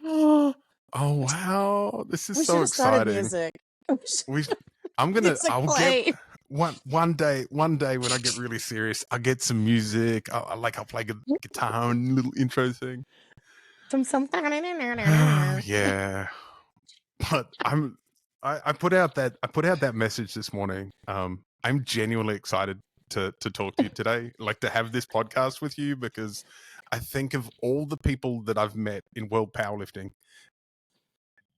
Oh wow, this is We should so have started exciting. music. We, Music I'll play. get one day when I get really serious, I'll get some music. I'll play guitar and a little intro thing. Some. Yeah, but I put out that message this morning. I'm genuinely excited to talk to you today, like to have this podcast with you, because I think of all the people that I've met in world powerlifting,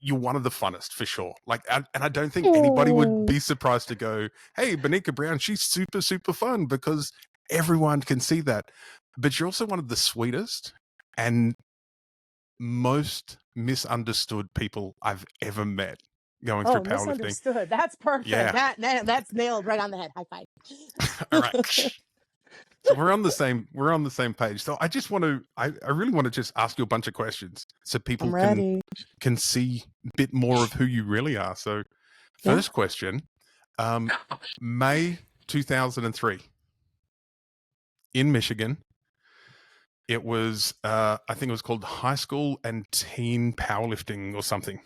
you're one of the funnest for sure. Like, and I don't think anybody would be surprised to go, "Hey, Benika Brown, she's super, super fun," because everyone can see that. But you're also one of the sweetest and most misunderstood people I've ever met going through powerlifting. Misunderstood. That's perfect. Yeah. That's nailed right on the head. High five. All right. So we're on the same page. So I just want to, I really want to just ask you a bunch of questions so people can see a bit more of who you really are. So first question, May 2003 in Michigan. It was, I think it was called High School and Teen Powerlifting or something.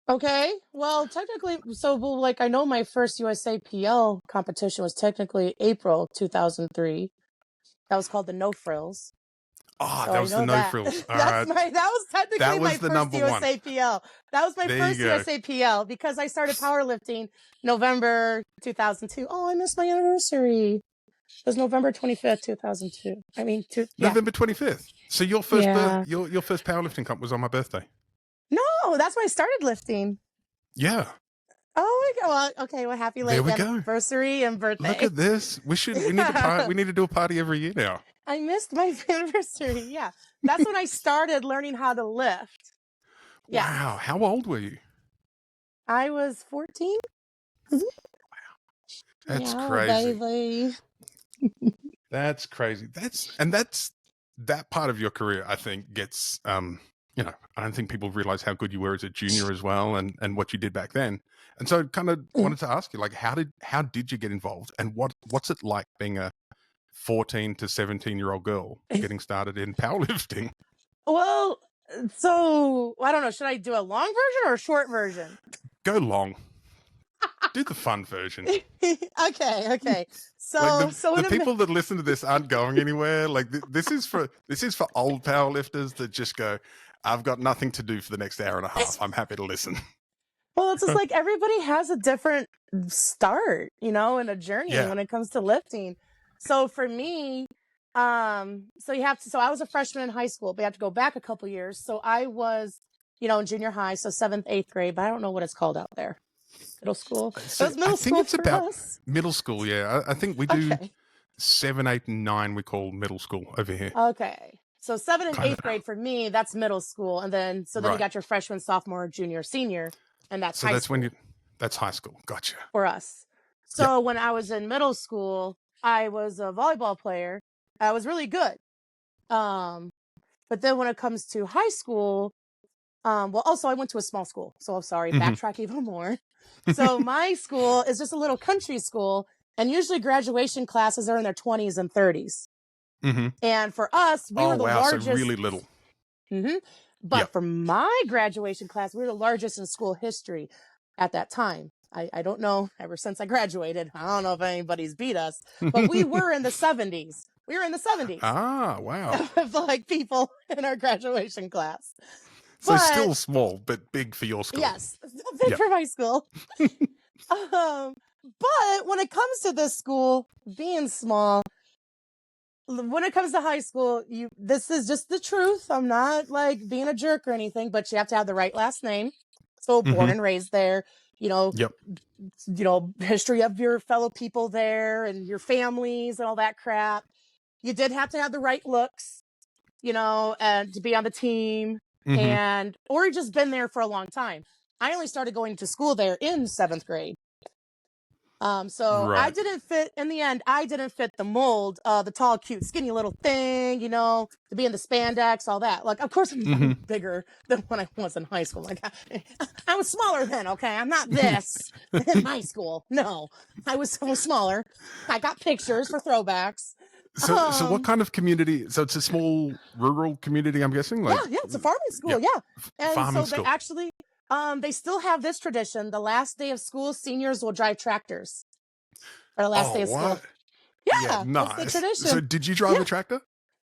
Okay. Well, technically, like I know my first USAPL competition was technically April 2003. That was called the No-Frills. Oh, so that was the No-Frills. That was technically my first USAPL. That was my first USAPL because I started powerlifting November 2002. Oh, I missed my anniversary. It was November 25th, 2002. I mean, November 25th. So your first your first powerlifting comp was on my birthday. No, that's when I started lifting. Yeah. Oh my God. Well, okay. Well, happy late anniversary and birthday. Look at this. We need to do a party every year now. I missed my anniversary. Yeah. That's when I started learning how to lift. Yeah. Wow. How old were you? I was 14. Wow. That's crazy. Baby. That's crazy. That part of your career, I think, gets I don't think people realize how good you were as a junior as well, and what you did back then. And so, kind of wanted to ask you, like, how did you get involved, and what's it like being a 14 to 17-year-old girl getting started in powerlifting? Well, so I don't know. Should I do a long version or a short version? Go long. Do the fun version. Okay. So, like the people that listen to this aren't going anywhere. Like this is for old powerlifters that just go, I've got nothing to do for the next hour and a half. I'm happy to listen. Well, it's just like everybody has a different start, in a journey when it comes to lifting. So for me, so I was a freshman in high school, but you have to go back a couple years. So I was, in junior high, so 7th, 8th grade, but I don't know what it's called out there. Middle school. So it's middle school for us. Middle school, yeah. I think we do 7, 8, and 9. We call middle school over here. Okay. So 7th and 8th grade for me, that's middle school, and then you got your freshman, sophomore, junior, senior, and that's high school. That's high school. Gotcha. For us. So when I was in middle school, I was a volleyball player. I was really good. But then when it comes to high school, also I went to a small school. So I'm sorry, backtrack even more. So my school is just a little country school, and usually graduation classes are in their 20s and 30s. Mm-hmm. And for us, we were the largest. So really little. Mm-hmm. But for my graduation class, we were the largest in school history at that time. I don't know, ever since I graduated, I don't know if anybody's beat us, but we were in the 70s. We were in the 70s. Ah, wow. Of like people in our graduation class. So still small, but big for your school. Yes, big for my school. But when it comes to this school being small, when it comes to high school, this is just the truth. I'm not like being a jerk or anything, but you have to have the right last name. So born and raised there, history of your fellow people there and your families and all that crap. You did have to have the right looks, and to be on the team. Or just been there for a long time. I only started going to school there in 7th grade. I didn't fit, in the end, I didn't fit the mold, the tall, cute, skinny little thing, to be in the spandex, all that. Like, of course, I'm bigger than when I was in high school. Like, I was smaller then, okay? I'm not this in high school. No, I was smaller. I got pictures for throwbacks. So what kind of community? So it's a small rural community, I'm guessing. Like, yeah, it's a farming school, yeah, And farming so they school. actually, they still have this tradition. The last day of school, seniors will drive tractors. Or the last day of school. What? Yeah, Yeah, that's the nice. tradition. So did you drive a tractor?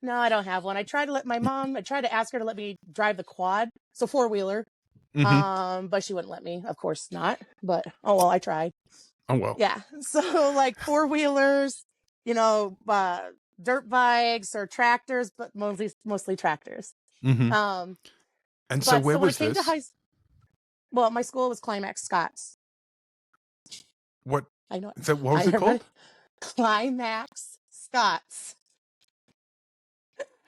No, I don't have one. I tried to let my mom. I tried to ask her to let me drive the quad, so 4-wheeler. But she wouldn't let me. Of course not. But oh well, I tried. Oh well. Yeah. So like 4-wheelers, dirt bikes or tractors, but mostly tractors. And so where when was it came this? to well, my school was Climax Scots. What? I know. So what was it called? Climax Scots.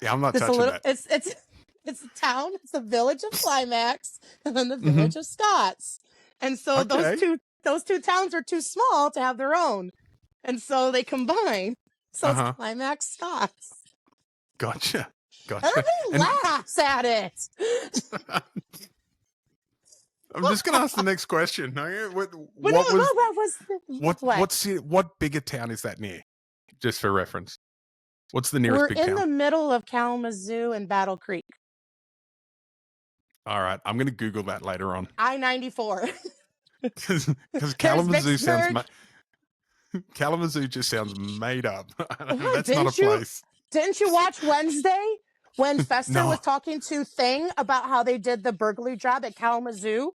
Yeah, I'm not touching that. It's a town. It's a village of Climax and then the village of Scots. And so those two towns are too small to have their own. And so they combine. So it's Climax Scots. Gotcha. Everybody laughs at it. I'm just gonna ask the next question. What bigger town is that near? Just for reference. What's the nearest big town? We're in the middle of Kalamazoo and Battle Creek. All right, I'm gonna Google that later on. I-94. Because Kalamazoo just sounds made up. That's not a place. Didn't you watch Wednesday when Fester was talking to Thing about how they did the burglary job at Kalamazoo?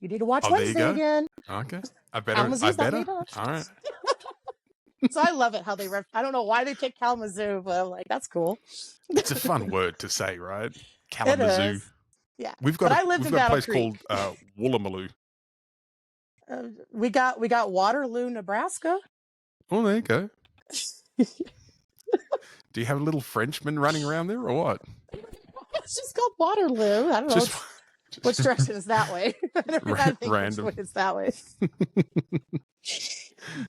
You need to watch Wednesday again. Okay, I better. All right. So I love it how they I don't know why they picked Kalamazoo, but I'm like, that's cool. It's a fun word to say, right? Kalamazoo. Yeah. We've got a place called Woolloomooloo. We got Waterloo, Nebraska. Oh, there you go. Do you have a little Frenchman running around there or what? It's just called Waterloo. I don't know which direction is that way. Random. Which way is that way.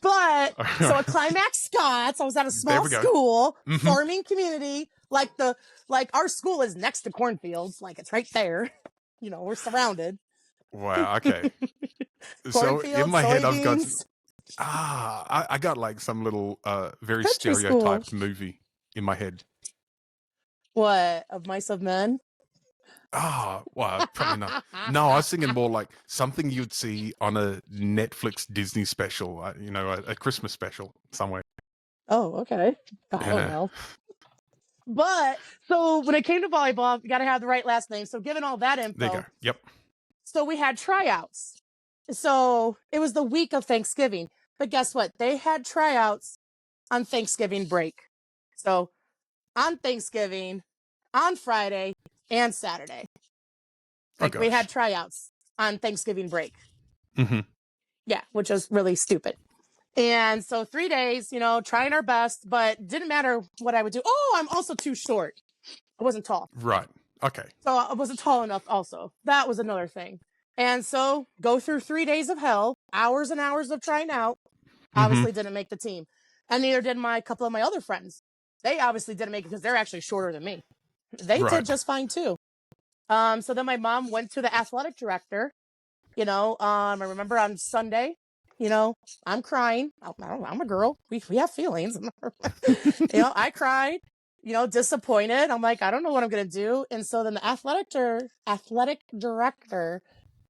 But so a Climax Scots, I was at a small school, farming community, like our school is next to cornfields, like it's right there. We're surrounded. Wow, okay. So in my head I've got I got like some little very country stereotyped school movie in my head. What, Of Mice of Men? Well, probably not. No, I was thinking more like something you'd see on a Netflix Disney special, a Christmas special somewhere. Oh, okay. I don't know. But so when it came to volleyball, you got to have the right last name. So given all that info, there you go. Yep. So we had tryouts. So it was the week of Thanksgiving. But guess what? They had tryouts on Thanksgiving break. So on Thanksgiving, on Friday, and Saturday. We had tryouts on Thanksgiving break. Yeah, which was really stupid. And so 3 days, trying our best, but didn't matter what I would do. Oh, I'm also too short. I wasn't tall. Right. Okay. So I wasn't tall enough also. That was another thing. And so go through 3 days of hell, hours and hours of trying out. Obviously didn't make the team. And neither did a couple of my other friends. They obviously didn't make it because they're actually shorter than me. They did just fine too. So then my mom went to the athletic director. I remember on Sunday, I'm crying. I'm a girl. We have feelings. I cried, disappointed. I'm like, I don't know what I'm going to do. And so then the athletic director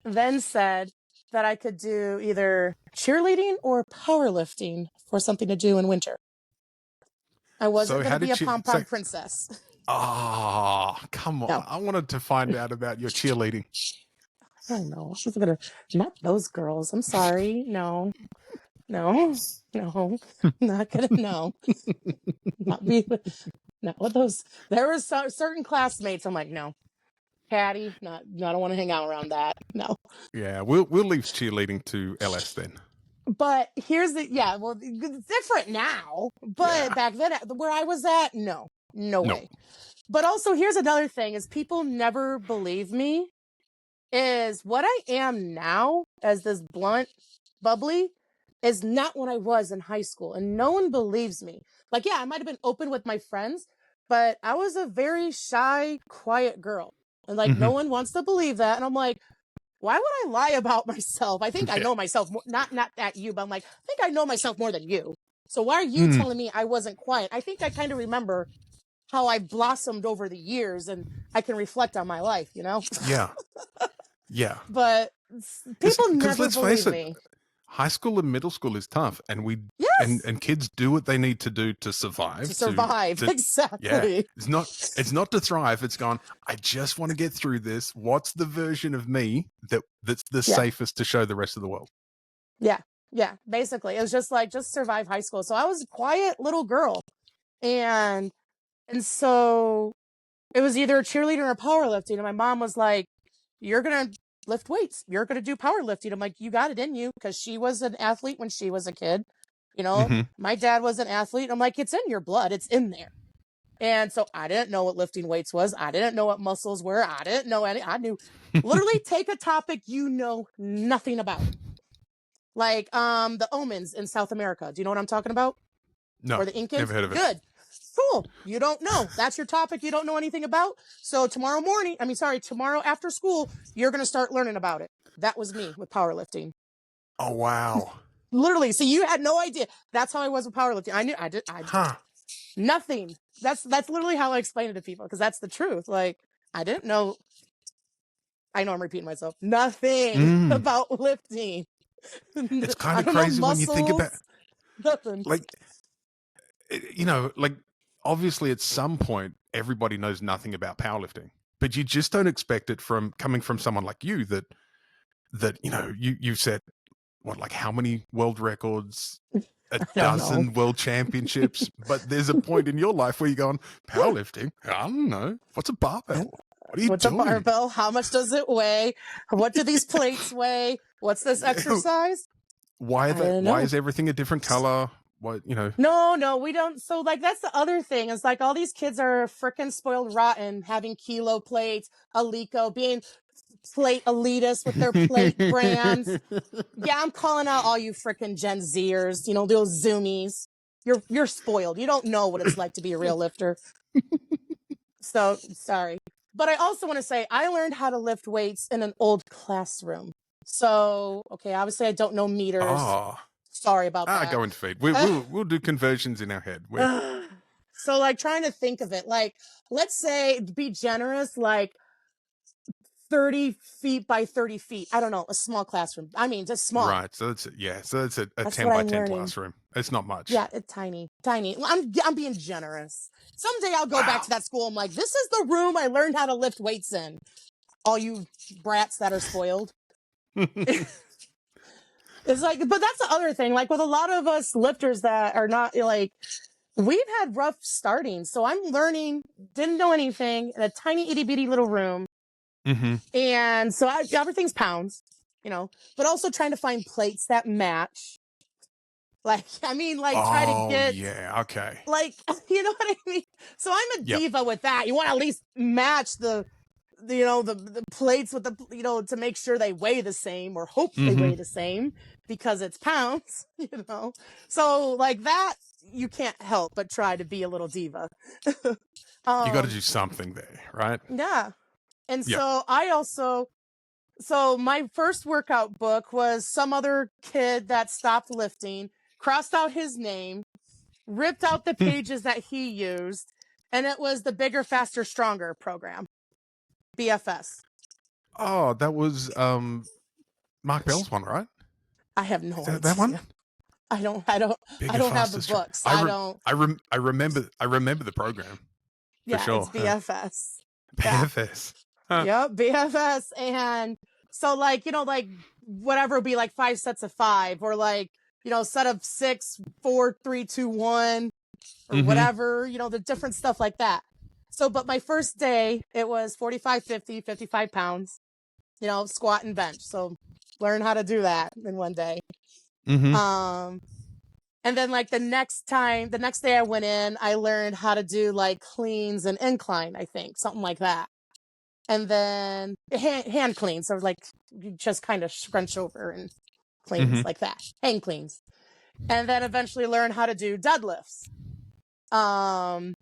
then said that I could do either cheerleading or powerlifting for something to do in winter. I wasn't going to be a pom-pom princess. Oh, come on. No. I wanted to find out about your cheerleading. I don't know. She's going to, not those girls. I'm sorry. No. Not going to, no. Not with those. There were certain classmates. I'm like, no. Patty, I don't want to hang out around that. No. Yeah, we'll leave cheerleading to LS then. But here's it's different now. But back then, where I was at, no way. But also, here's another thing: is people never believe me. Is what I am now as this blunt, bubbly, is not what I was in high school, and no one believes me. Like, yeah, I might have been open with my friends, but I was a very shy, quiet girl, and no one wants to believe that. And I'm like, why would I lie about myself? I think I know myself more, not at you, but I'm like, I think I know myself more than you. So why are you telling me I wasn't quiet? I think I kind of remember how I blossomed over the years, and I can reflect on my life, you know? Yeah. Yeah. But people Because never let's face believe it, me. high school and middle school is tough, and Yes. and kids do what they need to do to survive. To survive. Yeah. Exactly. It's not to thrive. It's gone, I just want to get through this. What's the version of me that's the Yeah. safest to show the rest of the world? Yeah. Yeah. Basically, it was just like, just survive high school. So I was a quiet little girl. And so it was either a cheerleader or powerlifting. And my mom was like, you're going to lift weights. You're going to do powerlifting. I'm like, you got it in you, because she was an athlete when she was a kid. You know, my dad was an athlete. I'm like, it's in your blood. It's in there. And so I didn't know what lifting weights was. I didn't know what muscles were. I didn't know any. I knew literally take a topic you know nothing about. Like the omens in South America. Do you know what I'm talking about? No, Or the Incans? never heard of it. Good. Cool. You don't know. That's your topic you don't know anything about. So tomorrow after school, you're going to start learning about it. That was me with powerlifting. Oh, wow. Literally. So you had no idea. That's how I was with powerlifting. I did nothing. That's literally how I explain it to people, because that's the truth. Like, I didn't know. I know I'm repeating myself. Nothing about lifting. It's kind of crazy when you think about, nothing. like, you know, like, obviously at some point everybody knows nothing about powerlifting, but you just don't expect it from coming from someone like you that you know, you've set what, like, how many world records, a dozen world championships, but there's a point in your life where you're going, powerlifting, I don't know, what's a barbell? What are you What's doing? a barbell? How much does it weigh? What do these plates weigh? What's this exercise? Why is everything a different color? What, you know? No, we don't. So, like, that's the other thing. It's like all these kids are freaking spoiled rotten, having kilo plates, Alico, being plate elitists with their plate brands. Yeah, I'm calling out all you freaking Gen Zers, you know, those Zoomies. You're spoiled. You don't know what it's like to be a real lifter. So, sorry. But I also want to say I learned how to lift weights in an old classroom. So, okay, obviously I don't know meters. Oh. Sorry about that. Go into feed. We'll do conversions in our head. So, like, trying to think of it, like, let's say, be generous, like 30 feet by 30 feet. I don't know, a small classroom. I mean, just small. Right. So it's a 10 by 10 classroom. It's not much. Yeah, it's tiny. Well, I'm being generous. Someday I'll go back to that school. I'm like, this is the room I learned how to lift weights in. All you brats that are spoiled. It's like, but that's the other thing. Like, with a lot of us lifters that are not, like, we've had rough starting. So I'm learning, didn't know anything, in a tiny itty bitty little room. And so everything's pounds, you know, but also trying to find plates that match. Like, I mean, like, try to get, yeah, okay, like, you know what I mean? So I'm a diva with that. You want to at least match the you know, the plates with the, you know, to make sure they weigh the same, or hope they weigh the same, because it's pounds, you know? So, like, that, you can't help but try to be a little diva. You got to do something there, right? Yeah. And so so my first workout book was some other kid that stopped lifting, crossed out his name, ripped out the pages that he used, and it was the Bigger, Faster, Stronger program, BFS. Oh, that was Mark Bell's one, right? I have no idea. That one? I don't have the books. I remember the program. Yeah, for sure. it's BFS. BFS. Yeah. Yep, BFS. And so, like, you know, like, whatever would be like 5 sets of 5, or like, you know, set of 6, 4, 3, 2, 1, or whatever, you know, the different stuff like that. So, but my first day, it was 45, 50, 55 pounds, you know, squat and bench. So learn how to do that in one day. And then, like, the next day I went in, I learned how to do like cleans and incline, I think, something like that. And then hand cleans, so like you just kind of scrunch over and cleans like that, hang cleans. And then eventually learn how to do deadlifts. And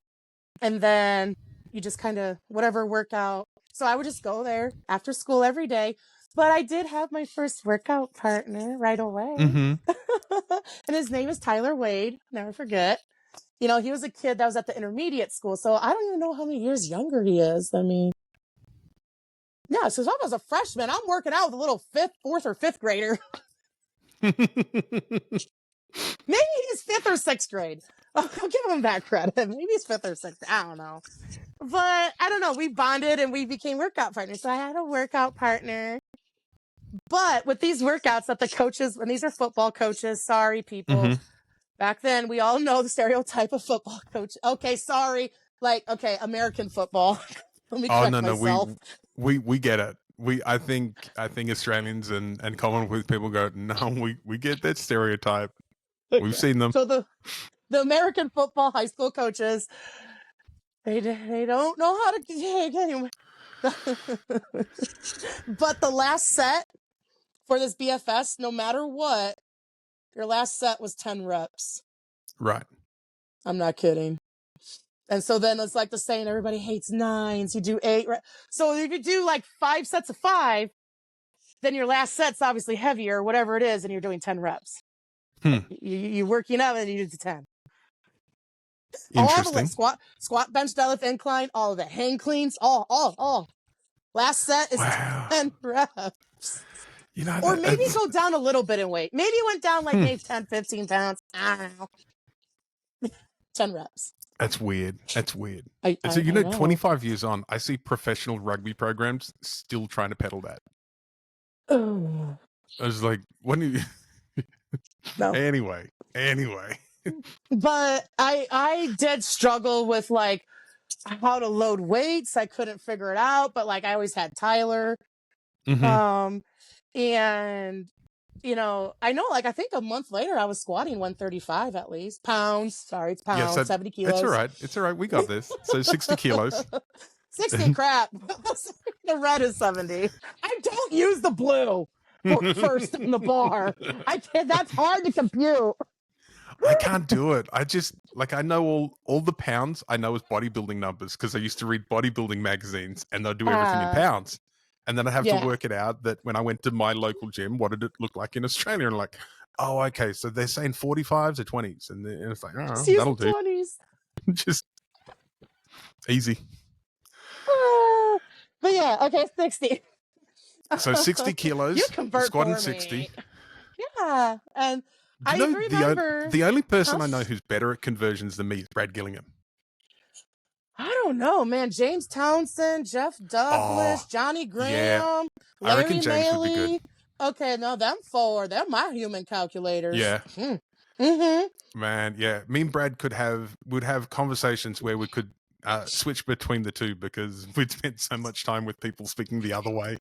then you just kind of, whatever workout. So I would just go there after school every day, But I did have my first workout partner right away. Mm-hmm. And his name is Tyler Wade. Never forget. You know, he was a kid that was at the intermediate school. So I don't even know how many years younger he is than me. Yeah, so I was a freshman. I'm working out with a little fourth or fifth grader. Maybe he's fifth or sixth grade. I'll give him that credit. Maybe he's fifth or sixth. I don't know. But I don't know. We bonded and we became workout partners. So I had a workout partner. But with these workouts that the coaches, when these are football coaches, sorry, people. Mm-hmm. Back then, we all know the stereotype of football coach. Okay, sorry. Okay, American football. Let me correct myself. We get it. I think Australians and Commonwealth people go, no, we get that stereotype. We've seen them. So the American football high school coaches, they don't know how to anyway. But the last set for this BFS, no matter what, your last set was 10 reps. Right. I'm not kidding. And so then it's like the saying, everybody hates nines. You do 8 reps. So if you do like 5 sets of 5, then your last set's obviously heavier, whatever it is, and you're doing 10 reps. You're working out and you do 10. Interesting. Squat, bench, deadlift, incline, all of it. Hang cleans, all. Last set is 10 reps. You know, or maybe go down a little bit in weight. Maybe it went down like maybe 10, 15 pounds. I don't know. 10 reps. That's weird. I know. 25 years on, I see professional rugby programs still trying to peddle that. Oh. I was like, what do you... No. Anyway. But I did struggle with like how to load weights. I couldn't figure it out, but like I always had Tyler. Mm-hmm. And you know, I know like I think a month later I was squatting 135 at least pounds. Sorry, it's pounds, 70 kilos. It's all right. We got this. So 60 kilos. 60 crap. The red is 70. I don't use the blue first in the bar. That's hard to compute. I can't do it. I just like I know all the pounds I know as bodybuilding numbers because I used to read bodybuilding magazines and they'll do everything in pounds. And then I have to work it out that when I went to my local gym, what did it look like in Australia? And like, oh, okay, so they're saying 45s or 20s. And it's like, oh, that'll do. 20s. Just easy. But yeah, okay, 60. So 60 kilos. You convert squatting 60. Me. Yeah, and I remember the only person I know who's better at conversions than me is Brad Gillingham. I don't know, man. James Townsend, Jeff Douglas, Johnny Graham, Larry I reckon James Maley. would be good. Okay, no, them 4, they're my human calculators. Yeah. Mm-hmm. Man, yeah. Me and Brad would have conversations where we could switch between the two because we'd spent so much time with people speaking the other way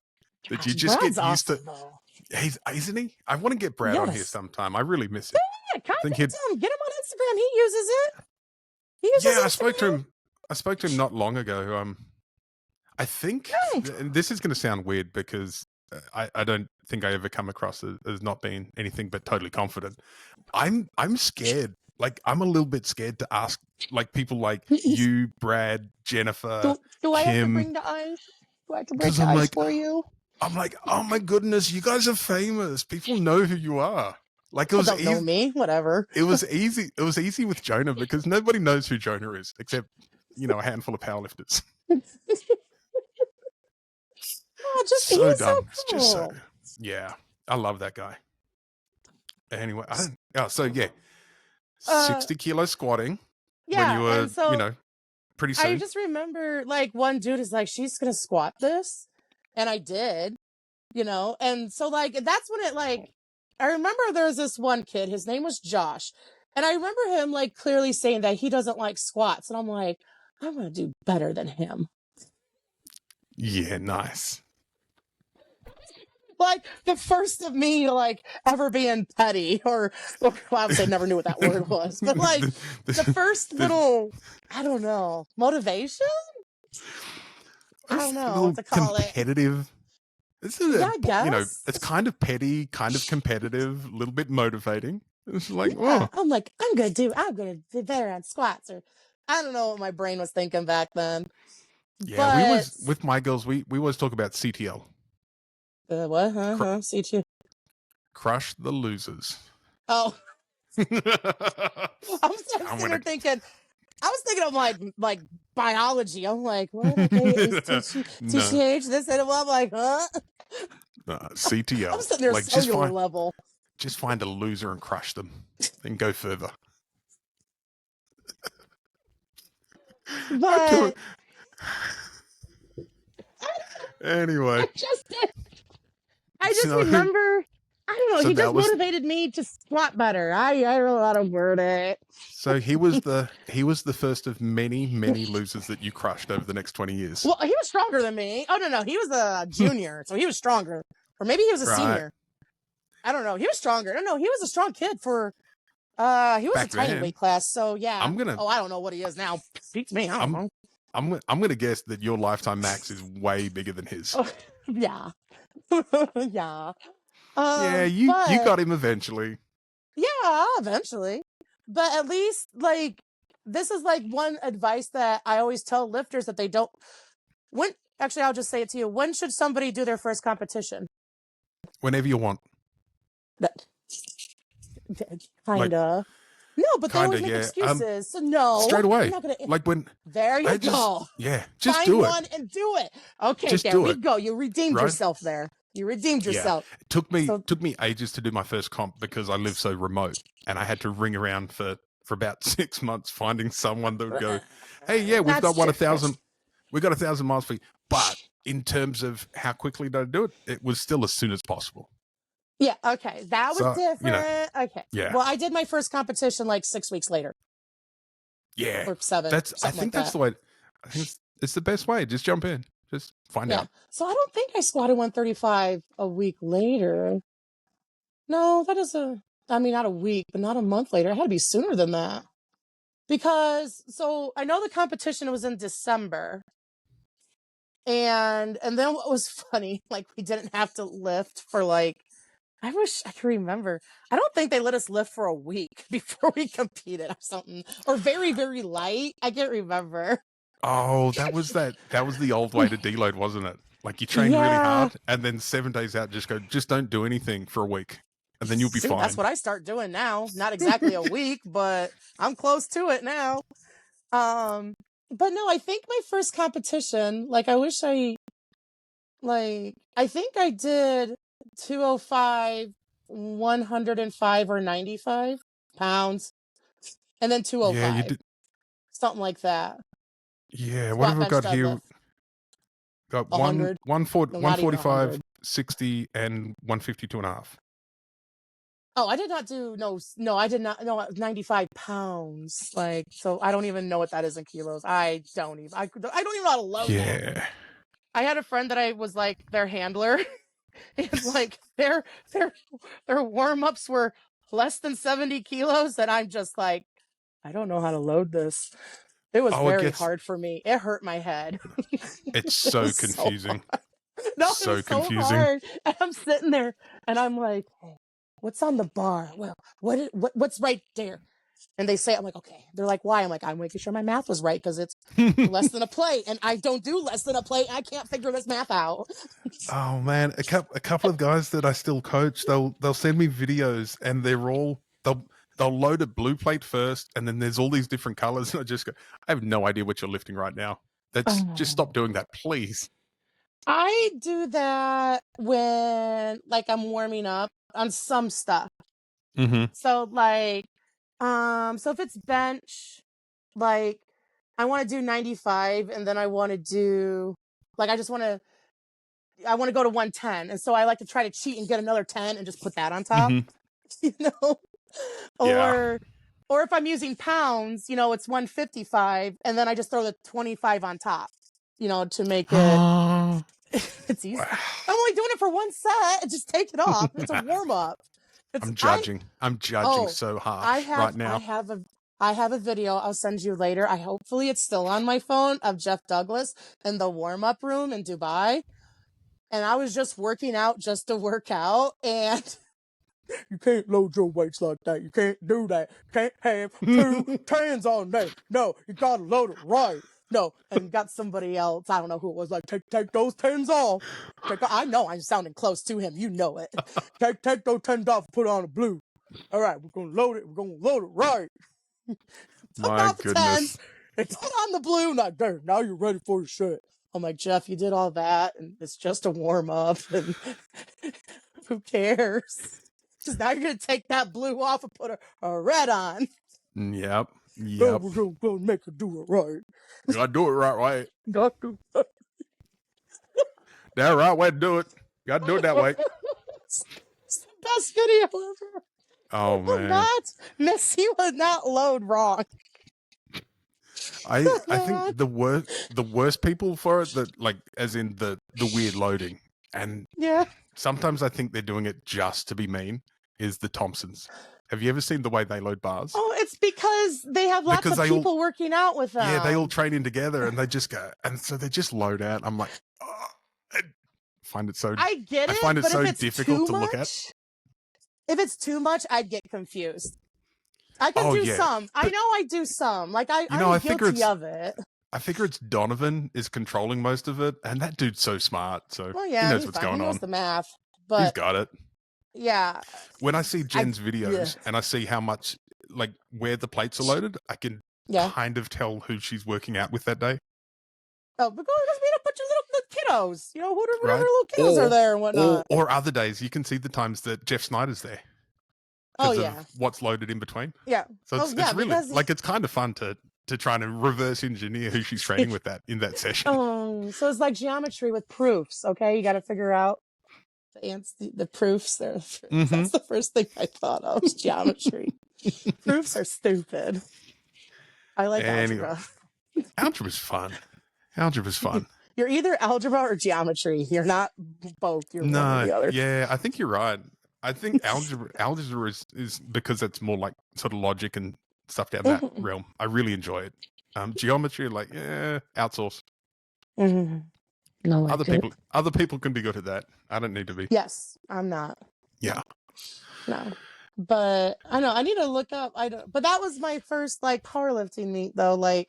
that you just Brad's get used awesome, to. though. Isn't he? I want to get Brad on here sometime. I really miss him. Yeah, contact him. Get him on Instagram. He uses it. I spoke to him not long ago. I think and this is going to sound weird because I don't think I ever come across as not being anything but totally confident. I'm scared. Like I'm a little bit scared to ask like people like you, Brad, Jennifer. Do I Kim, have to bring the ice? Do I have to bring the ice for you? I'm like, oh my goodness, you guys are famous. People know who you are. Like it was don't know me, whatever. It was easy. It was easy with Jonah because nobody knows who Jonah is except a handful of powerlifters. Just so dumb. So cool. It's just so I love that guy. Anyway, 60 kilo squatting when you were pretty soon. I just remember like one dude is like, she's gonna squat this, and I did, and so like that's when it like I remember there was this one kid, his name was Josh, and I remember him like clearly saying that he doesn't like squats, and I'm like, I'm gonna do better than him. Yeah, nice. Like the first of me like ever being petty or obviously I never knew what that word was, but like the first little, I don't know, motivation? I don't know what to call competitive. I guess. It's kind of petty, kind of competitive, a little bit motivating. It's like, I'm like, I'm gonna do better on squats, or I don't know what my brain was thinking back then. Yeah, with my girls, we always talk about CTL. What? CT. Crush the losers. Oh, I'm I'm sitting there thinking. I was thinking of like biology. I'm like, what? Okay, TCH, this and I'm like, huh? CTL. I'm sitting there like cellular level. Just find a loser and crush them, then go further. But anyway, I just remember. I don't know. So he just motivated me to squat better. I don't know how to word it. So he was the first of many losers that you crushed over the next 20 years. Well, he was stronger than me. Oh no, he was a junior, so he was stronger, or maybe he was a senior. I don't know. He was stronger. No, he was a strong kid for. He was back a tiny then, weight class. So yeah. I don't know what he is now. Beats me. I don't know. I'm gonna guess that your lifetime max is way bigger than his. Oh, yeah. Yeah. Yeah, you got him eventually. Yeah, eventually. But at least like this is like one advice that I always tell lifters that they don't. Actually, I'll just say it to you. When should somebody do their first competition? Whenever you want. Kinda. No, but they always make excuses. So no, straight away. I'm not gonna, like when there you go. Just find do it. one and do it. Okay, just there we go. You redeemed yourself there. You redeemed yourself. It took me ages to do my first comp because I live so remote, and I had to ring around for about 6 months finding someone that would go, "Hey, yeah, we've got 1,000. We got 1,000 miles for you." But in terms of how quickly did I do it, it was still as soon as possible. Yeah, okay. That was different. Okay. Yeah. Well, I did my first competition like 6 weeks later. Yeah. Or 7. I think that's the way. I think it's the best way. Just jump in. Just find out. So I don't think I squatted 135 a week later. No, that is not a week, but not a month later. It had to be sooner than that. Because I know the competition was in December. And then what was funny, like we didn't have to lift for like, I wish I could remember. I don't think they let us lift for a week before we competed or something. Or very, very light. I can't remember. Oh, that was the old way to deload, wasn't it? Like you train really hard and then 7 days out just don't do anything for a week. And then you'll be fine. That's what I start doing now. Not exactly a week, but I'm close to it now. But no, I think my first competition, like I think I did 205, 105 or 95 pounds, and then 205. Yeah, you did. Something like that. Yeah, what have we got here? Got 145, 60, and 152.5. Oh, I did not do I did not 95 pounds. Like, so I don't even know what that is in kilos. I don't even know how to load that. I had a friend that I was like their handler. And like their warm-ups were less than 70 kilos, and I'm just like, I don't know how to load this. It was very hard for me. It hurt my head. It's so confusing. No, so it was confusing. So hard. And I'm sitting there and I'm like, hey, what's on the bar? Well, what's right there? And they say, I'm like, okay. They're like, why? I'm like, I'm making sure my math was right because it's less than a plate, and I don't do less than a plate. I can't figure this math out. Oh man, a couple of guys that I still coach, they'll send me videos, and they'll load a blue plate first, and then there's all these different colors, and I just go, I have no idea what you're lifting right now. Just stop doing that, please. I do that when like I'm warming up on some stuff. Mm-hmm. So like. So if it's bench, like I want to do 95, and then I want to do like I want to go to 110, and so I like to try to cheat and get another 10 and just put that on top, you know, or if I'm using pounds, you know, it's 155, and then I just throw the 25 on top, you know, to make it. It's easy. I'm only doing it for one set and just take it off. It's a warm up. I'm judging so hard right now. I have a video I'll send you later. Hopefully it's still on my phone of Jeff Douglas in the warm-up room in Dubai. And I was just working out just to work out, and you can't load your weights like that. You can't do that. You can't have 2 10s on there. No, you gotta load it right. no, and got somebody else. I don't know who it was. Like, take those 10s off. I know I'm sounding close to him. You know it. Take those 10s off. And put on the blue. All right, we're gonna load it. We're gonna load it right. Took My off the 10s goodness. and put on the blue. Like, there, now you're ready for your shit. I'm like, Jeff, you did all that, and it's just a warm up, and who cares? Because now you're gonna take that blue off and put a red on. Yep. Oh, we're gonna make her do it right. You gotta do it right way. Got to. That right way to do it. You gotta do it that way. It's the best video ever. Oh man. Missy would not load wrong. I think the worst people for it, that like as in the weird loading, and Yeah. sometimes I think they're doing it just to be mean, is the Thompsons. Have you ever seen the way they load bars? Oh, it's because they have lots of people working out with them. Yeah, they all train in together, and they just go, and so they just load out. I'm like, oh, I find it so. I get it. I find it but so if it's difficult too to look at. If it's too much, I'd get confused. I can do some. I know I do some. Like I'm guilty of it. I figure it's Donovan is controlling most of it, and that dude's so smart. So well, yeah, he knows what's going on. He knows the math, but he's got it. Yeah. When I see Jen's videos and I see how much, like, where the plates are loaded, I can kind of tell who she's working out with that day. Oh, because we had a bunch of little kiddos, you know, whatever little kiddos are there and whatnot. Or other days, you can see the times that Jeff Snyder's there. Oh, yeah. Of what's loaded in between. Yeah. So it's really, like, it's kind of fun to try and reverse engineer who she's training with that in that session. Oh, so it's like geometry with proofs, okay? You got to figure out the proofs there. That's the first thing I thought of was geometry. Proofs are stupid. I like algebra. Algebra's fun. Algebra's fun. You're either algebra or geometry. You're not both. You're one or the other. Yeah, I think you're right. I think algebra is because it's more like sort of logic and stuff down that realm. I really enjoy it. Geometry, like, outsource. No, other people can be good at that. I don't need to be. Yes, I'm not. Yeah. No. But I know I need to look up. But that was my first like powerlifting meet though. Like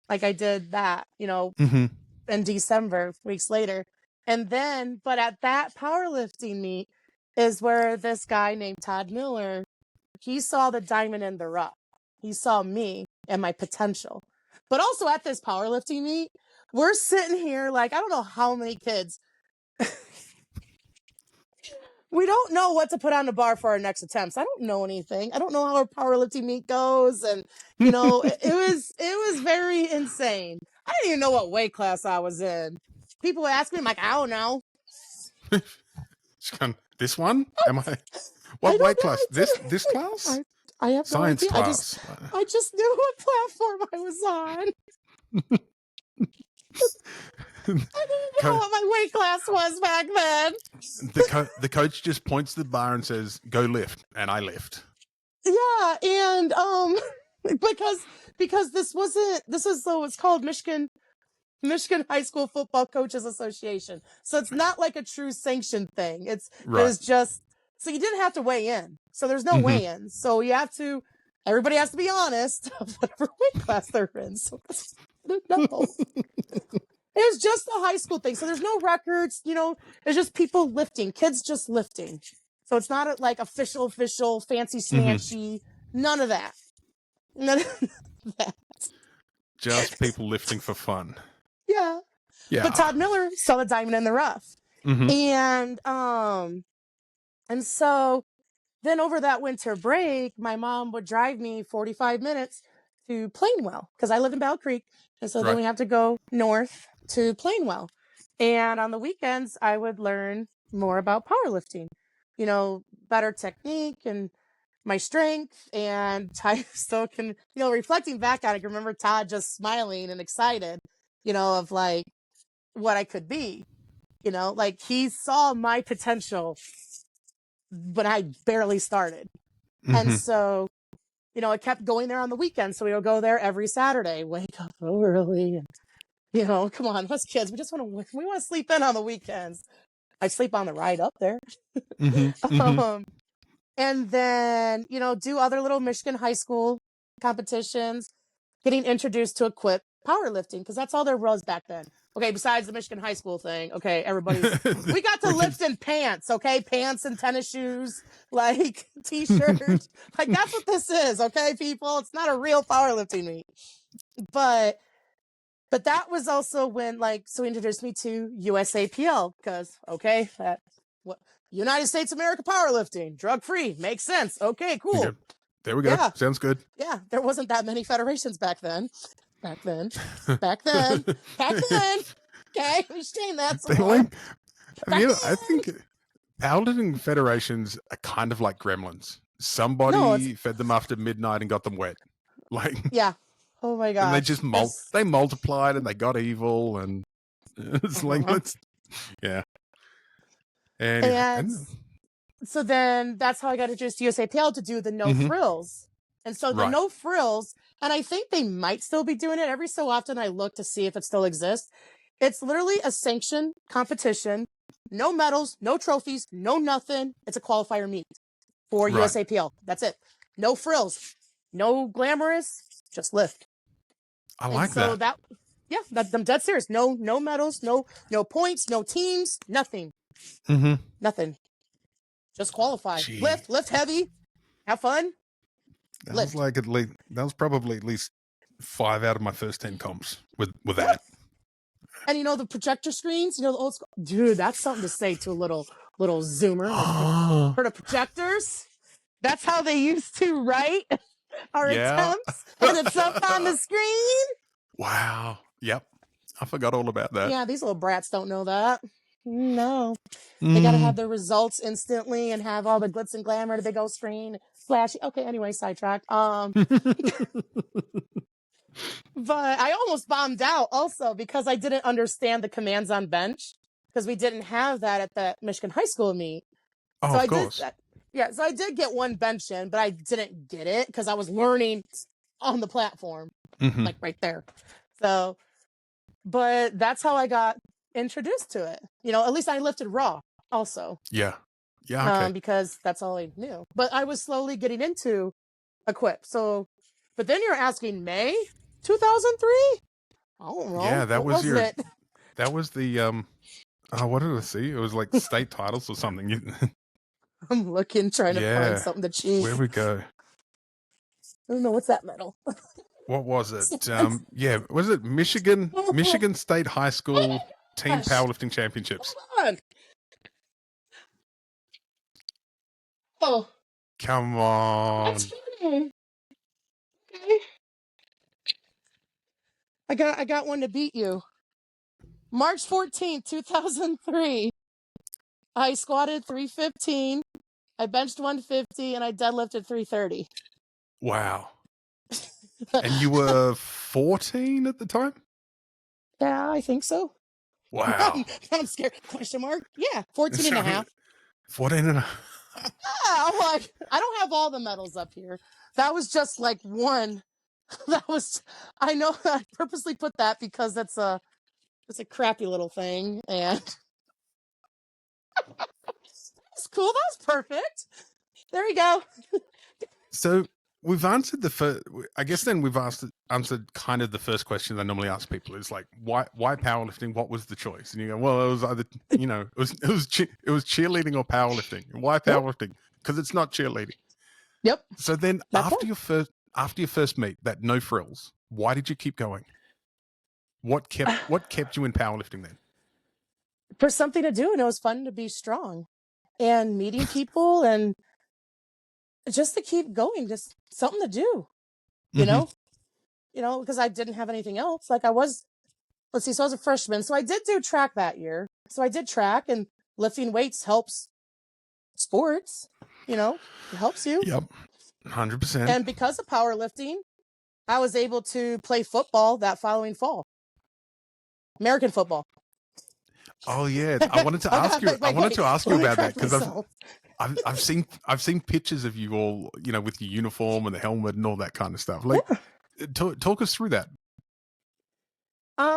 I did that, you know, in December, weeks later. And then, but at that powerlifting meet is where this guy named Todd Miller, he saw the diamond in the rough. He saw me and my potential. But also at this powerlifting meet, we're sitting here like, I don't know how many kids. We don't know what to put on the bar for our next attempts. I don't know anything. I don't know how our powerlifting meet goes. And, you know, it was very insane. I didn't even know what weight class I was in. People ask me, I'm like, I don't know. This one? Am I? What weight class? This class? I have science no idea. class. I just knew what platform I was on. I didn't know what my weight class was back then. The coach just points to the bar and says, "Go lift," and I lift. Yeah, and because this is what's called Michigan High School Football Coaches Association. So it's not like a true sanctioned thing. There's just so you didn't have to weigh in. So there's no weigh-in. So everybody has to be honest of whatever weight class they're in. So no. It was just a high school thing. So there's no records, you know, it's just people lifting, kids just lifting. So it's not like official, fancy smanchy, none of that. None of that. Just people lifting for fun. Yeah. But Todd Miller saw the diamond in the rough. And so then over that winter break, my mom would drive me 45 minutes to Plainwell because I live in Battle Creek. And so then we have to go north to Plainwell. And on the weekends, I would learn more about powerlifting, you know, better technique and my strength. And I still can, you know, reflecting back on it, I can remember Todd just smiling and excited, you know, of like what I could be, you know, like he saw my potential when I barely started. And so, you know, I kept going there on the weekends. So we would go there every Saturday, wake up so early and, you know, come on, us kids, we want to sleep in on the weekends. I sleep on the ride up there. And then, you know, do other little Michigan high school competitions, getting introduced to equipment powerlifting, because that's all there was back then. Okay, besides the Michigan high school thing. Okay, we got to lift in pants, okay? Pants and tennis shoes, like t-shirt. Like that's what this is, okay, people? It's not a real powerlifting meet. But that was also when, like, so he introduced me to USAPL, because, okay, what United States America Powerlifting, drug-free, makes sense. Okay, cool. Okay. There we go. Yeah. Sounds good. Yeah, there wasn't that many federations back then. Back then. Okay, we changed that. I think powerlifting federations are kind of like gremlins. Somebody fed them after midnight and got them wet. Like, yeah. Oh my god. And they just they multiplied and they got evil, and it's like, yeah. And so then that's how I got introduced to USAPL to do the No-Frills. And so the No-Frills, and I think they might still be doing it. Every so often I look to see if it still exists. It's literally a sanctioned competition. No medals, no trophies, no nothing. It's a qualifier meet for USAPL. That's it. No frills, no glamorous, just lift. I like that. I'm dead serious. No medals, no points, no teams, nothing. Nothing. Just qualify. Gee. Lift heavy, have fun. That was probably at least 5 out of my first 10 comps with that. And the projector screens, the old school, dude, that's something to say to a little zoomer. Like, for the projectors, that's how they used to write our attempts, and it's up on the screen. Wow. Yep. I forgot all about that. Yeah, these little brats don't know that. No. They got to have their results instantly and have all the glitz and glamour, the big old screen, flashy. Okay, anyway, sidetrack. But I almost bombed out also because I didn't understand the commands on bench, because we didn't have that at the Michigan high school meet. Oh, so of course. So I did get one bench in, but I didn't get it because I was learning on the platform, like right there. So, but that's how I got introduced to it. At least I lifted raw also. Yeah. Okay. Because that's all I knew. But I was slowly getting into equip. So, but then you're asking May 2003? I don't know. Yeah, that was it? That was the what did I see? It was like state titles or something. I'm looking, trying to find something to cheat. Where we go? I don't know, what's that medal? What was it? Was it Michigan State High School Team Powerlifting Championships? Hold on. Oh. Come on. That's funny. Okay. I got one to beat you. March 14th, 2003. I squatted 315. I benched 150 and I deadlifted 330. Wow. And you were 14 at the time? Yeah, I think so. Wow. I'm scared. Question mark? Yeah, 14 and a half. 14 and a half. Yeah, I'm like, I don't have all the medals up here. That was just like one. I know I purposely put that because it's a crappy little thing, and that's cool. That was perfect. There we go. So we've answered the first. I guess then we've answered kind of the first question I normally ask people is like, why powerlifting? What was the choice? And you go, well, it was either it was cheerleading or powerlifting. Why powerlifting? Because it's not cheerleading. Yep. So then after your first meet, that No Frills, why did you keep going? What kept you in powerlifting then? For something to do, and it was fun to be strong and meeting people and just to keep going, just something to do, because I didn't have anything else. Like I was a freshman. So I did do track that year. So I did track, and lifting weights helps sports, it helps you. Yep. 100%. And because of powerlifting, I was able to play football that following fall. American football. Oh yeah, I wanted to ask you. I wanted to ask you about that because I've seen pictures of you all, with your uniform and the helmet and all that kind of stuff. Like, talk us through that.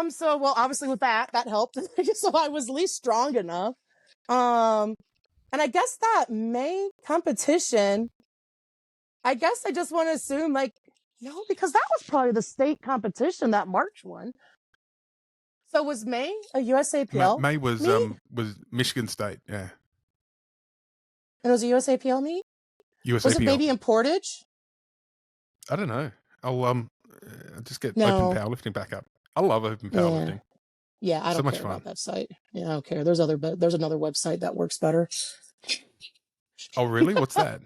So obviously with that helped. So I was at least strong enough. And I guess that May competition, I guess I just want to assume like No, because that was probably the state competition, that March one. So was May a USAPL May was meet? Michigan State, yeah. And it was a USAPL meet? Was it USAPL. maybe in Portage? I don't know. I'll just get Open No. Powerlifting back up. I love Open Yeah. Powerlifting. Yeah, I So don't much care fun. about that site. Yeah, I don't care. There's another website that works better. Oh, really? What's that?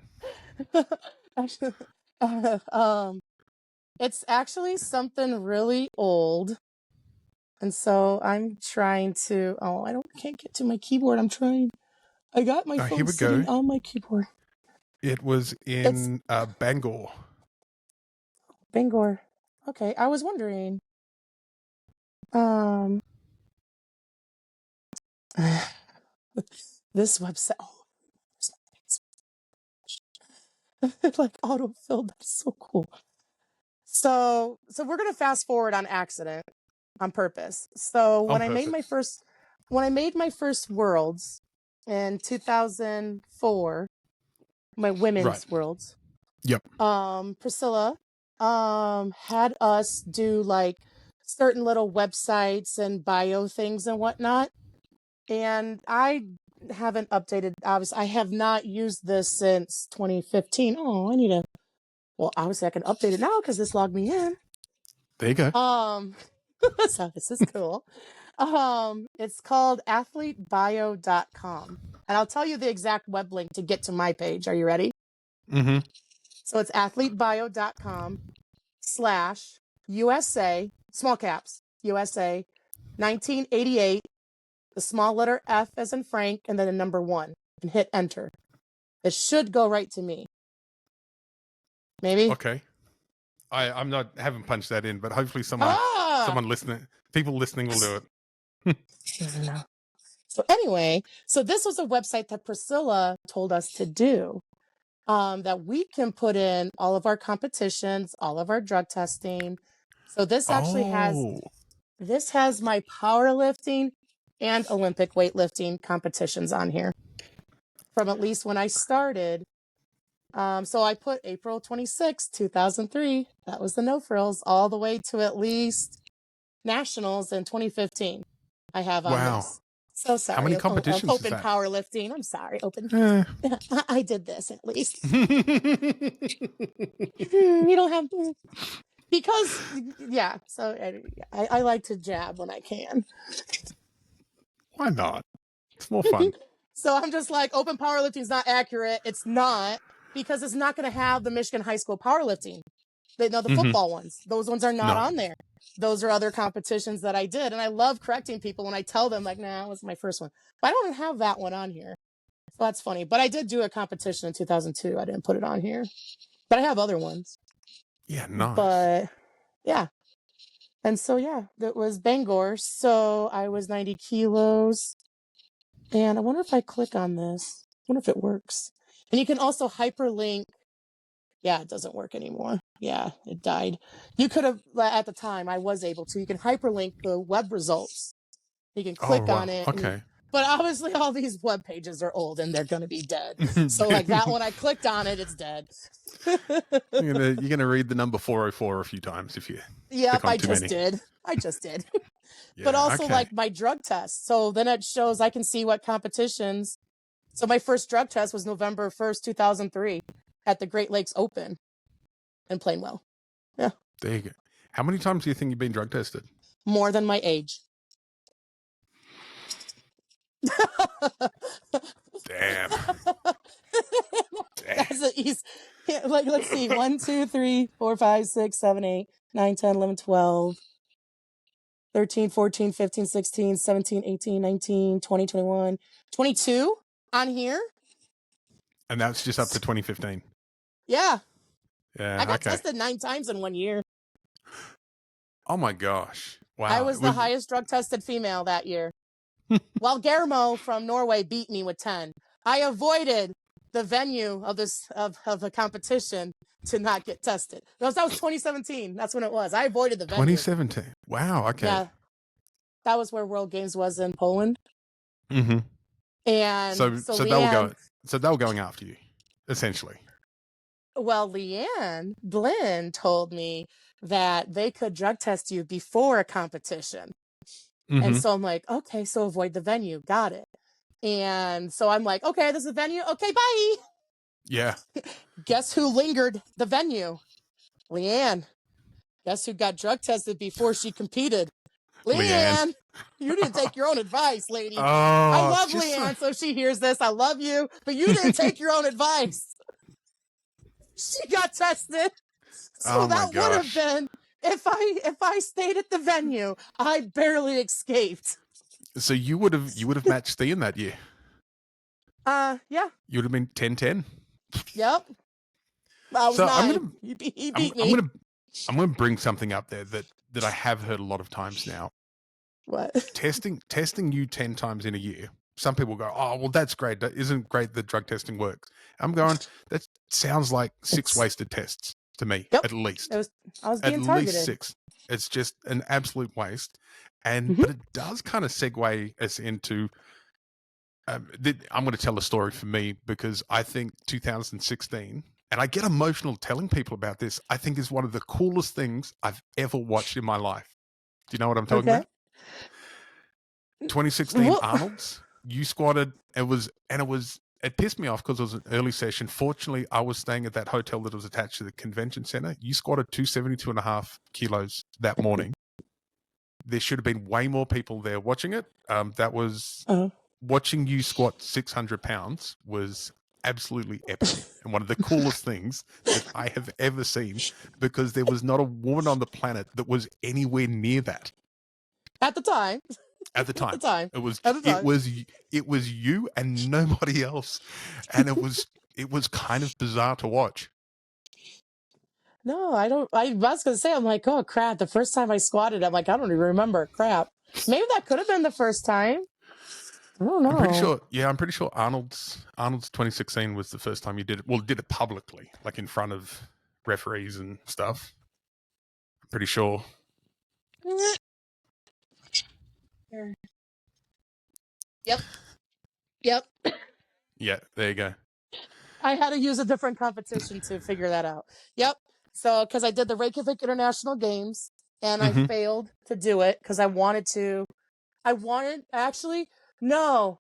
It's actually something really old. And so I'm trying to, can't get to my keyboard. I'm trying. I got my Here phone we sitting go. on my keyboard. It was in Bangor. Bangor. Okay, I was wondering. This website. Oh, it like auto-filled. That's so cool. So we're gonna fast forward on accident, on purpose. So when I made my first worlds in 2004, my women's worlds. Yep. Priscilla had us do like certain little websites and bio things and whatnot. And I haven't updated, obviously I have not used this since 2015. Oh, obviously I can update it now because this logged me in. There you go. So this is cool. It's called athletebio.com. And I'll tell you the exact web link to get to my page. Are you ready? Mm-hmm. So it's athletebio.com/USA, small caps, USA, 1988, the small letter F as in Frank, and then the number 1, and hit enter. It should go right to me. Maybe? Okay. haven't punched that in, but hopefully people listening will do it. So anyway, this was a website that Priscilla told us to do, that we can put in all of our competitions, all of our drug testing. So this actually has my powerlifting and Olympic weightlifting competitions on here from at least when I started. So I put April 26, 2003. That was the No-Frills, all the way to at least nationals in 2015. I have on this. So sorry. How many competitions Open is that? powerlifting. I'm sorry. Open. I did this at least. You don't have to. Because, yeah. So I like to jab when I can. Why not? It's more fun. So I'm just like, open powerlifting is not accurate. It's not, because it's not going to have the Michigan high school powerlifting. The football ones. Those ones are not on there. Those are other competitions that I did. And I love correcting people when I tell them, like, nah, it was my first one. But I don't have that one on here. So that's funny. But I did do a competition in 2002. I didn't put it on here. But I have other ones. Yeah, nice. But, yeah. And so, yeah, that was Bangor. So I was 90 kilos. And I wonder if I click on this. I wonder if it works. And you can also hyperlink. Yeah, it doesn't work anymore. Yeah, it died. You could have, at the time, I was able to. You can hyperlink the web results. You can click on it. Okay. But obviously, all these web pages are old and they're going to be dead. So, like that one, I clicked on it, it's dead. You're gonna read the number 404 a few times if you. Yep, I just did. Yeah, but also like my drug test. So then it shows I can see what competitions. So my first drug test was November 1st, 2003 at the Great Lakes Open in Plainwell. Yeah. There you go. How many times do you think you've been drug tested? More than my age. Damn. That's the easy. Like, let's see. 1, 2, 3, 4, 5, 6, 7, 8, 9, 10, 11, 12, 13, 14, 15, 16, 17, 18, 19, 20, 21, 22 on here. And that's just up to 2015. Yeah. Yeah. I got tested 9 times in 1 year. Oh my gosh. Wow. I was the highest drug tested female that year. While Guillermo from Norway beat me with 10. I avoided the venue of a competition to not get tested. That was 2017. That's when it was. I avoided the venue. 2017. Wow. Okay. Yeah. That was where World Games was in Poland. Mm-hmm. And so they were going after you, essentially. Well, Leanne Blinn told me that they could drug test you before a competition. And so I'm like, okay, so avoid the venue. Got it. And so I'm like, okay, this is the venue. Okay, bye. Yeah. Guess who lingered the venue? Leanne. Guess who got drug tested before she competed? Leanne. You didn't take your own advice, lady. Oh, I love Leanne, so she hears this. I love you, but you didn't take your own advice. She got tested. So that would have been if I stayed at the venue. I barely escaped. So you would have matched Ian that year. Yeah. You would have been 10-10. Yep. I was 9. He beat me. I'm gonna bring something up there that I have heard a lot of times now. What? Testing you 10 times in a year. Some people go, oh, well, that's great. That isn't great that drug testing works. I'm going, that sounds like 6 wasted tests to me, at least. I was being targeted. At least 6. It's just an absolute waste. And but it does kind of segue us into I'm going to tell a story for me, because I think 2016, and I get emotional telling people about this, I think is one of the coolest things I've ever watched in my life. Do you know what I'm talking about? 2016 Arnold's, you squatted. It pissed me off because it was an early session. Fortunately, I was staying at that hotel that was attached to the convention center. You squatted 272.5 kilos that morning. There should have been way more people there watching it. That was watching you squat 600 pounds was absolutely epic and one of the coolest things that I have ever seen, because there was not a woman on the planet that was anywhere near that at the time. It was you and nobody else, and it was kind of bizarre to watch. No, I don't. I was gonna say, I'm like, oh crap! The first time I squatted, I'm like, I don't even remember. Crap. Maybe that could have been the first time. I don't know. I'm pretty sure Arnold's 2016 was the first time you did it. Well, did it publicly, like in front of referees and stuff. I'm pretty sure. Yep. Yeah, there you go. I had to use a different competition to figure that out. Yep. So, because I did the Reykjavik International Games, and I failed to do it because I wanted, no.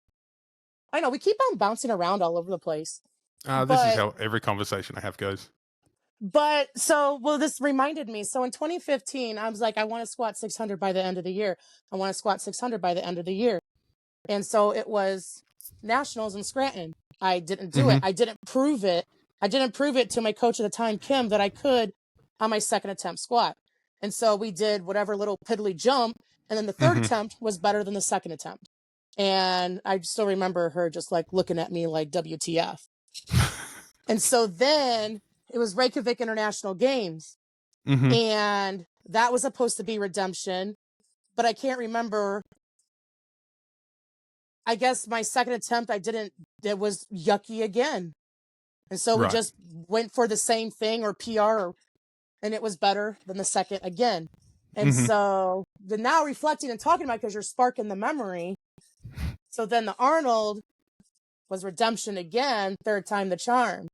I know, we keep on bouncing around all over the place. This is how every conversation I have goes. But, this reminded me. So in 2015, I was like, I want to squat 600 by the end of the year. I want to squat 600 by the end of the year. And so it was nationals in Scranton. I didn't do it. I didn't prove it. I didn't prove it to my coach at the time, Kim, that I could on my second attempt squat. And so we did whatever little piddly jump. And then the third attempt was better than the second attempt. And I still remember her just like looking at me like WTF. And so then it was Reykjavik International Games. And that was supposed to be redemption. But I can't remember. I guess my second attempt, it was yucky again. And so we just went for the same thing or PR, and it was better than the second again. And so now reflecting and talking about it, because you're sparking the memory. So then the Arnold was redemption again, third time the charm.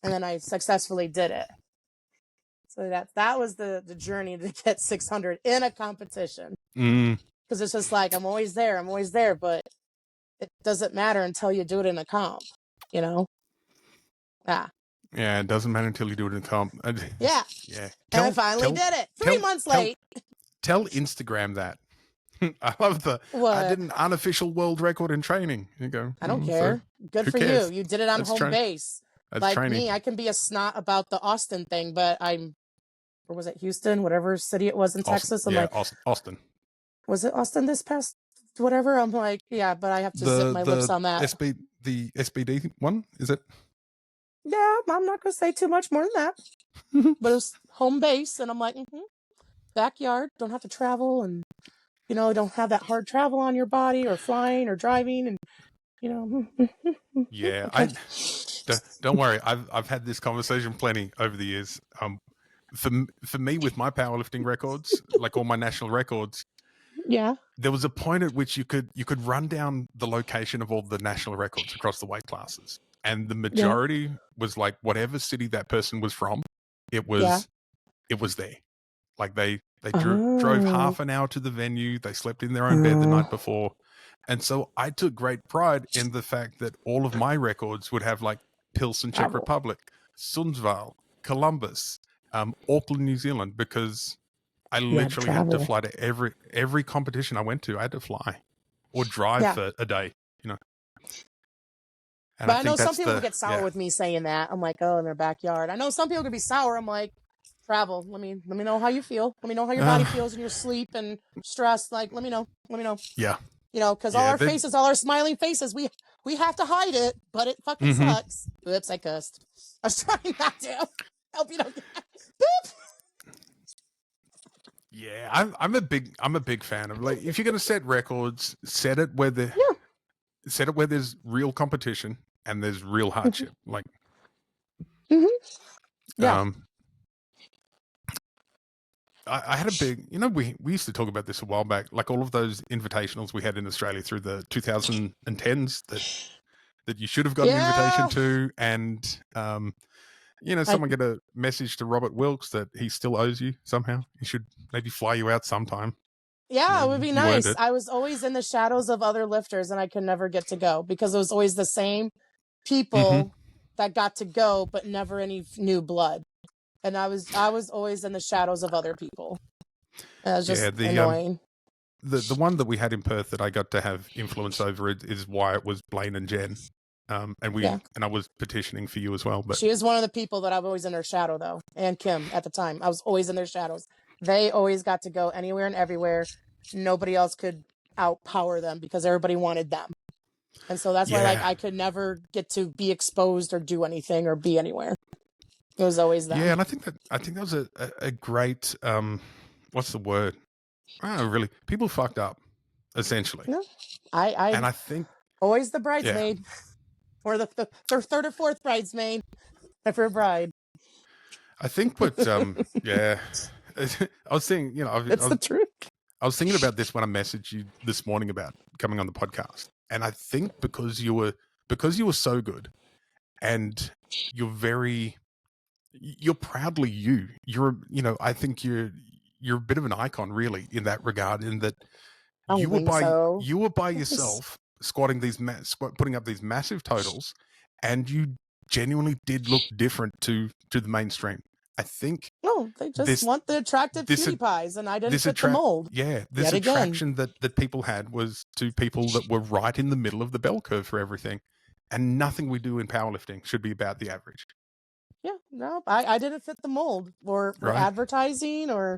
And then I successfully did it. So that was the journey to get 600 in a competition. Because it's just like, I'm always there, but it doesn't matter until you do it in a comp, you know? Yeah, it doesn't matter until you do it in a comp. Yeah. And I finally did it. 3 months late. Tell Instagram that. I love I did an unofficial world record in training. You go, I don't care. Good for you. You did it on home base. That's like training. Me, I can be a snot about the Austin thing, but or was it Houston, whatever city it was in Texas? I'm like, Austin. Was it Austin this past whatever? I'm like, yeah, but I have to zip my lips on that. The SBD one, is it? Yeah, I'm not going to say too much more than that. But it was home base, and I'm like, backyard, don't have to travel, and, don't have that hard travel on your body, or flying, or driving, and, Yeah, okay. Don't worry. I've had this conversation plenty over the years. For me, with my powerlifting records, like all my national records, yeah, there was a point at which you could run down the location of all the national records across the weight classes. and the majority was like whatever city that person was from, it was there. Like they drove half an hour to the venue, they slept in their own bed the night before. And so I took great pride in the fact that all of my records would have like Pilsen, Czech Republic, Sundsvall, Columbus, Auckland, New Zealand, because I literally had to fly to every competition I went to. I had to fly or drive for a day, you know. And but I know some people get sour with me saying that. I'm like, oh, in their backyard. I know some people could be sour. I'm like, travel. Let me know how you feel. Let me know how your body feels in your sleep and stress. Like, let me know. Yeah. You know, because all our faces, all our smiling faces, we have to hide it, but it fucking sucks. Oops, I cussed. I was trying not to. Help you don't get boop. Yeah, I'm a big fan of, like, if you're gonna set records, set it where there's real competition and there's real hardship. Like, I had a big, we used to talk about this a while back, like all of those invitationals we had in Australia through the 2010s that you should have got an invitation to, and someone get a message to Robert Wilkes that he still owes you somehow. He should maybe fly you out sometime. Yeah, it would be nice. I was always in the shadows of other lifters and I could never get to go because it was always the same people that got to go, but never any new blood. And I was always in the shadows of other people. And it was just annoying. The one that we had in Perth that I got to have influence over is why it was Blaine and Jen. And I was petitioning for you as well. But she is one of the people that I was always in their shadow, though. And Kim at the time. I was always in their shadows. They always got to go anywhere and everywhere. Nobody else could outpower them because everybody wanted them. And so that's why I could never get to be exposed or do anything or be anywhere. It was always them. Yeah, and I think that was a great what's the word? I don't know, really. People fucked up, essentially. No, I think always the bridesmaid. Or the third or fourth bridesmaid for a bride. I think what I was saying, it's the truth. I was thinking about this when I messaged you this morning about coming on the podcast. And I think because you were so good and you're proudly you. I think you're a bit of an icon really in that regard, in that you were by yourself squatting putting up these massive totals, and you genuinely did look different to the mainstream. I think they just want the attractive cutie pies, and I didn't fit the mold. Yeah, this attraction that people had was to people that were right in the middle of the bell curve for everything, and nothing we do in powerlifting should be about the average. Yeah, no, I didn't fit the mold or advertising or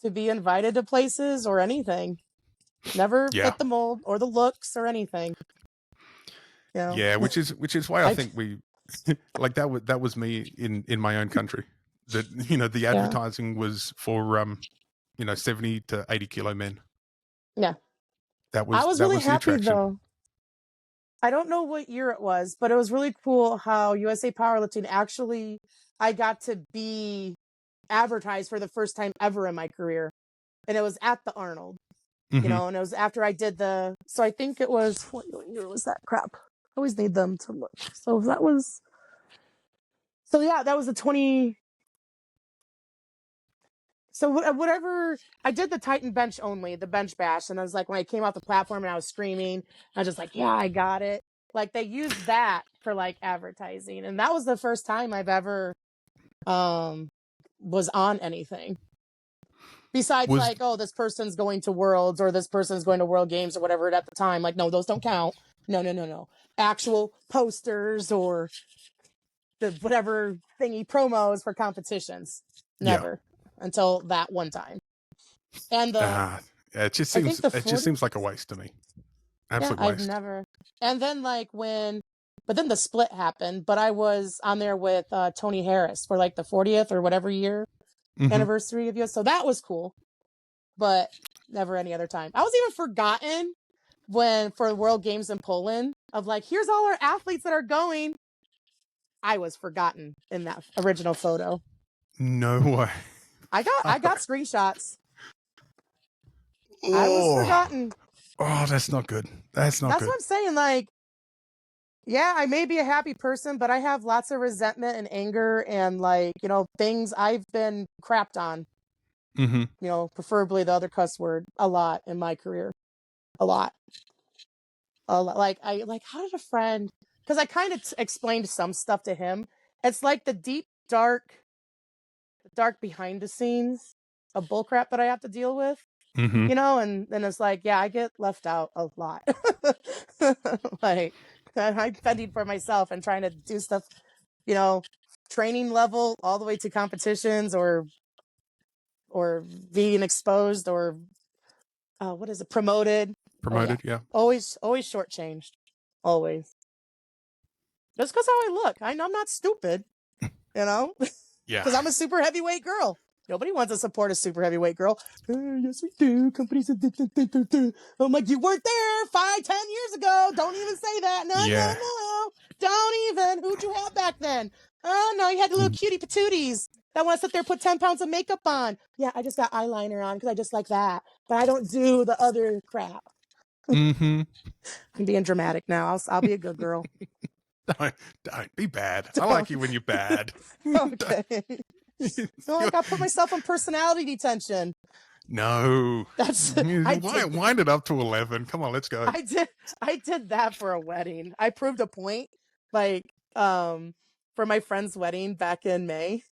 to be invited to places or anything. Never fit the mold or the looks or anything. Yeah, which is why I think we like that was me in my own country. That the advertising was for 70 to 80 kilo men. Yeah, I was really happy though. I don't know what year it was, but it was really cool how USA Powerlifting actually, I got to be advertised for the first time ever in my career. And it was at the Arnold, and it was after I did so I think it was, what year was that crap? I always need them to look. So that was the 20. So whatever, I did the Titan bench only, the bench bash. And I was like, when I came off the platform and I was screaming, I was just like, yeah, I got it. Like they used that for like advertising. And that was the first time I've ever was on anything. Besides this person's going to Worlds or this person's going to World Games or whatever at the time. Like, no, those don't count. No. Actual posters or the whatever thingy promos for competitions. Never. Until that one time. And it just seems like a waste to me. Absolute waste. I've never. And then but then the split happened, but I was on there with Tony Harris for like the 40th or whatever year anniversary of you. So that was cool, but never any other time. I was even forgotten for World Games in Poland of like, here's all our athletes that are going. I was forgotten in that original photo. No way. I got screenshots. I was forgotten. Oh, that's not good. That's not good. That's what I'm saying. Like, Yeah, I may be a happy person, but I have lots of resentment and anger and like, things I've been crapped on, Mm-hmm. preferably the other cuss word a lot in my career. A lot. Like how did a friend, because I kind of explained some stuff to him. It's like the deep, dark behind the scenes of bullcrap that I have to deal with. Mm-hmm. And then it's like, yeah, I get left out a lot. Like, I'm fending for myself and trying to do stuff, training level all the way to competitions or being exposed or what is it, promoted. Oh yeah, Promoted, yeah. always shortchanged, always. Just because how I look, I'm not stupid, Yeah. because I'm a super heavyweight girl. Nobody wants to support a super heavyweight girl. Yes, we do. Companies. I'm like, you weren't there 5-10 years ago. Don't even say that. No, Yeah. no. Don't even. Who'd you have back then? Oh, no, you had the little cutie patooties that want to sit there, put 10 pounds of makeup on. Yeah, I just got eyeliner on because I just like that. But I don't do the other crap. Mm-hmm. I'm being dramatic now. I'll be a good girl. Don't be bad. I like you when you're bad. Okay. No, I got to put myself on personality detention. No. I did. Wind it up to 11. Come on, let's go. I did that for a wedding. I proved a point, like, for my friend's wedding back in May.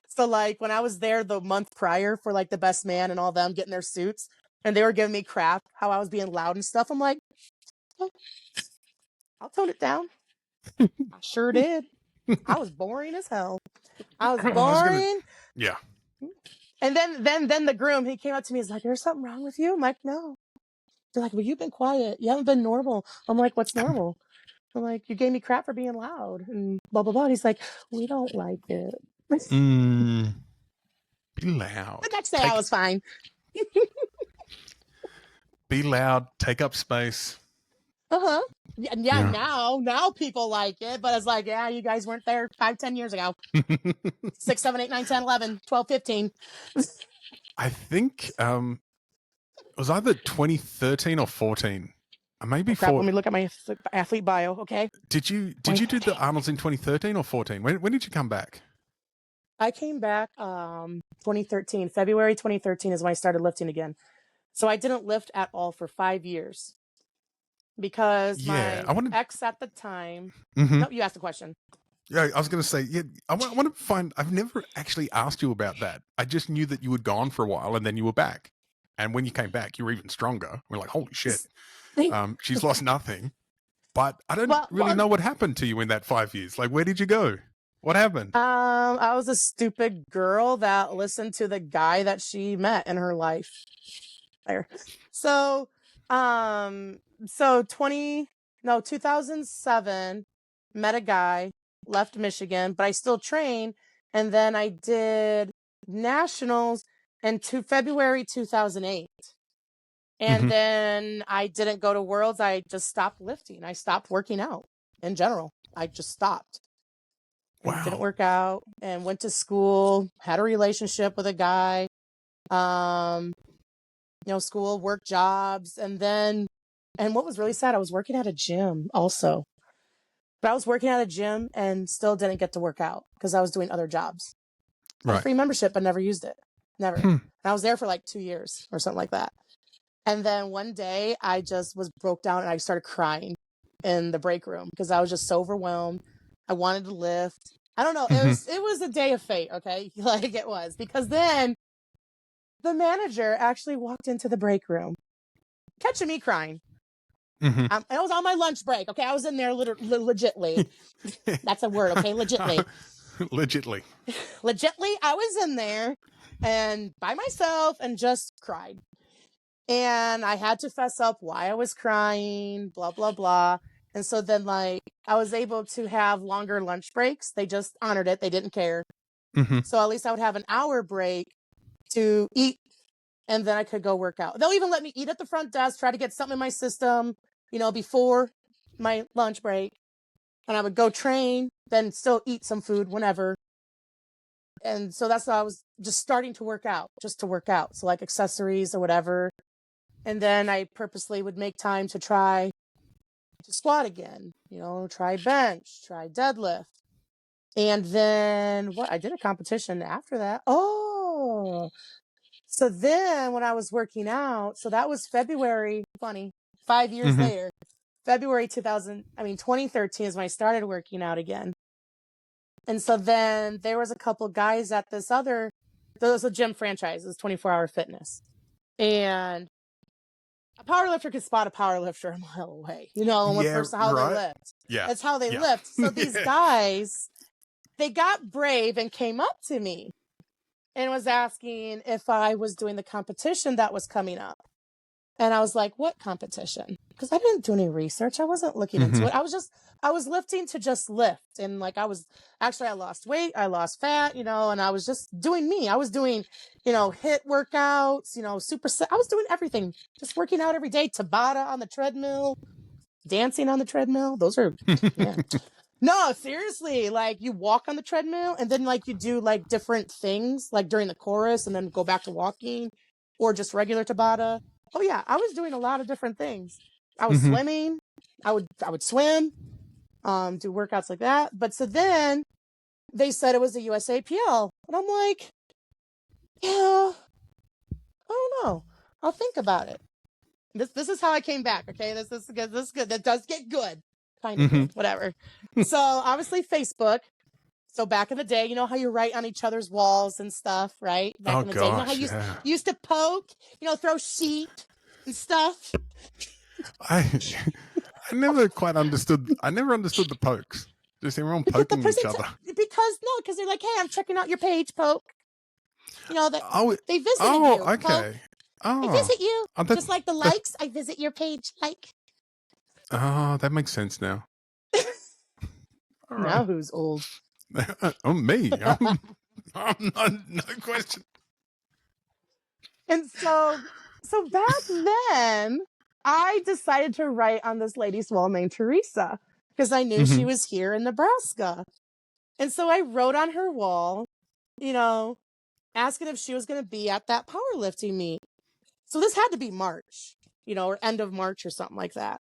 So like when I was there the month prior for like the best man and all them getting their suits, and they were giving me crap how I was being loud and stuff. I'm like, oh, I'll tone it down. I sure did. I was boring as hell. I was boring. Yeah. And then the groom, he came up to me, he's like, there's something wrong with you? I'm like, no. They're like, well, you've been quiet. You haven't been normal. I'm like, what's normal? I'm like, you gave me crap for being loud and blah, blah, blah. And he's like, we don't like it. Be loud. The next day I was fine. Be loud. Take up space. Uh-huh. Yeah. Now people like it, but it's like, yeah, you guys weren't there 5-10 years ago. 6, 7, 8, 9, 10, 11, 12, 15. I think it was either 2013 or 14. Maybe crap, let me look at my athlete bio, okay? Did you do the Arnold's in 2013 or 14? When did you come back? I came back 2013. February 2013 is when I started lifting again. So I didn't lift at all for 5 years. Because my ex at the time... Mm-hmm. No, you asked the question. Yeah, I was going to say, yeah, I want to find... I've never actually asked you about that. I just knew that you had gone for a while and then you were back. And when you came back, you were even stronger. We're like, holy shit. She's lost nothing. But I don't really know what happened to you in that 5 years. Like, where did you go? What happened? I was a stupid girl that listened to the guy that she met in her life. There. So 2007, met a guy, left Michigan, but I still train. And then I did nationals in February 2008. And then I didn't go to Worlds. I just stopped lifting. I stopped working out in general. I just stopped. Wow. Didn't work out and went to school, had a relationship with a guy, school, work, jobs. And what was really sad, I was working at a gym also. But I was working at a gym and still didn't get to work out because I was doing other jobs. I had a free membership, but never used it. Never. And I was there for like 2 years or something like that. And then one day I just broke down and I started crying in the break room because I was just so overwhelmed. I wanted to lift. I don't know. It was a day of fate. Okay. Like it was, because then the manager actually walked into the break room catching me crying. I was on my lunch break. Okay. I was in there legitly. That's a word. Okay. Legitly. Legitly. I was in there and by myself and just cried. And I had to fess up why I was crying, blah, blah, blah. And so then, like, I was able to have longer lunch breaks. They just honored it. They didn't care. So at least I would have an hour break to eat, and then I could go work out. They'll even let me eat at the front desk, try to get something in my system, before my lunch break. And I would go train, then still eat some food whenever. And so that's why I was just starting to work out, just to work out. So like accessories or whatever. And then I purposely would make time to try to squat again, try bench, try deadlift. And then I did a competition after that. Oh, so then when I was working out, so that was February, funny, 5 years later, February 2013 is when I started working out again. And so then there was a couple guys at there was a gym franchise, it was 24-hour fitness. And a powerlifter could spot a powerlifter a mile away, how they lift. Yeah. That's how they lift. So these guys, they got brave and came up to me and was asking if I was doing the competition that was coming up. And I was like, what competition? Because I didn't do any research. I wasn't looking into it. I was lifting to just lift. And I lost weight, I lost fat, and I was just doing me. I was doing, HIIT workouts, I was doing everything, just working out every day, Tabata on the treadmill, dancing on the treadmill. Those are, man. No, seriously, you walk on the treadmill and then you do different things during the chorus and then go back to walking or just regular Tabata. Oh yeah, I was doing a lot of different things. I was swimming. I would swim, do workouts like that. But so then they said it was a USAPL. And I'm like, yeah, I don't know. I'll think about it. This is how I came back. Okay. This is good. This is good. That does get good. Kind of good, whatever. So obviously Facebook. So back in the day, you know how you write on each other's walls and stuff, right? Back in the day, you know how you used to poke, throw sheet and stuff. I never quite understood. I never understood the pokes. Just everyone poking each other. Because they're like, hey, I'm checking out your page, poke. They visit you. Oh, okay. I visit you. Just like the likes, I visit your page. Oh, that makes sense now. Now who's old? Oh, me. I'm not, no question. And so back then, I decided to write on this lady's wall named Teresa because I knew she was here in Nebraska. And so I wrote on her wall, asking if she was going to be at that powerlifting meet. So this had to be March, or end of March or something like that.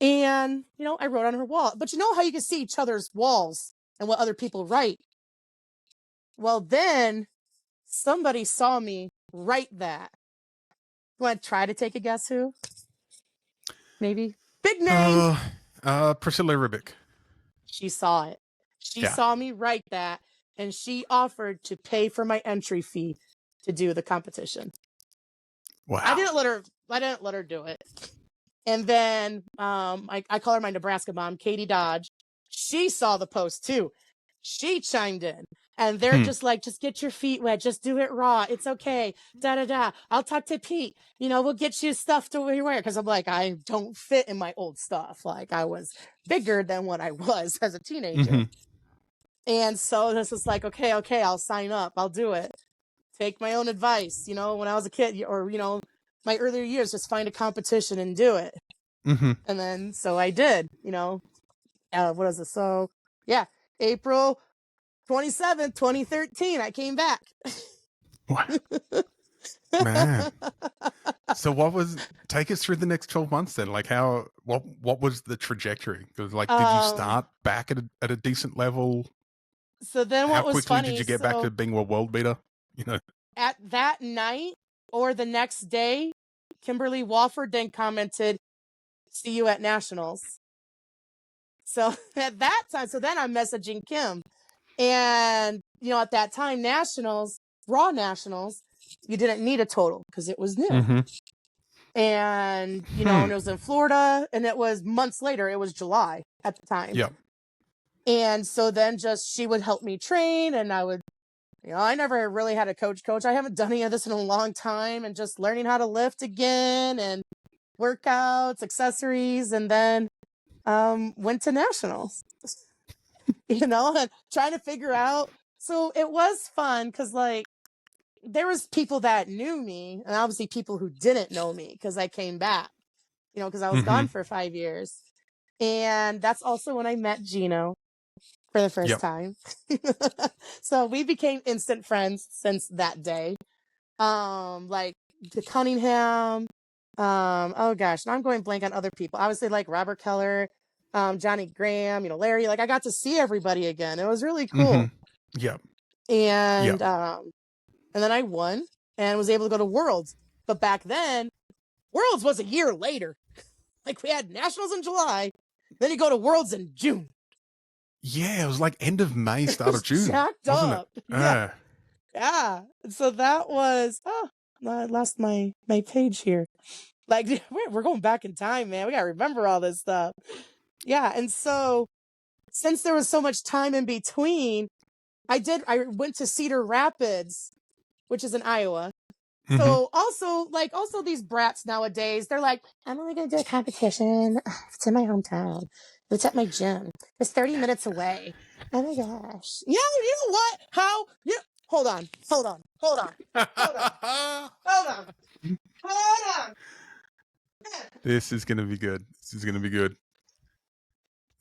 And, I wrote on her wall. But you know how you can see each other's walls and what other people write? Well, then somebody saw me write that. You want to try to take a guess who? Maybe? Big name! Priscilla Ribic. She saw it. She saw me write that, and she offered to pay for my entry fee to do the competition. Wow. I didn't let her do it. And then I call her my Nebraska mom, Katie Dodge. She saw the post too. She chimed in. And they're just like, just get your feet wet. Just do it raw. It's okay. Da-da-da. I'll talk to Pete. We'll get you stuff to wear. Because I'm like, I don't fit in my old stuff. I was bigger than what I was as a teenager. And so this is like, okay, I'll sign up. I'll do it. Take my own advice. When I was a kid or, my earlier years, just find a competition and do it. And then, so I did, what is it? So yeah, April 27th, 2013, I came back. What? Man. So take us through the next 12 months then? What was the trajectory? Because did you start back at a decent level? So then what was funny? How quickly did you get back to being a world beater? At that night or the next day, Kimberly Walford then commented, see you at Nationals. So at that time, then I'm messaging Kim. And, at that time, Raw Nationals, you didn't need a total because it was new. And, and it was in Florida, and it was months later. It was July at the time. Yeah. And so then she would help me train, and I would, I never really had a coach. I haven't done any of this in a long time, and just learning how to lift again and workouts, accessories, and then went to Nationals, and trying to figure out. So it was fun because there was people that knew me and obviously people who didn't know me because I came back, because I was gone for 5 years. And that's also when I met Gino for the first time. So we became instant friends since that day. To Cunningham, Oh gosh, now I'm going blank on other people. Obviously, like Robert Keller, Johnny Graham, Larry. Like I got to see everybody again. It was really cool. Yep. And then I won and was able to go to Worlds. But back then, Worlds was a year later. Like we had Nationals in July, then you go to Worlds in June. Yeah, it was like end of May, start of June, Jacked wasn't up. it? Yeah. So that was. Oh, I lost my page here. Like we're going back in time, man. We gotta remember all this stuff. Yeah, and so since there was so much time in between, I went to Cedar Rapids, which is in Iowa. So also these brats nowadays, they're like, I'm only gonna do a competition. It's in my hometown. It's at my gym. It's 30 minutes away. Oh my gosh. Yeah, you know what? How? Yeah. Hold on. This is gonna be good.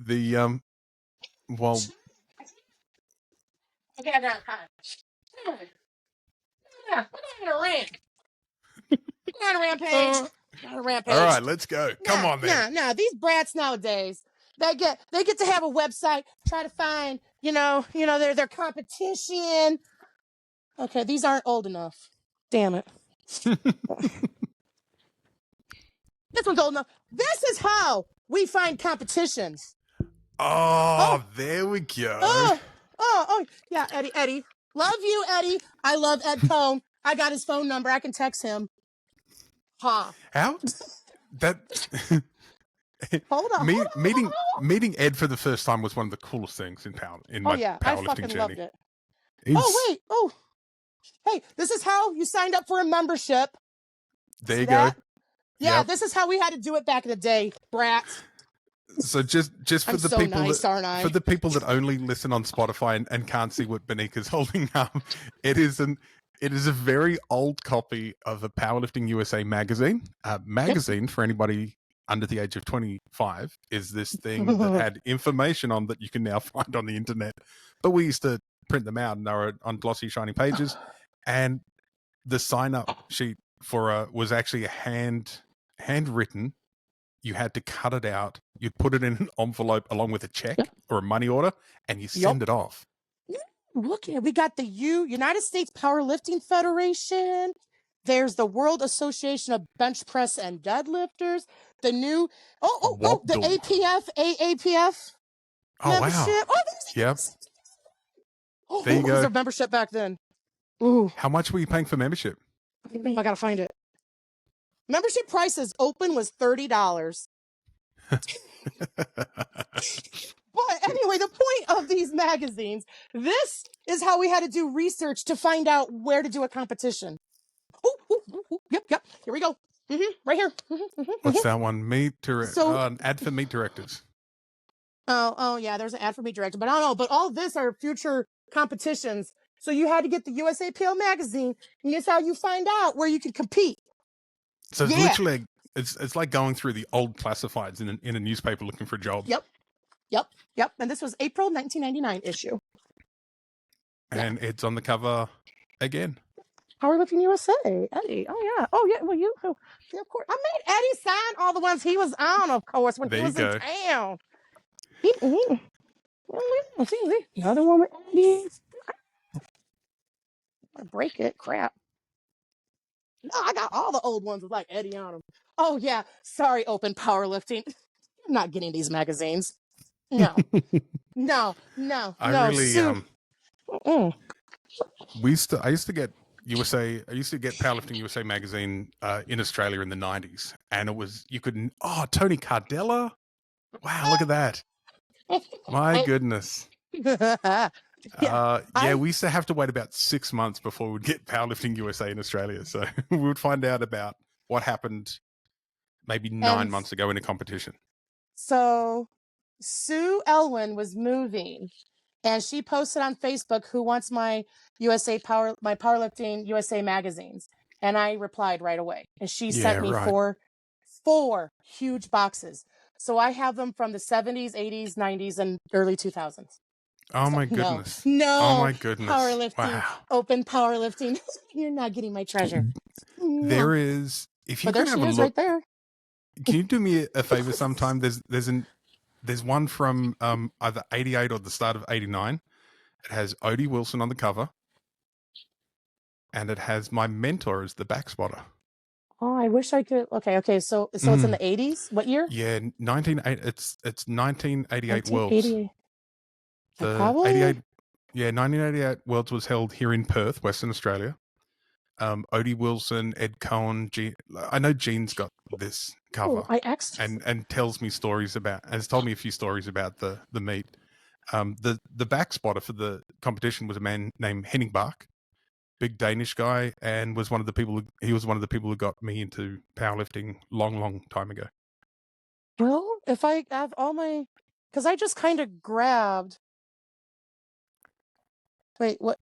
The well, Okay, I got time. Yeah, we're going on a rant. We're on a rampage. All right, let's go. Come on, then. Nah. These brats nowadays, they get to have a website, try to find, their competition. Okay, these aren't old enough. Damn it. This one's old enough. This is how we find competitions. Oh, there we go. Oh, yeah, Eddie. Love you, Eddie. I love Ed Cohn. I got his phone number. I can text him. Huh. How? That Hold on. meeting Ed for the first time was one of the coolest things in my powerlifting I fucking journey. loved it. Oh, wait. Oh, hey, this is how you signed up for a membership. There you go. Yeah, This is how we had to do it back in the day, brats. So just for the people for the people that only listen on Spotify and can't see what Benika's holding up, it is a very old copy of a Powerlifting USA magazine. Magazine, for anybody under the age of 25, is this thing that had information on that you can now find on the internet. But we used to print them out and they were on glossy, shiny pages. And the sign-up sheet for was actually handwritten. You had to cut it out. You'd put it in an envelope along with a check or a money order, and you send it off. Look here, we got the United States Powerlifting Federation. There's the World Association of Bench Press and Deadlifters. The new the AAPF membership. Wow. Oh, yep. There you go. Their membership back then. Ooh. How much were you paying for membership? I gotta find it. Membership prices open was $30. But anyway, the point of these magazines, this is how we had to do research to find out where to do a competition. Yep. Here we go. Right here. What's that one? An ad for meet directors. Oh yeah, there's an ad for meet director, but I don't know. But all this are future competitions. So you had to get the USAPL magazine, and that's how you find out where you can compete. So it's literally, it's like going through the old classifieds in a newspaper looking for a job. Yep. And this was April 1999 issue. And it's on the cover again. Powerlifting USA, Eddie. Oh yeah. Well, yeah, of course. I made Eddie sign all the ones he was on, of course, when he was in town. Another one with Eddie. I break it. Crap. No, I got all the old ones with like Eddie on them. Oh yeah. Sorry, Open Powerlifting. I'm not getting these magazines. No. I really I used to get Powerlifting USA magazine in Australia in the 90s, and it was Tony Cardella. Wow, look at that. My goodness. We used to have to wait about 6 months before we'd get Powerlifting USA in Australia. So we would find out about what happened maybe 9 months ago in a competition. So Sue Elwin was moving, and she posted on Facebook, "Who wants my Powerlifting USA magazines?" And I replied right away. And she sent me four huge boxes. So I have them from the 70s, 80s, 90s, and early 2000s. Oh my goodness. No. Oh my goodness. Powerlifting. Wow. Open Powerlifting. You're not getting my treasure. There is if you But there could have she a is look, right there. can you do me a favor sometime? There's one from either 88 or the start of 89. It has Odie Wilson on the cover, and it has my mentor as the back spotter. Oh, I wish I could. Okay. So it's in the 80s. What year? Yeah, 1988 Worlds. 1988. I The probably. 88, yeah, 1988 Worlds was held here in Perth, Western Australia. Odie Wilson, Ed Cohen, I know Gene's got this cover, and tells me stories about, and has told me a few stories about the meet. The back spotter for the competition was a man named Henning Bach, big Danish guy, and was one of the people. He was one of the people who got me into powerlifting long time ago. Well, if I have all my, because I just kind of grabbed. Wait, what?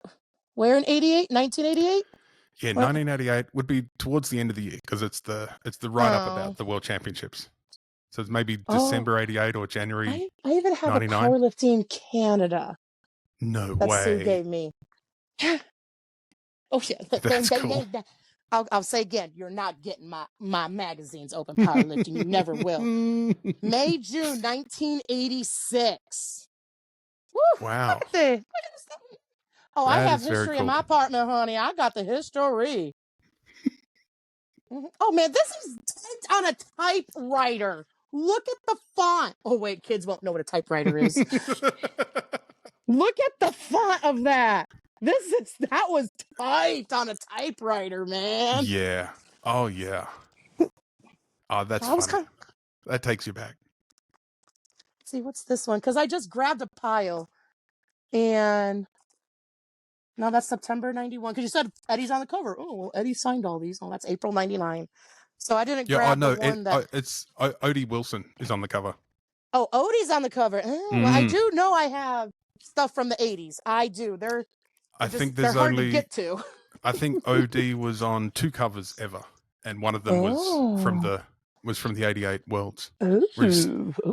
Where in 88? 1988? Yeah, 1988 would be towards the end of the year because it's the write up about the World Championships. So it's maybe December 88 or January. I even have 99. a Powerlifting Canada. No that way. Sue gave me. Oh shit! That's cool. I'll say again, you're not getting my magazines open powerlifting. You never will. May, June 1986. Woo, wow. Look at this. Oh, that I have is very history cool. in my apartment, honey. I got the history. Oh man, this is typed on a typewriter. Look at the font. Oh wait, kids won't know what a typewriter is. Look at the font of that. That was typed on a typewriter, man. Yeah. Oh yeah. Oh, that's funny. That takes you back. Let's see, what's this one? Because I just grabbed a pile, and no, that's September 91. Because you said Eddie's on the cover. Oh, well, Eddie signed all these. Oh, that's April 99. So I didn't grab the one that. It's Odie Wilson is on the cover. Oh, Odie's on the cover. Well, I do know I have stuff from the 80s. I do. They're hard to get to. I think OD was on 2 covers ever, and one of them was from the 88 Worlds. Where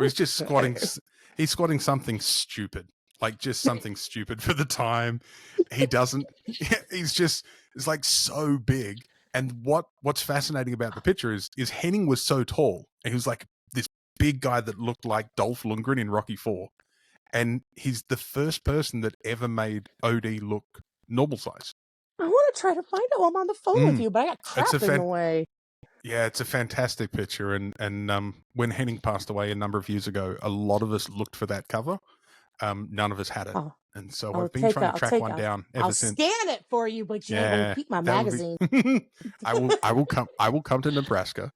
he's just squatting. He's squatting something stupid, like just something stupid for the time. He doesn't. It's like so big. And what's fascinating about the picture is Henning was so tall, and he was like this big guy that looked like Dolph Lundgren in Rocky IV. And he's the first person that ever made OD look normal size. I want to try to find it while I'm on the phone with you, but I got crap in the way. Yeah, it's a fantastic picture. And when Henning passed away a number of years ago, a lot of us looked for that cover. None of us had it. And so I've been trying to track one down ever since. I'll scan it for you, but you ain't gonna keep my magazine. I will come to Nebraska.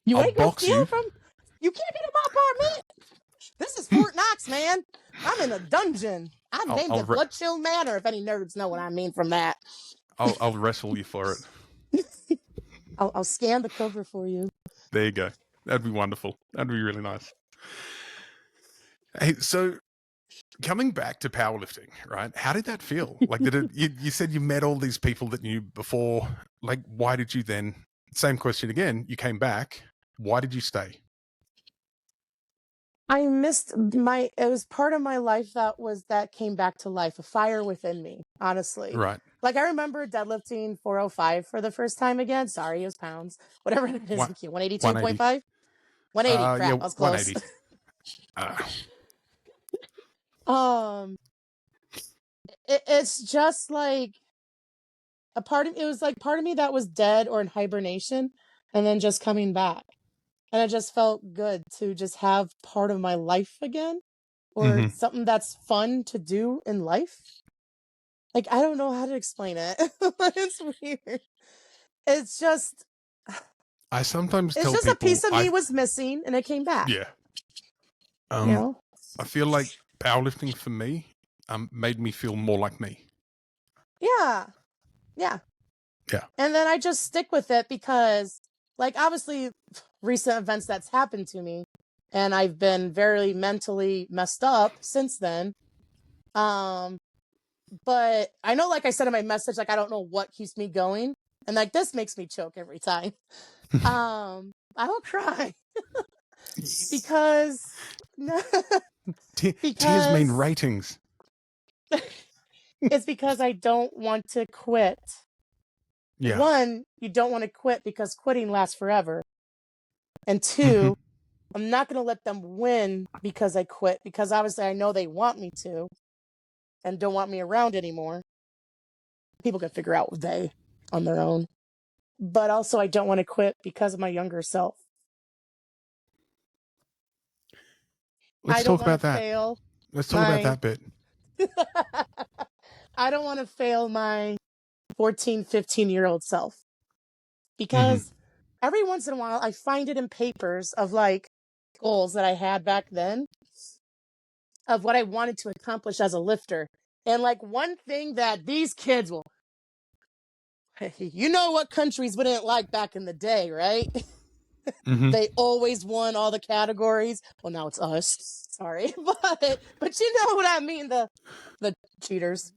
You ain't gonna steal from. You can't get in my apartment. This is Fort Knox, man. I'm in a dungeon. I named it Blood Chill Manor, if any nerds know what I mean from that. I'll wrestle you for it. I'll scan the cover for you. There you go. That'd be wonderful. That'd be really nice. Hey, so coming back to powerlifting, right? How did that feel? Like, you said you met all these people that knew before. Like, why did you then? Same question again. You came back. Why did you stay? I missed it was part of my life that came back to life, a fire within me, honestly. Right. Like, I remember deadlifting 405 for the first time again. Sorry, it was pounds. Whatever it is. 182.5? 180. Crap, I was close. 180. It's just like part of me that was dead or in hibernation, and then just coming back. And it just felt good to just have part of my life again, or something that's fun to do in life. Like, I don't know how to explain it. It's weird. It's just. I sometimes tell people. It's just a piece of me was missing, and it came back. Yeah. I feel like powerlifting for me made me feel more like me. Yeah. And then I just stick with it because, like, obviously recent events that's happened to me, and I've been very mentally messed up since then. But I know, like I said in my message, like, I don't know what keeps me going, and like this makes me choke every time. I don't cry because tears mean ratings. It's because I don't want to quit Yeah. One, you don't want to quit because quitting lasts forever. And two, I'm not going to let them win because I quit, because obviously I know they want me to and don't want me around anymore. People can figure out they on their own. But also I don't want to quit because of my younger self. Let's I don't talk want to about that. fail Let's talk about my that bit. I don't want to fail my 14, 15-year-old self, Mhm. because every once in a while I find it in papers of like goals that I had back then of what I wanted to accomplish as a lifter. And like one thing that these kids will, you know what countries wouldn't like back in the day, right? Mhm. They always won all the categories. Well, now it's us. Sorry. But you know what I mean, the cheaters.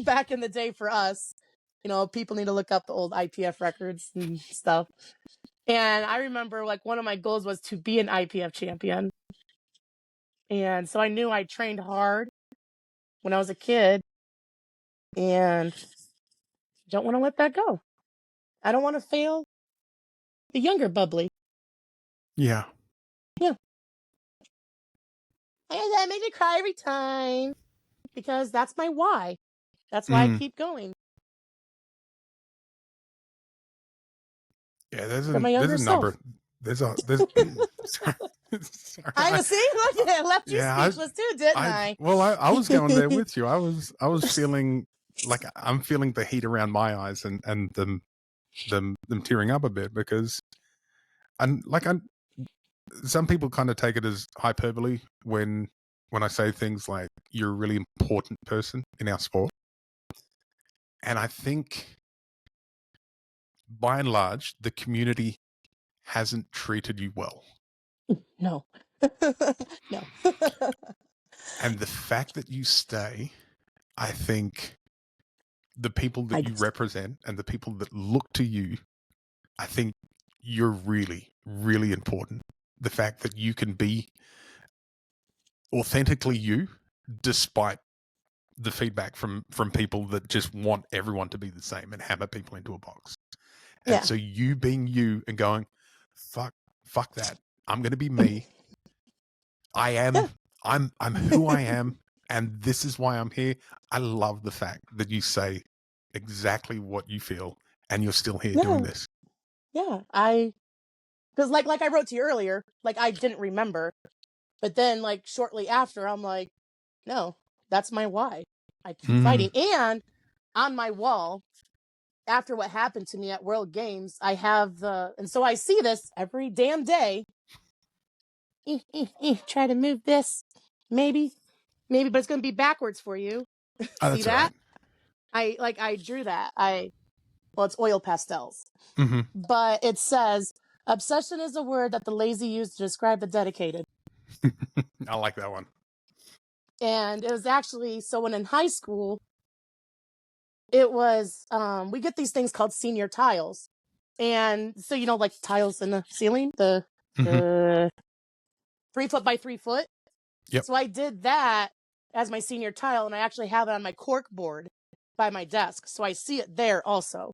Back in the day for us. You know, people need to look up the old IPF records and stuff. And I remember like one of my goals was to be an IPF champion. And so I knew I trained hard when I was a kid, and don't want to let that go. I don't want to fail the younger Bubbly. Yeah. Yeah. That made me cry every time because that's my why. That's why I keep going. Yeah, For my there's younger a number. self. There's sorry. Sorry. I see. Look, I left you Yeah, speechless too, didn't I? I was going there with you. I was feeling like I'm feeling the heat around my eyes and them tearing up a bit because some people kind of take it as hyperbole when I say things like you're a really important person in our sport. And I think by and large the community hasn't treated you well. No. No. And the fact that you stay, I think the people that you represent and the people that look to you, I think you're really, really important. The fact that you can be authentically you, despite the feedback from people that just want everyone to be the same and hammer people into a box. And Yeah. so you being you and going, fuck that. I'm going to be me. Yeah. I'm who I am, and this is why I'm here. I love the fact that you say exactly what you feel and you're still here doing this. Yeah. Because like I wrote to you earlier, like I didn't remember, but then like shortly after, I'm like, no, that's my why. I keep fighting. And on my wall, after what happened to me at World Games, I have and so I see this every damn day. Try to move this, maybe, but it's going to be backwards for you. Oh, See that's all that? right. I drew that. Well, it's oil pastels, Mm-hmm. but it says obsession is a word that the lazy use to describe the dedicated. I like that one. And it was actually, so when in high school, it was, we get these things called senior tiles. And so, you know, like tiles in the ceiling, the 3 foot by 3 foot. Yep. So I did that as my senior tile, and I actually have it on my cork board by my desk. So I see it there also.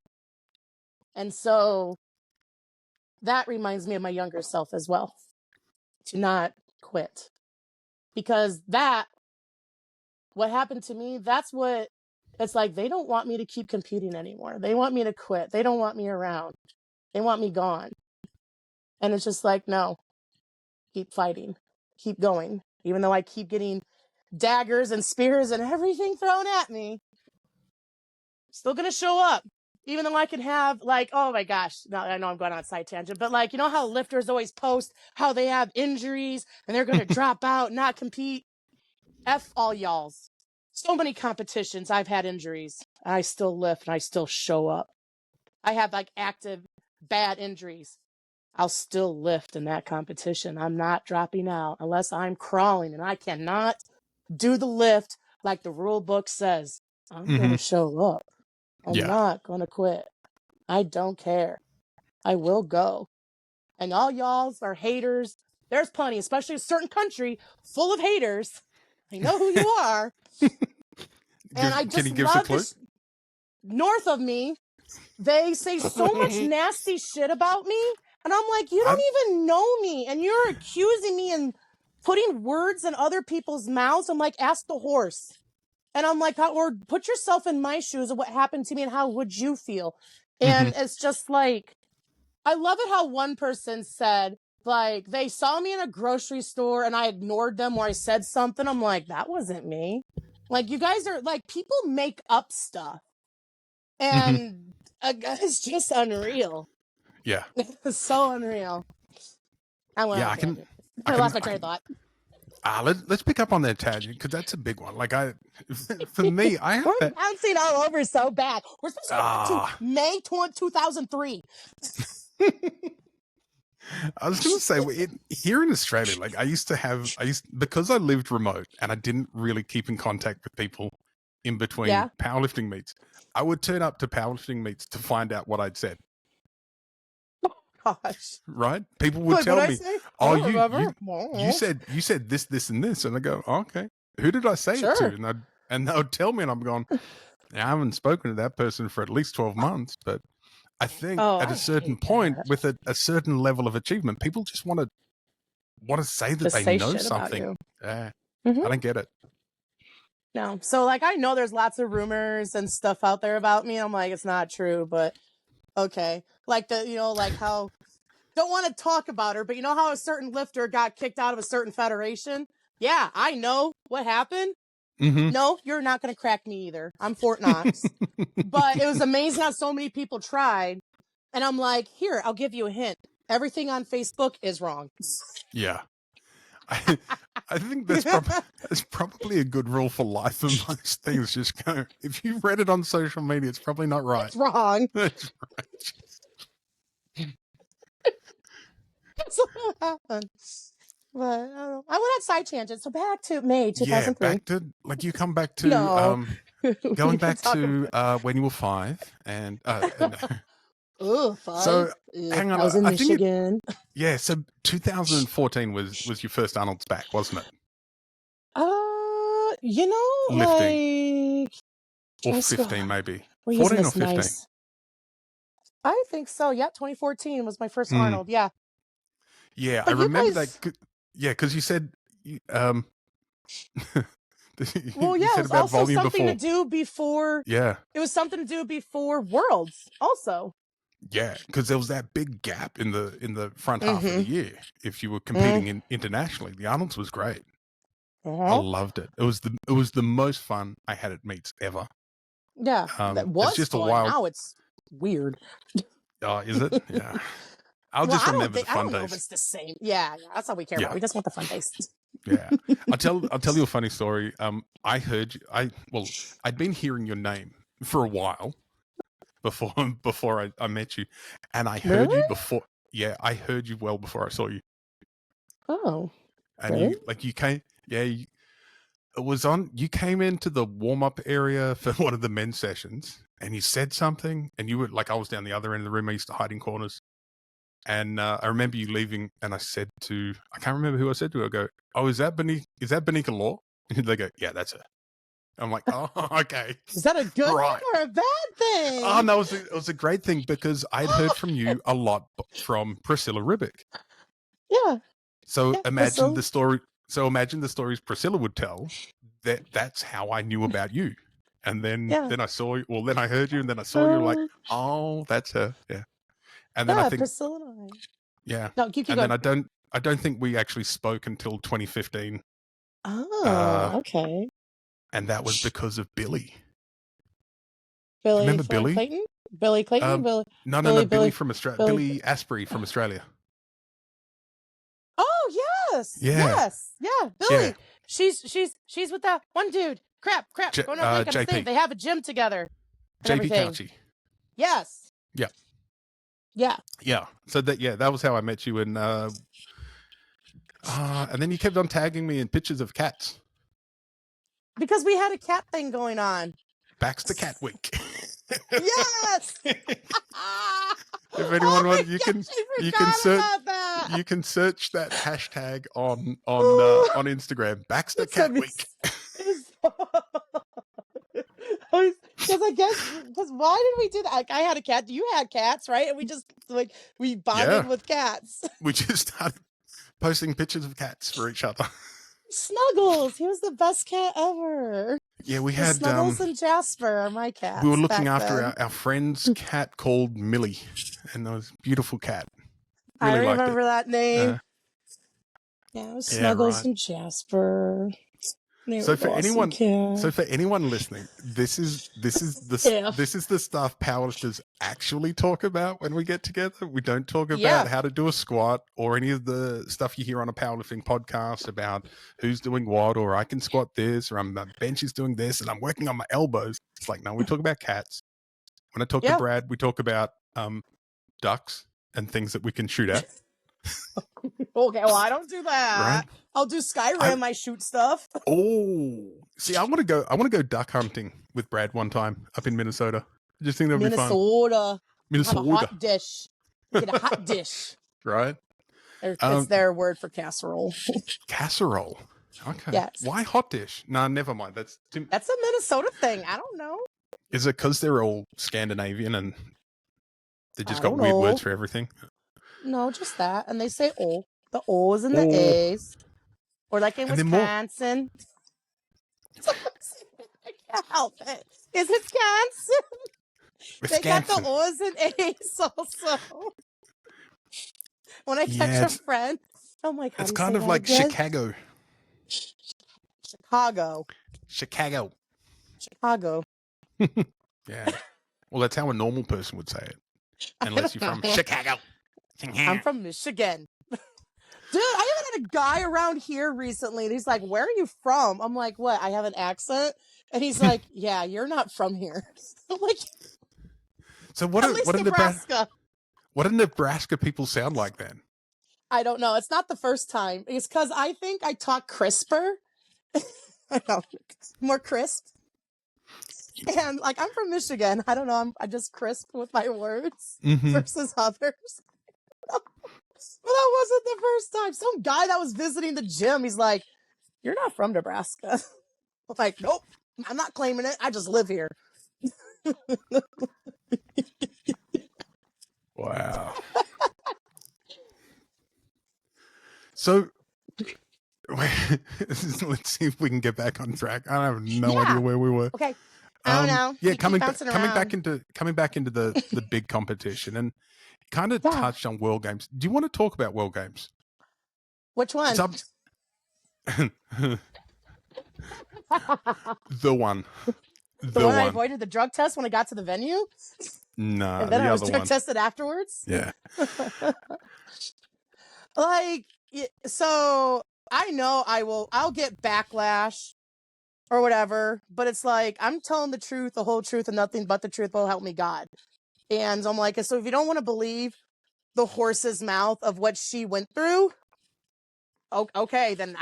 And so that reminds me of my younger self as well, to not quit. Because what happened to me, that's what it's like. They don't want me to keep competing anymore. They want me to quit. They don't want me around. They want me gone. And it's just like, no, keep fighting, keep going. Even though I keep getting daggers and spears and everything thrown at me, still going to show up. Even though I can have like, oh my gosh, no, I know I'm going on a side tangent, but like, you know how lifters always post how they have injuries and they're going to drop out, not compete? F all y'alls. So many competitions I've had injuries. I still lift and I still show up. I have like active bad injuries. I'll still lift in that competition. I'm not dropping out unless I'm crawling and I cannot do the lift like the rule book says. I'm going to show up. I'm not going to quit. I don't care. I will go. And all y'alls are haters. There's plenty, especially a certain country full of haters. I know who you are. And I just Can you give us a love clue? this. North of me, they say so much nasty shit about me. And I'm like, you don't even know me. And you're accusing me and putting words in other people's mouths. I'm like, ask the horse. And I'm like, or put yourself in my shoes of what happened to me and how would you feel? And it's just like, I love it how one person said, like, they saw me in a grocery store and I ignored them or I said something. I'm like, that wasn't me. Like, you guys are like, people make up stuff. And it's just unreal. Yeah. It's so unreal. I lost my train of thought. Let's pick up on that tangent because that's a big one. Like for me, I have We're bouncing all over so bad. We're supposed to go to May 2003. I was going to say, here in Australia, like because I lived remote and I didn't really keep in contact with people in between powerlifting meets, I would turn up to powerlifting meets to find out what I'd said. Gosh. Right? People would tell me, you said this, this, and this. And I go, oh, okay. Who did I say it to? And they would tell me, and I'm going, I haven't spoken to that person for at least 12 months. But I think at a certain point, with a certain level of achievement, people just want to say that they know something. Yeah. I don't get it. No. So, like, I know there's lots of rumors and stuff out there about me. I'm like, it's not true, but okay. Like how don't want to talk about her, but you know how a certain lifter got kicked out of a certain federation? Yeah, I know what happened. No, you're not going to crack me either. I'm Fort Knox. But it was amazing how so many people tried. And I'm like, here, I'll give you a hint. Everything on Facebook is wrong. Yeah. I think that's probably a good rule for life for most things. Just go, if you read it on social media, it's probably not right. It's wrong. That's right. That's what happened. But I went on side tangent. So back to May 2003. Yeah, back to, like, you come back to going back to when you were 5 and Oh, 5. So hang on, I was in Michigan. So 2014 was your first Arnold's back, wasn't it? Lifting. Or 15 maybe. We're 14 or 15. Nice. I think so. Yeah, 2014 was my first Arnold. Yeah. Yeah, but I remember that. Yeah, because you said well, yeah, it was also something to do before. Yeah. It was something to do before Worlds also. Yeah, because there was that big gap in the front half of the year. If you were competing internationally, the Arnold's was great. I loved it. It was the most fun I had at meets ever. Yeah, that was just fun. Now it's weird. Oh, is it? Yeah. I'll just remember the fun days. I don't know if it's the same. Yeah, that's all we care about. We just want the fun days. Yeah. I'll tell you a funny story. I heard you. I'd been hearing your name for a while before I met you, and I heard you before. Yeah, I heard you well before I saw you. Oh. And you came. Yeah, you came into the warm-up area for one of the men's sessions, and you said something, and you were like, I was down the other end of the room. I used to hide in corners. And I remember you leaving, and I said I can't remember who I said to. I go, oh, is that Benika Law? And they go, yeah, that's her. I'm like, oh, okay. Is that a good thing or a bad thing? Oh, no, it was a great thing because I'd heard from you a lot from Priscilla Ribic. Yeah. So imagine the story. So imagine the stories Priscilla would tell. That's how I knew about you. And then I saw you. Well, then I heard you, and then I saw you. Like, oh, that's her. Yeah. And then I think Priscilla and I. Yeah. No, keep and going. Then I don't think we actually spoke until 2015. Oh, okay. And that was because of Billy. Remember Billy? Clayton? Billy Clayton? Billy from Australia. Billy Asprey from Australia. Oh, yes. Yeah. Yes. Yeah. Billy. Yeah. She's with that one dude. Crap. Going over the thing. They have a gym together. JP Couchy. Yes. Yeah. Yeah. Yeah. So that was how I met you, and then you kept on tagging me in pictures of cats. Because we had a cat thing going on. Baxter Cat Week. Yes. If anyone wants, you can search that hashtag on Instagram. Baxter Cat Week. Because why did we do that? Like, I had a cat. You had cats, right? And we just we bonded with cats. We just started posting pictures of cats for each other. Snuggles, he was the best cat ever. Yeah, we had Snuggles and Jasper are my cats. We were looking after our friend's cat called Millie, and it was a beautiful cat. Really I remember that name. Yeah, it was Snuggles and Jasper. So for anyone listening, this is the stuff powerlifters actually talk about when we get together. We don't talk about how to do a squat or any of the stuff you hear on a powerlifting podcast about who's doing what, or I can squat this, or my bench is doing this, and I'm working on my elbows. It's like, no, we talk about cats. When I talk to Brad, we talk about ducks and things that we can shoot at. Okay, well, I don't do that. Right? I'll do Skyrim. I shoot stuff. Oh, see, I want to go duck hunting with Brad one time up in Minnesota. I just think that would be fun. Minnesota. Have a hot dish. Get a hot dish. Right. It's their word for casserole. Casserole. Okay. Yes. Why hot dish? Nah, never mind. That's a Minnesota thing. I don't know. Is it because they're all Scandinavian and they just got weird words for everything? No, just that. And they say O. The O's and the A's. Or like in Wisconsin. I can't help it. Is Wisconsin? They got the O's and A's also. When I catch a friend, I'm like, it's kind of like Chicago. Chicago. Yeah. Well, that's how a normal person would say it. Unless you're from Chicago. I'm from Michigan. Dude, I even had a guy around here recently, and he's like, where are you from? I'm like, what? I have an accent? And he's like, yeah, you're not from here. I'm like, so what do Nebraska. What do Nebraska people sound like then? I don't know. It's not the first time. It's because I think I talk crisper. I know, more crisp. And like, I'm from Michigan. I don't know. I just crisp with my words versus others. But that wasn't the first time. Some guy that was visiting the gym, he's like, you're not from Nebraska. I'm like, nope, I'm not claiming it. I just live here. Wow. So let's see if we can get back on track. I have no idea where we were. Okay. I don't know. Yeah, coming back into the big competition, and kind of touched on World Games. Do you want to talk about World Games? Which one? The one. The one I avoided the drug test when I got to the venue? No, and then I was drug tested afterwards? Yeah. Like, so I know I'll get backlash or whatever, but it's like, I'm telling the truth, the whole truth, and nothing but the truth will help me God. And I'm like, so if you don't want to believe the horse's mouth of what she went through, okay, then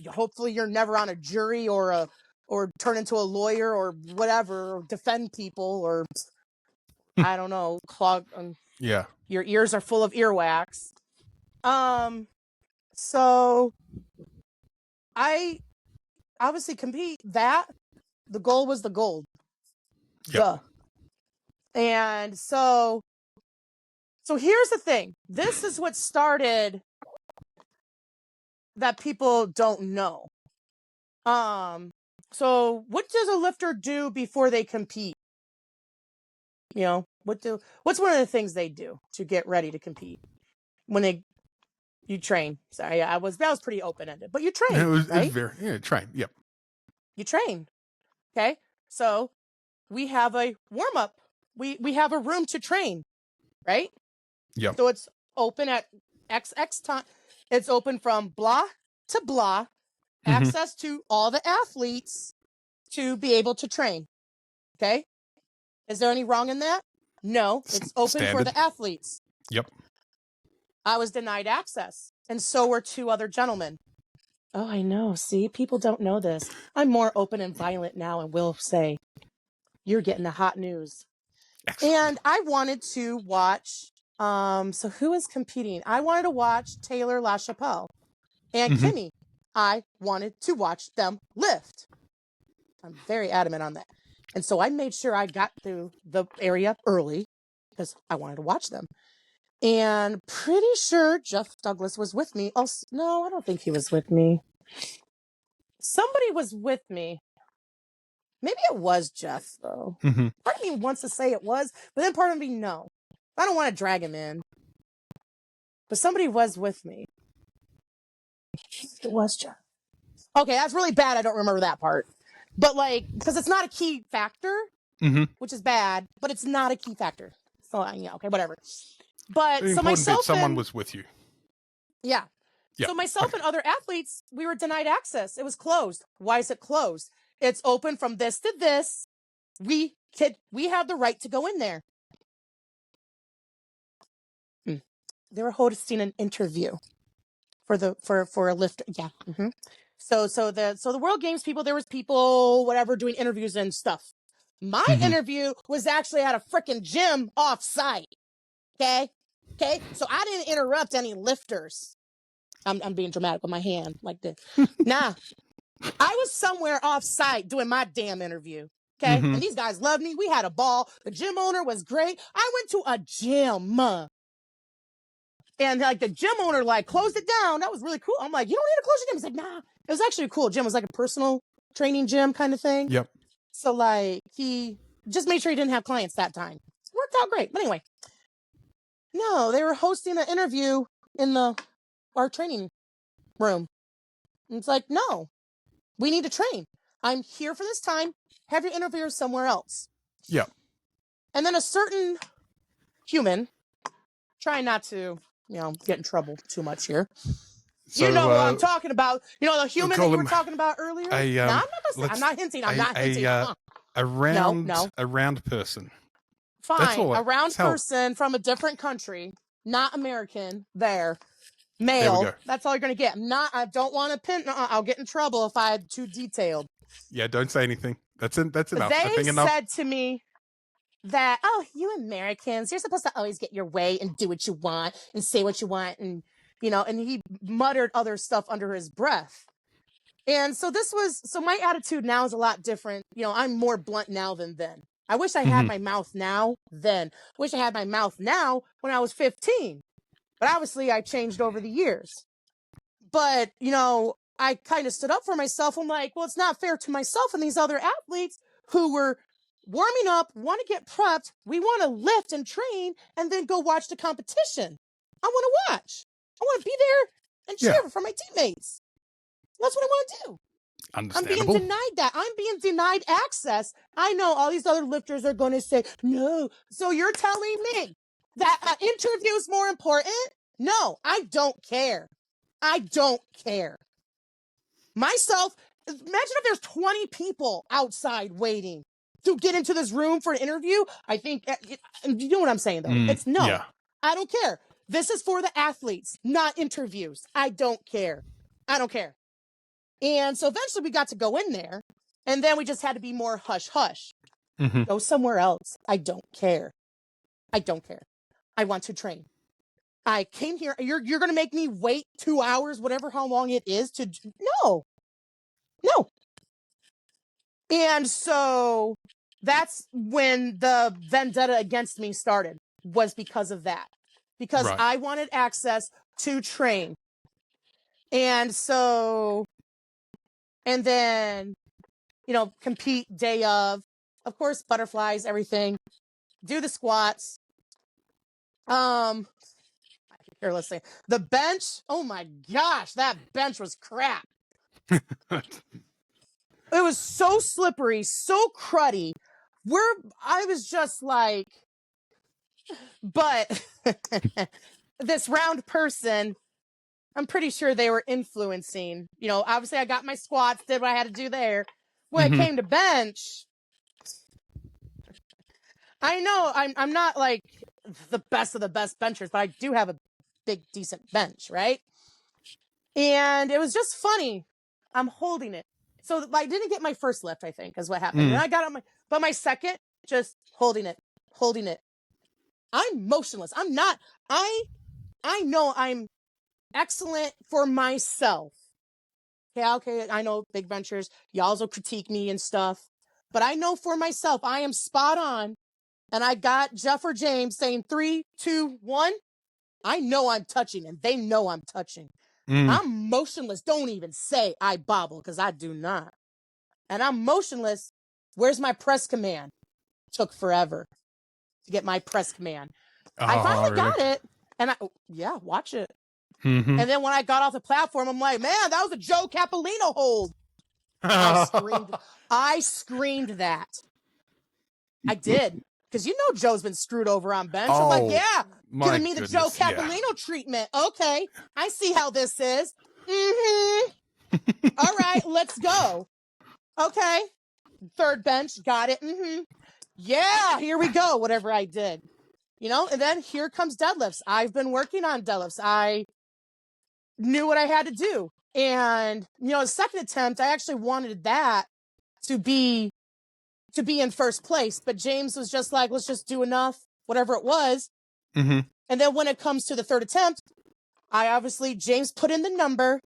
hopefully you're never on a jury or turn into a lawyer or whatever, or defend people, or I don't know, clog. Yeah. Your ears are full of earwax. So I obviously compete that. The goal was the gold. Yep. Duh. And so here's the thing. This is what started that people don't know. So what does a lifter do before they compete? You know, what's one of the things they do to get ready to compete when you train? Sorry, that was pretty open-ended, but you train. It was right? Train. Yep. You train. Okay. So we have a warm-up. We have a room to train, right? Yep. So it's open at XX time. It's open from blah to blah, access to all the athletes to be able to train. Okay. Is there any wrong in that? No, it's open for the athletes. Yep. I was denied access, and so were two other gentlemen. Oh, I know. See, people don't know this. I'm more open and violent now and will say, you're getting the hot news. Excellent. And I wanted to watch, so who is competing? I wanted to watch Taylor LaChapelle and Kimmy. I wanted to watch them lift. I'm very adamant on that. And so I made sure I got to the area early because I wanted to watch them. And pretty sure Jeff Douglas was with me. Oh, no, I don't think he was with me. Somebody was with me. Maybe it was Jeff, though. Mm-hmm. Part of me wants to say it was, but then part of me, no. I don't want to drag him in. But somebody was with me. It was Jeff. Okay, that's really bad. I don't remember that part. But like, because it's not a key factor, which is bad, but it's not a key factor. So yeah, okay, whatever. But The so important myself bit, someone and, was with you. yeah. Yeah. So myself and other athletes, we were denied access. It was closed. Why is it closed? It's open from this to this. We have the right to go in there. They were hosting an interview for a lifter. Yeah. So the World Games people, there was people, whatever, doing interviews and stuff. My interview was actually at a freaking gym off site. Okay. So I didn't interrupt any lifters. I'm being dramatic with my hand like this. Nah, I was somewhere off site doing my damn interview. Okay. And these guys loved me. We had a ball. The gym owner was great. I went to a gym. And like the gym owner like closed it down. That was really cool. I'm like, you don't need to close your gym. He's like, nah. It was actually a cool gym. It was like a personal training gym kind of thing. Yep. So like he just made sure he didn't have clients that time. Worked out great. But anyway, no, they were hosting an interview in our training room. And it's like, no, we need to train. I'm here for this time. Have your interviewers somewhere else. Yep. And then a certain human, trying not to, get in trouble too much here. So, you know who I'm talking about. You know, the human that you were talking about earlier? No, I'm not hinting. I'm not hinting. A round person. Fine. A round person from a different country, not American, male. There that's all you're going to get. I don't want to pin. I'll get in trouble if I'm too detailed. Yeah, don't say anything. That's enough. They said to me that, oh, you Americans, you're supposed to always get your way and do what you want and say what you want. And, and he muttered other stuff under his breath. And so so my attitude now is a lot different. I'm more blunt now than then. I wish I had my mouth now then. I wish I had my mouth now when I was 15. But obviously I changed over the years. But, I kind of stood up for myself. I'm like, well, it's not fair to myself and these other athletes who were warming up, want to get prepped. We want to lift and train and then go watch the competition. I want to watch. I want to be there and cheer for my teammates. That's what I want to do. Understandable. I'm being denied that. I'm being denied access. I know all these other lifters are going to say, no. So you're telling me that an interview is more important? No, I don't care. I don't care. Myself, imagine if there's 20 people outside waiting to get into this room for an interview. I think, you know what I'm saying, though? It's no. Yeah. I don't care. This is for the athletes, not interviews. I don't care. I don't care. And so eventually we got to go in there, and then we just had to be more hush-hush. Go somewhere else. I don't care. I don't care. I want to train. I came here. You're going to make me wait 2 hours, how long it is to... No. And so that's when the vendetta against me started, was because of that. Because I wanted access to train. And so... And then, compete day of course, butterflies, everything. Do the squats. Here, let's see. The bench. Oh my gosh, that bench was crap. It was so slippery, so cruddy. I was just like, but this round person, I'm pretty sure they were influencing. Obviously I got my squats, did what I had to do there. When it came to bench, I know I'm not like the best of the best benchers, but I do have a big, decent bench, right? And it was just funny. I'm holding it. So I didn't get my first lift, I think, is what happened. And I got on but my second, just holding it. I'm motionless. I'm not, I know I'm excellent for myself. Okay, I know big benchers, y'all will critique me and stuff. but I know for myself, I am spot on. And I got Jeff or James saying 3, 2, 1. I know I'm touching, and they know I'm touching. I'm motionless. Don't even say I bobble, because I do not. And I'm motionless. Where's my press command? Took forever to get my press command. I finally got it. And watch it. And then when I got off the platform, I'm like, man, that was a Joe Capolino hold. I screamed that. I did. Because you know Joe's been screwed over on bench. I'm like, yeah, giving me the Joe Capolino treatment. Okay, I see how this is. All right, let's go. Okay, third bench, got it. Yeah, here we go, whatever I did. And then here comes deadlifts. I've been working on deadlifts. I knew what I had to do. And, the second attempt, I actually wanted that to be in first place. But James was just like, let's just do enough, whatever it was. And then when it comes to the third attempt, James put in the number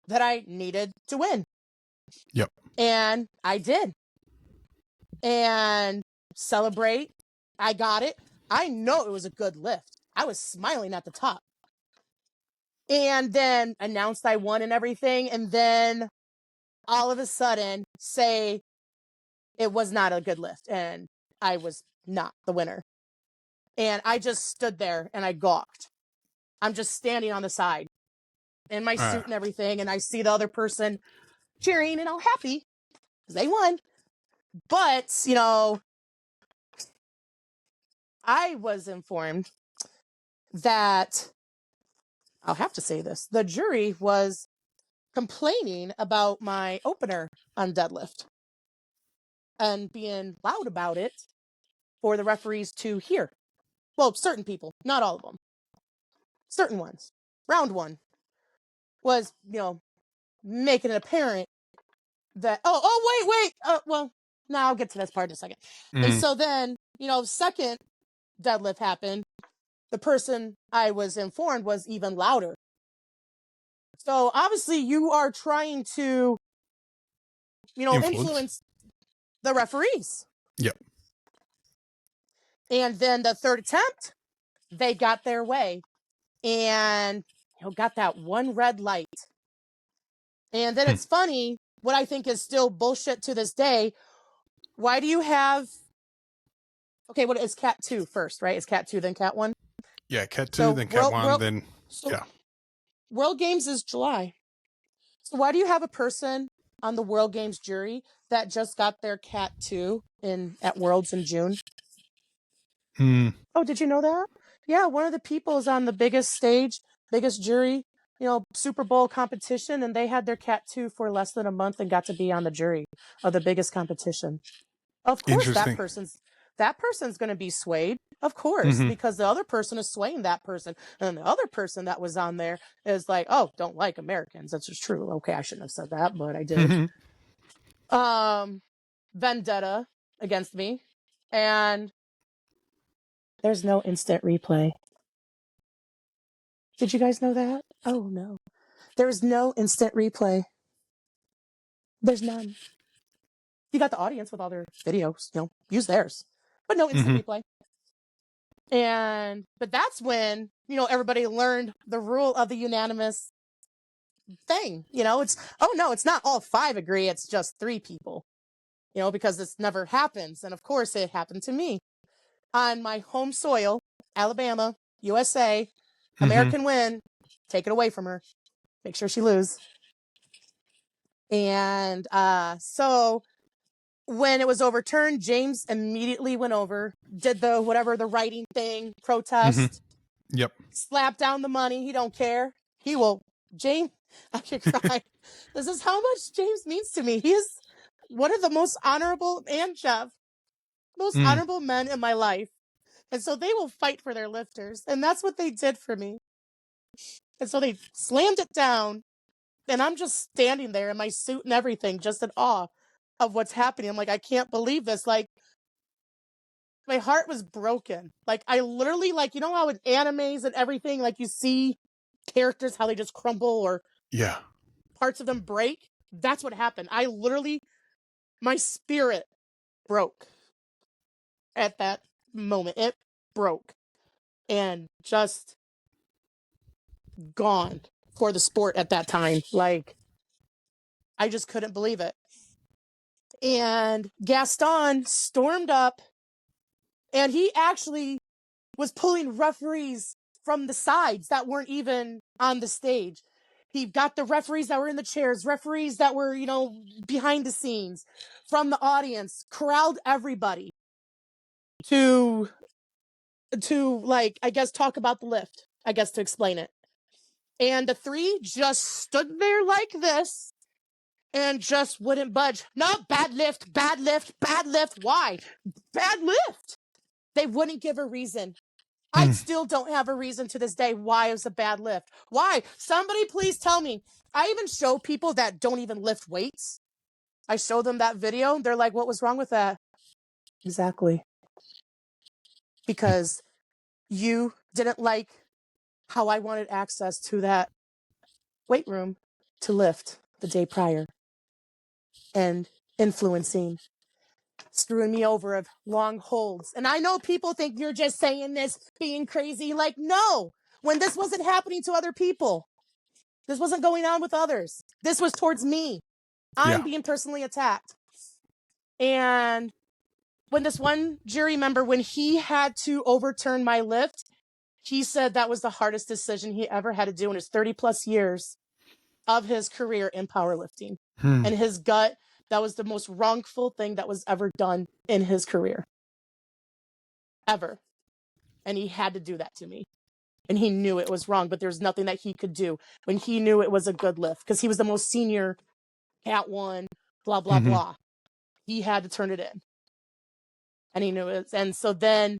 that I needed to win. Yep. And I did. And celebrate. I got it. I know it was a good lift. I was smiling at the top. And then announced I won and everything. And then all of a sudden say it was not a good lift. And I was not the winner. And I just stood there and I gawked. I'm just standing on the side in my suit and everything. And I see the other person cheering and all happy because they won. But, I was informed that, I'll have to say this, the jury was complaining about my opener on deadlift and being loud about it for the referees to hear. Well, certain people, not all of them. Certain ones. Round one was, making it apparent that, wait. Well, now I'll get to this part in a second. And so then, second deadlift happened. The person I was informed was even louder. So obviously you are trying to, influence the referees. Yep. And then the third attempt, they got their way and got that one red light. And then it's funny, what I think is still bullshit to this day. Why do you have, what is Cat 2 first, right? Is Cat 2 then Cat 1? Yeah, Cat 2, then Cat 1, then, yeah. World Games is July. So why do you have a person on the World Games jury that just got their Cat 2 at Worlds in June? Oh, did you know that? Yeah, one of the people is on the biggest stage, biggest jury, Super Bowl competition, and they had their Cat 2 for less than a month and got to be on the jury of the biggest competition. Of course, that person's going to be swayed, of course, because the other person is swaying that person. And the other person that was on there is like, oh, don't like Americans. That's just true. Okay, I shouldn't have said that, but I did. Vendetta against me. And there's no instant replay. Did you guys know that? Oh, no. There's no instant replay. There's none. You got the audience with all their videos, use theirs, but no instant replay. But that's when, everybody learned the rule of the unanimous thing. It's not all 5 agree. It's just 3 people, because this never happens. And of course it happened to me on my home soil, Alabama, USA, American win, take it away from her, make sure she lose. And, so when it was overturned, James immediately went over, did the writing thing, protest. Yep. Slap down the money. He don't care. He will. James, I should cry. This is how much James means to me. He is one of the most honorable, and Jeff, most honorable men in my life. And so they will fight for their lifters. And that's what they did for me. And so they slammed it down. And I'm just standing there in my suit and everything, just in awe of what's happening. I'm like, I can't believe this. Like, my heart was broken. Like, I literally, how in animes and everything, you see characters, how they just crumble or parts of them break. That's what happened. I literally, my spirit broke at that moment. It broke and just gone for the sport at that time. Like, I just couldn't believe it. And Gaston stormed up, and he actually was pulling referees from the sides that weren't even on the stage. He got the referees that were in the chairs, referees that were, behind the scenes, from the audience, corralled everybody to like, I guess, talk about the lift, I guess, to explain it. And the three just stood there like this and just wouldn't budge. No, bad lift, bad lift, bad lift. Why? Bad lift. They wouldn't give a reason. I still don't have a reason to this day why it was a bad lift. Why? Somebody please tell me. I even show people that don't even lift weights. I show them that video. They're like, what was wrong with that? Exactly. Because you didn't like how I wanted access to that weight room to lift the day prior and influencing, screwing me over of long holds. And I know people think you're just saying this, being crazy. Like, no, when this wasn't happening to other people, this wasn't going on with others. This was towards me. I'm being personally attacked. And when this one jury member, when he had to overturn my lift, he said that was the hardest decision he ever had to do in his 30 plus years of his career in powerlifting. And his gut, that was the most wrongful thing that was ever done in his career. Ever. And he had to do that to me. And he knew it was wrong, but there's nothing that he could do when he knew it was a good lift, because he was the most senior at one, blah, blah, blah. He had to turn it in. And he knew it. And so then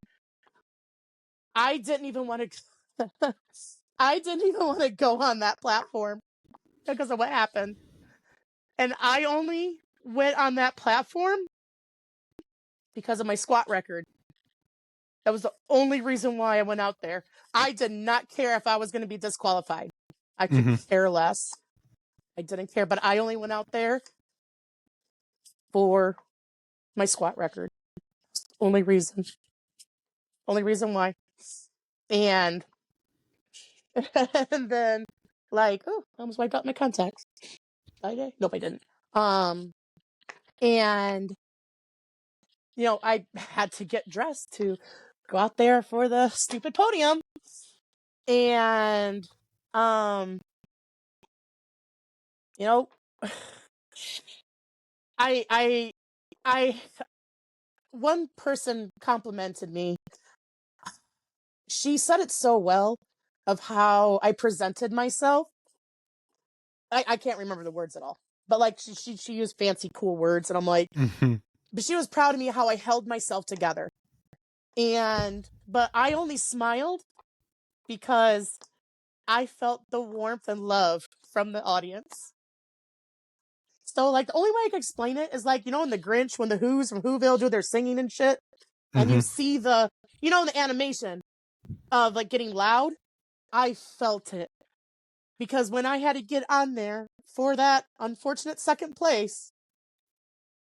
I didn't even want to go on that platform because of what happened. And I only went on that platform because of my squat record. That was the only reason why I went out there. I did not care if I was going to be disqualified. I could care less. I didn't care, but I only went out there for my squat record. Only reason. Only reason why. And then, like, oh, I almost wiped out my contacts. Did I? Nope, I didn't. And I had to get dressed to go out there for the stupid podium. And, I one person complimented me. She said it so well of how I presented myself. I can't remember the words at all, but like she used fancy, cool words, and I'm like, but she was proud of me how I held myself together. But I only smiled because I felt the warmth and love from the audience. So, like, the only way I can explain it is like, in The Grinch, when the Who's from Whoville do their singing and shit, and you see the animation of like getting loud. I felt it. Because when I had to get on there for that unfortunate second place,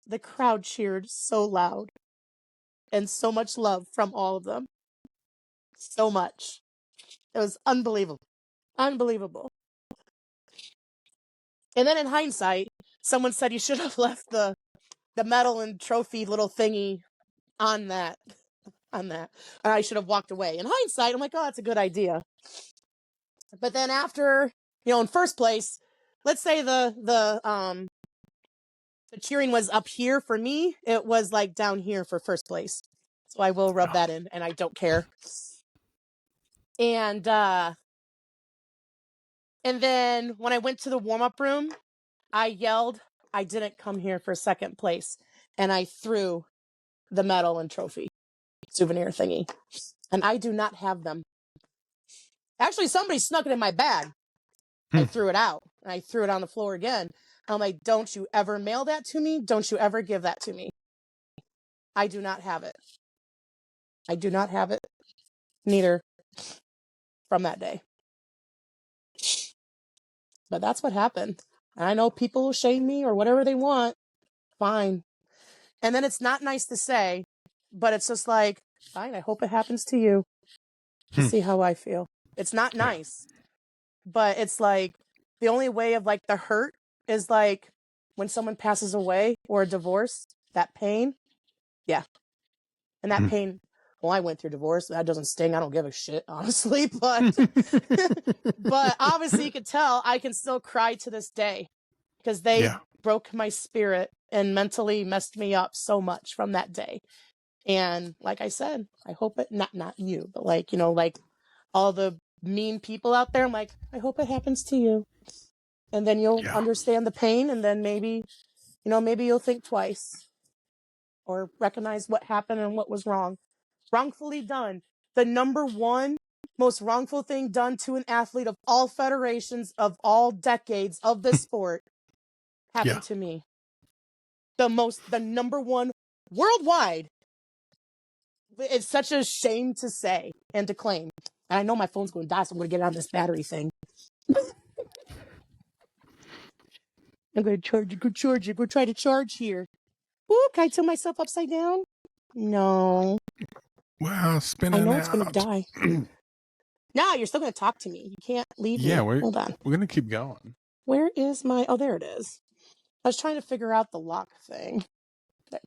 the crowd cheered so loud. And so much love from all of them. So much. It was unbelievable. Unbelievable. And then in hindsight, someone said you should have left the medal and trophy little thingy on that. And I should have walked away. In hindsight, I'm like, oh, that's a good idea. But then after, in first place, let's say the cheering was up here for me, it was like down here for first place. So I will rub that in, and I don't care. And then when I went to the warm-up room, I yelled, I didn't come here for second place. And I threw the medal and trophy souvenir thingy. And I do not have them. Actually, somebody snuck it in my bag. I threw it out. And I threw it on the floor again. I'm like, don't you ever mail that to me. Don't you ever give that to me. I do not have it. I do not have it. Neither from that day. But that's what happened. And I know people will shame me or whatever they want. Fine. And then it's not nice to say, but it's just like, fine, I hope it happens to you to see how I feel. It's not nice, but it's like the only way of like the hurt is like when someone passes away or a divorce, that pain. Yeah. And that pain, well, I went through divorce. That doesn't sting. I don't give a shit, honestly. But but obviously you could tell I can still cry to this day because they broke my spirit and mentally messed me up so much from that day. And like I said, I hope it not you, but like, you know, like all the mean people out there, I'm like, I hope it happens to you. And then you'll understand the pain, and then maybe, you know, maybe you'll think twice or recognize what happened and what was wrong. Wrongfully done. The number one most wrongful thing done to an athlete of all federations of all decades of this sport happened to me. The number one worldwide. It's such a shame to say and to claim. And I know my phone's going to die, so I'm going to get on this battery thing. I'm going to charge it. Go try to charge here. Ooh, can I tilt myself upside down? No. Wow, spinning out. I know it's going to die. No, you're still going to talk to me. You can't leave me. Hold on. We're going to keep going. Where is my... Oh, there it is. I was trying to figure out the lock thing.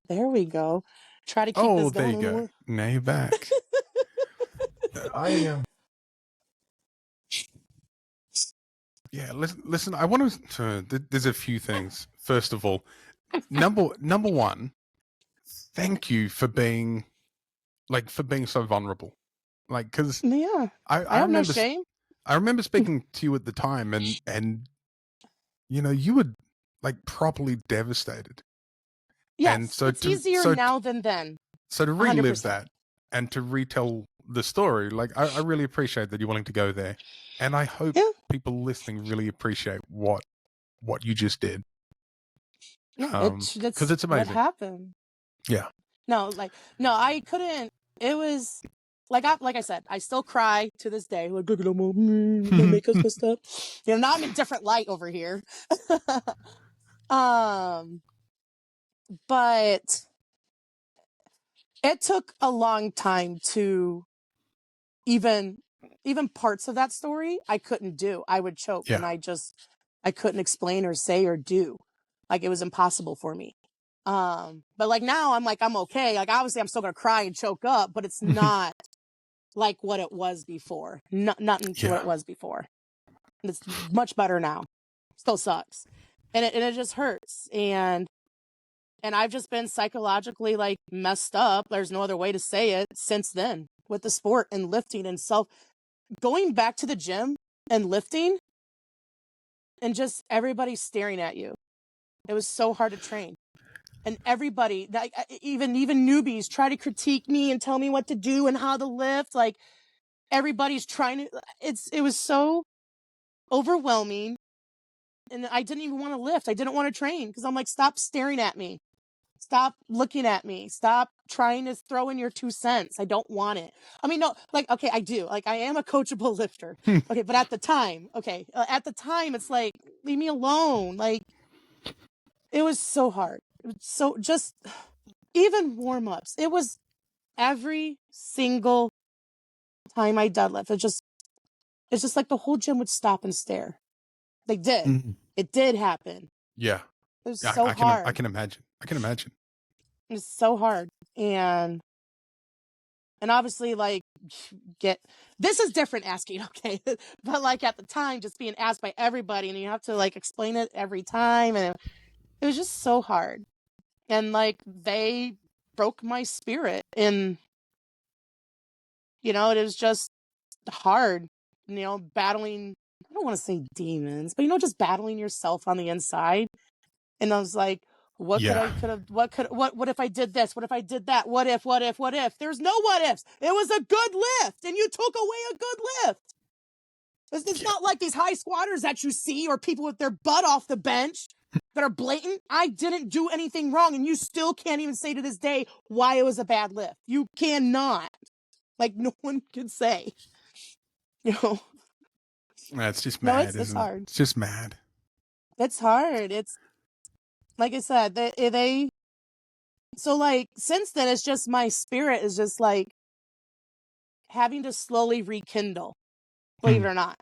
There we go. Try to keep this going. Oh, there you go. Now you're back. I am. Yeah, listen. I want to. There's a few things. First of all, number one, thank you for being so vulnerable. Like, because I have no shame. I remember speaking to you at the time, and you know, you were like properly devastated. Yes, and so it's easier now than then. So to relive 100%. That and to retell the story, like I really appreciate that you're willing to go there, and I hope people listening really appreciate what you just did. Yeah, because it's amazing. What happened? Yeah. No, I couldn't. It was like I said, I still cry to this day. Like, look at them, make us messed up. You know, now I'm in different light over here. But it took a long time to even parts of that story I couldn't do. I would choke and I couldn't explain or say or do. Like, it was impossible for me. But like now I'm like, I'm okay. Like, obviously I'm still going to cry and choke up, but it's not like what it was before. Nothing to what it was before. And it's much better now. Still sucks. And it just hurts. And I've just been psychologically like messed up. There's no other way to say it since then with the sport and lifting and going back to the gym and lifting and just everybody staring at you. It was so hard to train. And everybody, like, even newbies try to critique me and tell me what to do and how to lift. Like, everybody's trying to, it was so overwhelming. And I didn't even want to lift. I didn't want to train because I'm like, stop staring at me. Stop looking at me. Stop trying to throw in your 2 cents. I don't want it. I mean, no, like, okay, I do. Like, I am a coachable lifter. Okay, but at the time, it's like, leave me alone. Like, it was so hard. It was so, just, even warm-ups. It was every single time I deadlift. It's just like the whole gym would stop and stare. They did. Mm-hmm. It did happen. Yeah. It was so hard. I can imagine. It's so hard. And obviously, like, this is different asking, okay? But like at the time, just being asked by everybody and you have to like explain it every time. And it was just so hard. And like, they broke my spirit. And, you know, it was just hard, you know, battling, I don't want to say demons, but, you know, just battling yourself on the inside. And I was like, what if I did this? What if I did that? What if? There's no what ifs. It was a good lift and you took away a good lift. It's not like these high squatters that you see or people with their butt off the bench that are blatant. I didn't do anything wrong. And you still can't even say to this day why it was a bad lift. You cannot. Like, no one can say, you know. It's just mad. It's hard. It's just mad. It's hard. It's, like I said, they So like since then, it's just my spirit is just like having to slowly rekindle, believe it or not.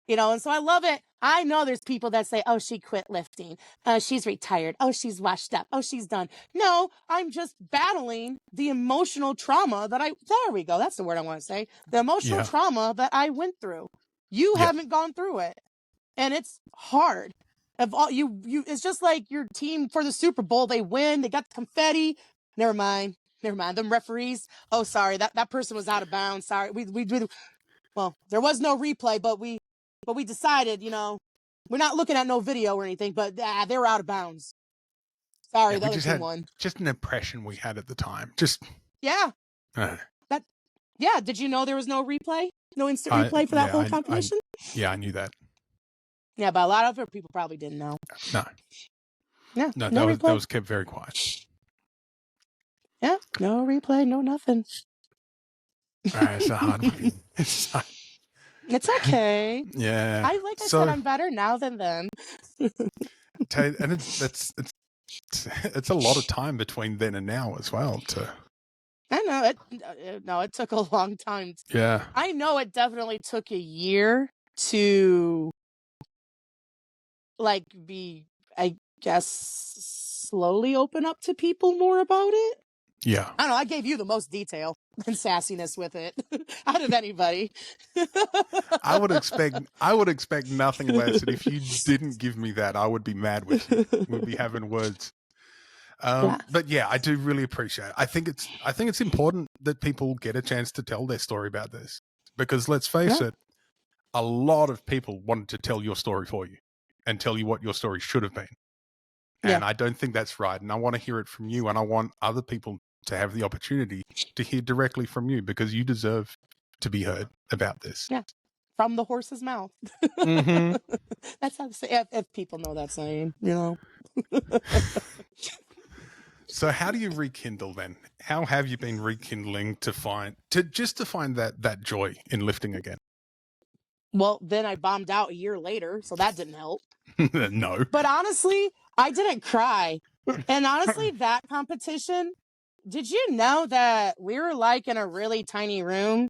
You know, and so I love it. I know there's people that say, oh, she quit lifting. She's retired. Oh, she's washed up. Oh, she's done. No, I'm just battling the emotional trauma that there we go. That's the word I want to say. The emotional trauma that I went through. You haven't gone through it. And it's hard. Of all it's just like your team for the Super Bowl. They win. They got the confetti. Never mind. Them referees. Oh, sorry. That person was out of bounds. Sorry. Well, there was no replay, but we decided, you know, we're not looking at no video or anything, but they were out of bounds. Sorry, the other team won. Just an impression we had at the time. Just did you know there was no replay? No instant replay for that whole competition? I knew that. Yeah, but a lot of other people probably didn't know. No. Yeah, no that was kept very quiet. Yeah, no replay, no nothing. All right, it's a hard one. It's okay. Yeah. I said, I'm better now than then. And it's a lot of time between then and now as well. I know it took a long time. Yeah. I know it definitely took a year to like be, I guess, slowly open up to people more about it. Yeah. I don't know. I gave you the most detail and sassiness with it out of anybody. I would expect nothing less. And if you didn't give me that, I would be mad with you. We'd be having words. But yeah, I do really appreciate it. I think it's important that people get a chance to tell their story about this, because let's face it, a lot of people wanted to tell your story for you and tell you what your story should have been. And I don't think that's right. And I want to hear it from you, and I want other people to have the opportunity to hear directly from you, because you deserve to be heard about this. Yeah. From the horse's mouth. That's how to say, if people know that saying, you know. So how do you rekindle then? How have you been rekindling to find that joy in lifting again? Well, then I bombed out a year later, so that didn't help. No. But honestly, I didn't cry. And honestly, that competition, did you know that we were like in a really tiny room?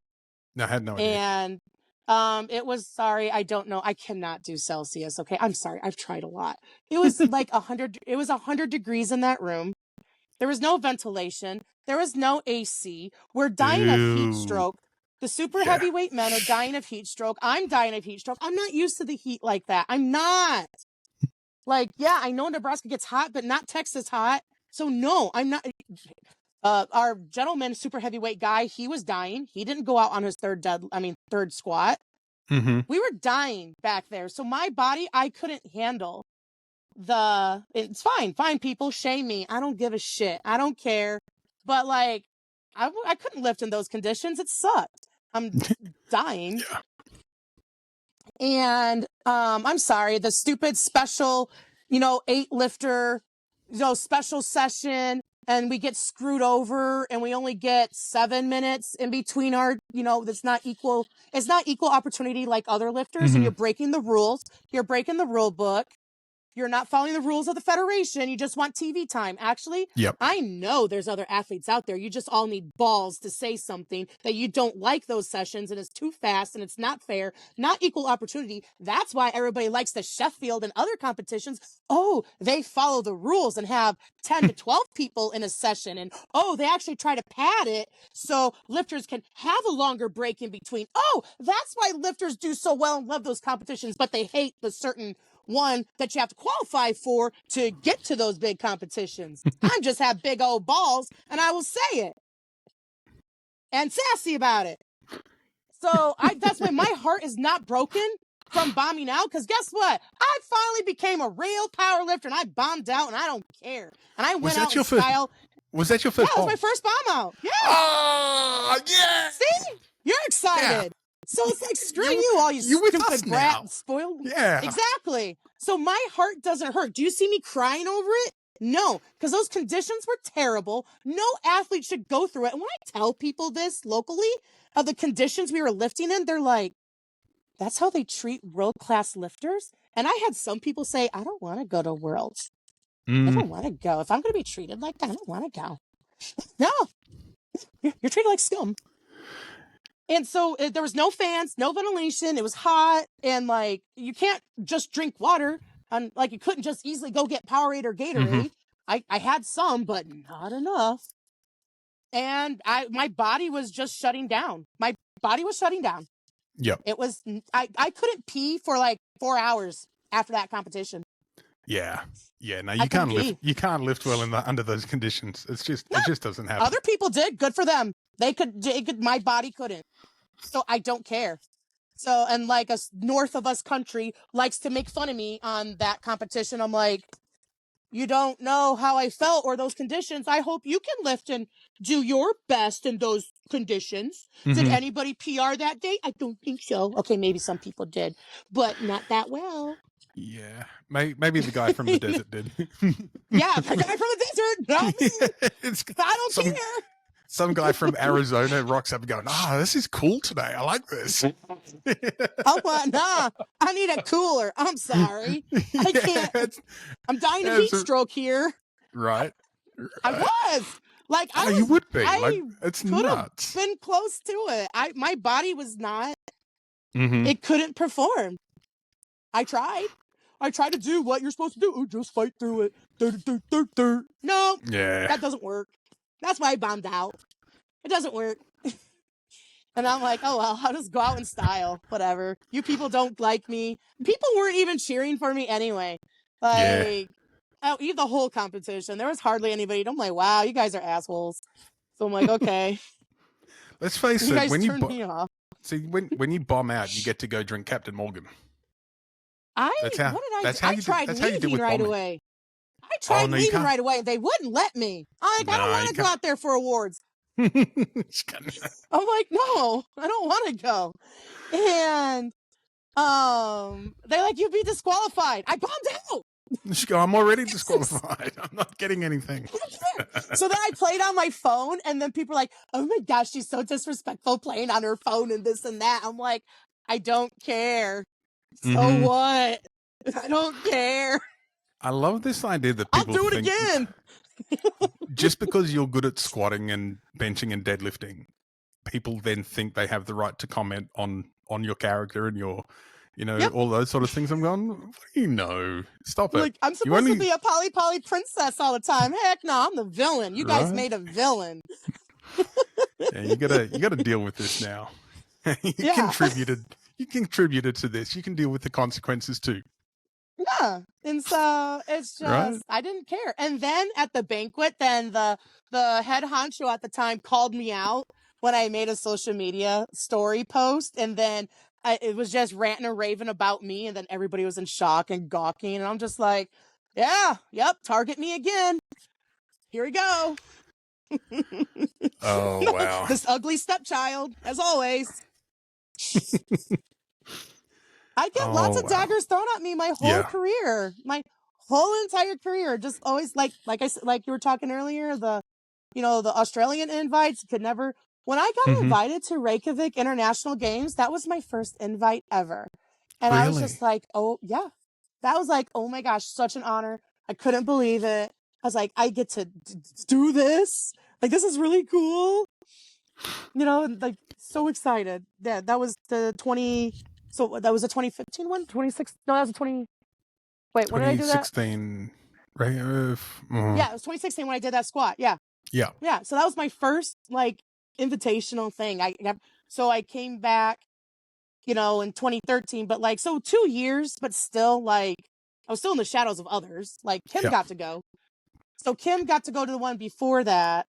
No, I had no idea. And it was, sorry, I don't know. I cannot do Celsius. Okay. I'm sorry. I've tried a lot. It was like 100 degrees in that room. There was no ventilation. There was no AC. We're dying of heat stroke. The super heavyweight men are dying of heat stroke. I'm dying of heat stroke. I'm not used to the heat like that. I'm not. Like, yeah, I know Nebraska gets hot, but not Texas hot. So no, I'm not. Our gentleman, super heavyweight guy, he was dying. He didn't go out on his third squat. We were dying back there. So my body, I couldn't handle it's fine people, shame me. I don't give a shit. I don't care. But like, I couldn't lift in those conditions. It sucked. I'm dying. And I'm sorry, the stupid special, 8 lifter, special session, and we get screwed over and we only get 7 minutes in between our, it's not equal opportunity like other lifters. And you're breaking the rules. You're breaking the rule book. You're not following the rules of the federation. You just want TV time. Actually, I know there's other athletes out there. You just all need balls to say something that you don't like those sessions and it's too fast and it's not fair, not equal opportunity. That's why everybody likes the Sheffield and other competitions. Oh, they follow the rules and have 10 to 12 people in a session. And they actually try to pad it so lifters can have a longer break in between. Oh, that's why lifters do so well and love those competitions, but they hate the certain one that you have to qualify for to get to those big competitions. I just have big old balls and I will say it. And sassy about it. So that's why my heart is not broken from bombing out, because guess what? I finally became a real power lifter and I bombed out and I don't care. And I went out in style. Was that your first bomb? Yeah, it was my first bomb out. Yeah. Oh, yeah. See? You're excited. Yeah. So it's like, screw you all you stupid brat and spoiled. Yeah. Exactly. So my heart doesn't hurt. Do you see me crying over it? No, because those conditions were terrible. No athlete should go through it. And when I tell people this locally of the conditions we were lifting in, they're like, that's how they treat world-class lifters? And I had some people say, I don't want to go to Worlds. I don't want to go. If I'm going to be treated like that, I don't want to go. No, you're treated like scum. And so there was no fans, no ventilation. It was hot, and like you can't just drink water, and like you couldn't just easily go get Powerade or Gatorade. I had some, but not enough. And my body was just shutting down. My body was shutting down. Yep. It was I couldn't pee for like 4 hours after that competition. Yeah. No, you can't lift. You can't lift well under those conditions. It just doesn't happen. Other people did. Good for them. They could. My body couldn't. So I don't care. So, and like us north of us country likes to make fun of me on that competition. I'm like, you don't know how I felt or those conditions. I hope you can lift and do your best in those conditions. Did anybody PR that day? I don't think so. Okay, maybe some people did, but not that well. Yeah, maybe the guy from the desert did. Yeah, the guy from the desert. Not me. I don't care. Some guy from Arizona rocks up and going, this is cool today. I like this. Nah, I need a cooler. I'm sorry. I can't. I'm dying of heat stroke here. Right. I was. Like, you would be. It's nuts. Been close to it. My body was not. It couldn't perform. I tried to do what you're supposed to do. Just fight through it. No. Yeah. That doesn't work. That's why I bombed out. It doesn't work. And I'm like, oh, well, I'll just go out in style. Whatever. You people don't like me. People weren't even cheering for me anyway. Like, even the whole competition, there was hardly anybody. I'm like, wow, you guys are assholes. So I'm like, okay. Let's face it. You guys turned me off. See, when you bomb out, you get to go drink Captain Morgan. I tried leaving right away. I tried leaving right away. They wouldn't let me. I don't want to go out there for awards. I'm like, no, I don't want to go. And they're like, you'd be disqualified. I bombed out. She go, I'm already disqualified. I'm not getting anything. So then I played on my phone, and then people are like, oh my gosh, she's so disrespectful playing on her phone and this and that. I'm like, I don't care. So what? I don't care. I love this idea that people I'll do it again. Just because you're good at squatting and benching and deadlifting, people then think they have the right to comment on your character and your, all those sort of things. I'm going, what do you know? Stop it. Like, I'm supposed to be a poly princess all the time. Heck no, I'm the villain. You guys made a villain. Yeah, you gotta deal with this now. You contributed to this. You can deal with the consequences too. Yeah. And so it's just, I didn't care. And then at the banquet, then the head honcho at the time called me out when I made a social media story post. And then it was just ranting and raving about me. And then everybody was in shock and gawking. And I'm just like, target me again. Here we go. Oh, wow. This ugly stepchild, as always. I get lots of daggers thrown at me my whole career, my whole entire career. Just always like I said, like you were talking earlier, the Australian invites could never. When I got invited to Reykjavik International Games, that was my first invite ever, and I was just like, oh yeah, that was like, oh my gosh, such an honor. I couldn't believe it. I was like, I get to do this. Like, this is really cool. Like, so excited. Yeah, that was the 20. So that was a 2015 one? 26? No, that was a 20. Wait, when did I do that? 2016. Right? Yeah, it was 2016 when I did that squat. Yeah. Yeah. Yeah. So that was my first invitational thing. I came back, in 2013, but 2 years, but still I was still in the shadows of others. Kim got to go. So Kim got to go to the one before that.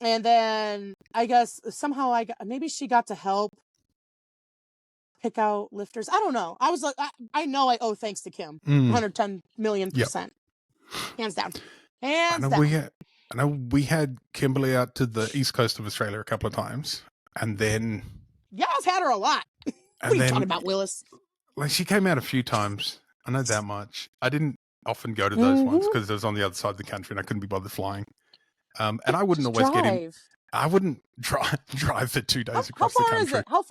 And then I guess somehow maybe she got to help pick out lifters. I don't know. I was like, I know I owe thanks to Kim. 110 million %. Hands down. Hands down. I know we had Kimberly out to the east coast of Australia a couple of times. And then... Yeah, I've had her a lot. What are you talking about, Willis? She came out a few times. I know that much. I didn't often go to those ones because it was on the other side of the country and I couldn't be bothered flying. And I wouldn't always get in. I wouldn't drive for 2 days across the country. How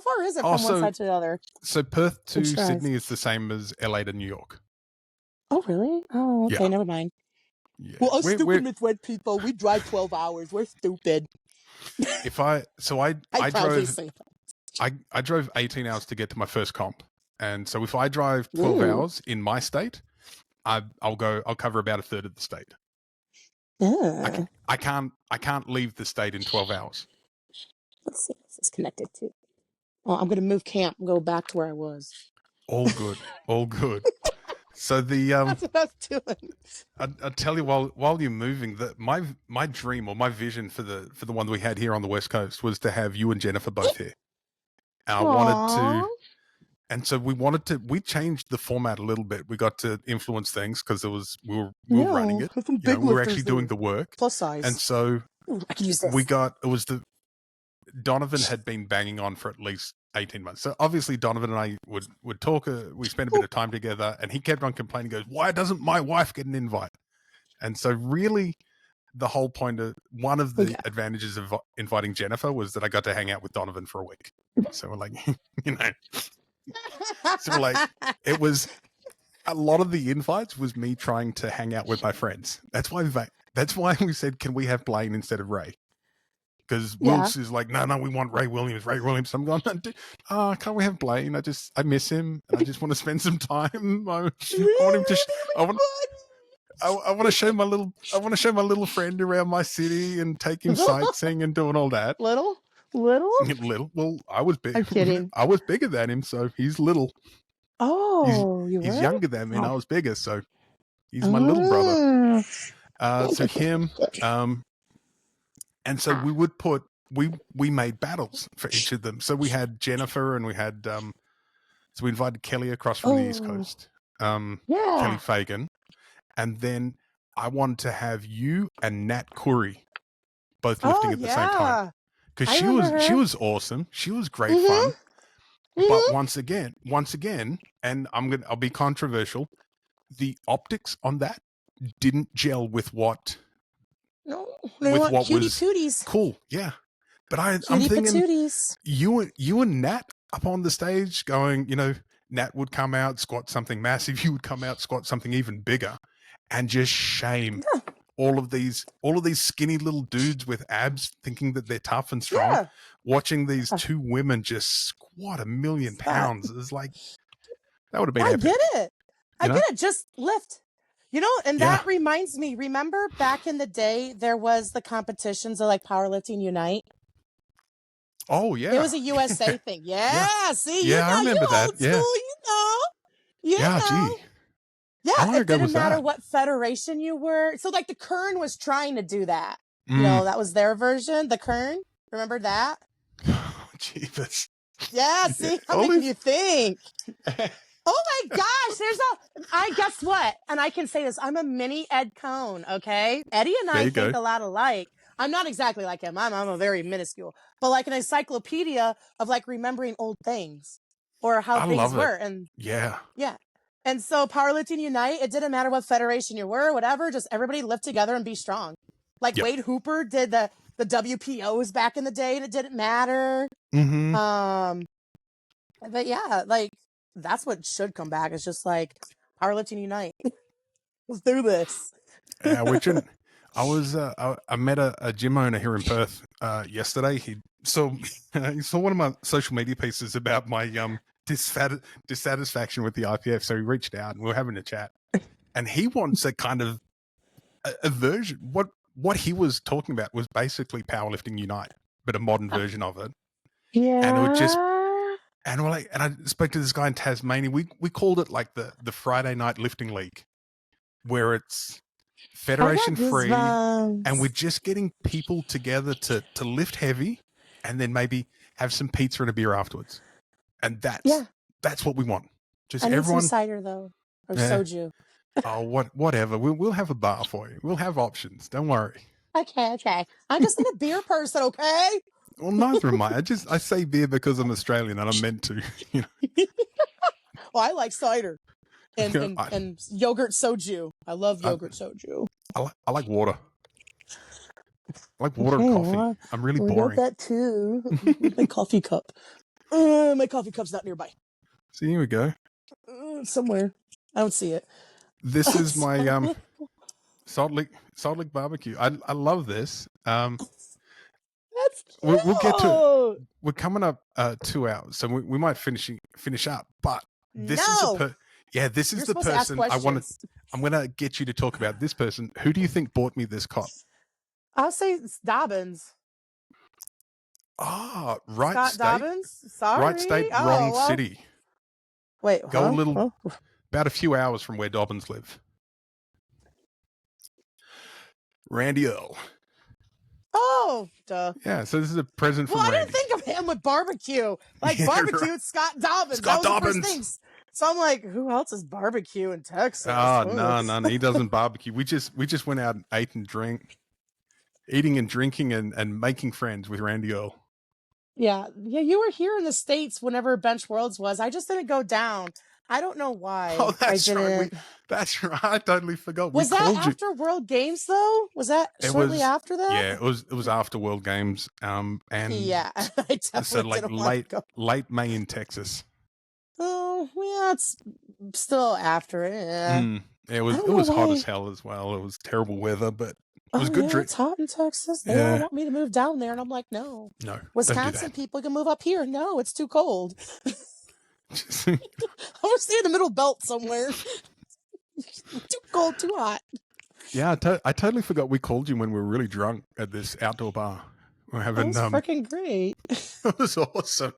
far is it from one side to the other? So Perth to Sydney is the same as LA to New York. Oh, really? Oh, okay. Yeah. Never mind. Yeah. Well, us stupid Midwest people, we drive 12 hours. We're stupid. I proudly drove say I drove 18 hours to get to my first comp. And so if I drive 12 Ooh. hours in my state, I'll cover about a third of the state. Yeah. I can't leave the state in 12 hours. Let's see what this is connected to. Oh, I'm going to move camp and go back to where I was. All good. All good. So That's what I was doing. I tell you, while you're moving, that my dream or my vision for the one we had here on the West Coast was to have you and Jennifer both here. And I wanted to, and so we changed the format a little bit. We got to influence things because we were running it. Some big we were actually doing the work. Plus size. And so I can use this. Donovan had been banging on for at least 18 months. So obviously Donovan and I would talk, we spent a bit of time together, and he kept on complaining, goes, why doesn't my wife get an invite? And so really the whole point of one of the advantages of inviting Jennifer was that I got to hang out with Donovan for a week. So we're like, so we're like, it was a lot of the invites was me trying to hang out with my friends. That's why we said, can we have Blaine instead of Ray? Because Wills is like, no, we want Ray Williams. I'm going, can't we have Blaine? I miss him, and I just want to spend some time. I want him to. I want to show my little friend around my city and take him sightseeing and doing all that. Little. Well, I was big. I'm kidding. I was bigger than him, so he's little. Oh, he's younger than me, and I was bigger, so he's my little brother. So him. And so we would we made battles for each of them. So we had Jennifer, and we had so we invited Kelly across from the East Coast, Kelly Fagan, and then I wanted to have you and Nat Curry both lifting at the same time, because she was awesome. She was great fun. But once again, and I'll be controversial. The optics on that didn't gel with what. No, with what was patooties. Cool, yeah. But I'm thinking patooties. You and Nat up on the stage going, Nat would come out, squat something massive. You would come out, squat something even bigger, and just shame all of these skinny little dudes with abs, thinking that they're tough and strong. Yeah. Watching these two women just squat 1,000,000 pounds is like, that would have been epic. I get it. Just lift. And that reminds me, remember back in the day, there was the competitions of like Powerlifting Unite? Oh, yeah. It was a USA thing. Yeah. See, I remember that. Old school, gee. Yeah, it didn't matter what federation you were. So like the Kern was trying to do that. That was their version, the Kern. Remember that? Oh, Jesus. Yeah, see, how making you think. Oh my gosh, I guess what? And I can say this, I'm a mini Ed Cohn, okay? Eddie and I think a lot alike. I'm not exactly like him. I'm a very minuscule, but like an encyclopedia of like remembering old things or how things were. And yeah. And so Powerlifting Unite, it didn't matter what federation you were, whatever, just everybody lift together and be strong. Like Wade Hooper did the WPOs back in the day, and it didn't matter. But yeah, like that's what should come back. It's just like Powerlifting Unite. Let's do this. I met a gym owner here in Perth yesterday. He saw one of my social media pieces about my dissatisfaction with the IPF. So he reached out and we were having a chat. And he wants a kind of a version. What he was talking about was basically Powerlifting Unite, but a modern version of it. Yeah. And it would just. And we're like, and I spoke to this guy in Tasmania. We called it like the Friday Night Lifting League, where it's federation free, and we're just getting people together to lift heavy, and then maybe have some pizza and a beer afterwards. And that's what we want. Just everyone. Some cider though, or soju. Oh, whatever. We'll have a bar for you. We'll have options. Don't worry. Okay. I'm just a beer person, okay? Well, neither am I. I say beer because I'm Australian and I'm meant to. Well, I like cider and yogurt soju. I love yogurt soju. I like water. I like water and coffee. I'm really boring. I love that too. My coffee cup. My coffee cup's not nearby. So here we go. Somewhere. I don't see it. This is my Salt Lick Barbecue. I love this. That's We'll get to it. cute. We're coming up 2 hours, so we might finish up. But this is No, this is you're the supposed to ask person I want to. questions. I'm gonna get you to talk about this person. Who do you think bought me this cot? I'll say it's Dobbins. Ah, right Scott state, Dobbins. Sorry. right state, Oh, wrong well. city. Wait, Go huh? a little, Huh? about a few hours from where Dobbins live. Randy Earl. Oh, duh. Yeah, so this is a present Well, from I Randy. didn't think of him with barbecue. Like Yeah, barbecue, right. it's Scott Dobbins. Scott That was the Dobbins. first thing. So I'm like, who else is barbecue in Texas? Oh, Ugh. no. He doesn't barbecue. We just went out and ate and drank, eating and drinking and making friends with Randy Earl. Yeah, you were here in the States whenever Bench Worlds was. I just didn't go down. I don't know why. Oh, that's I right. didn't. That's right. I totally forgot. Was We that called you. after World Games though? Was that It shortly was after that? Yeah, it was after World Games. And Yeah, I definitely so like didn't want to go. late May in Texas. Oh, yeah, it's still after it. Yeah. It was don't know hot why. as hell as well. It was terrible weather, but it was Oh, good yeah, drink. it's hot in Texas. They Yeah. all want me to move down there, and I'm like, no. No, don't do Wisconsin that. people can move up here. No, it's too cold. I Just- want to stay in the middle belt somewhere. Too cold, too hot. Yeah, I totally forgot we called you when we were really drunk at this outdoor bar. We're That having was freaking great. it was awesome.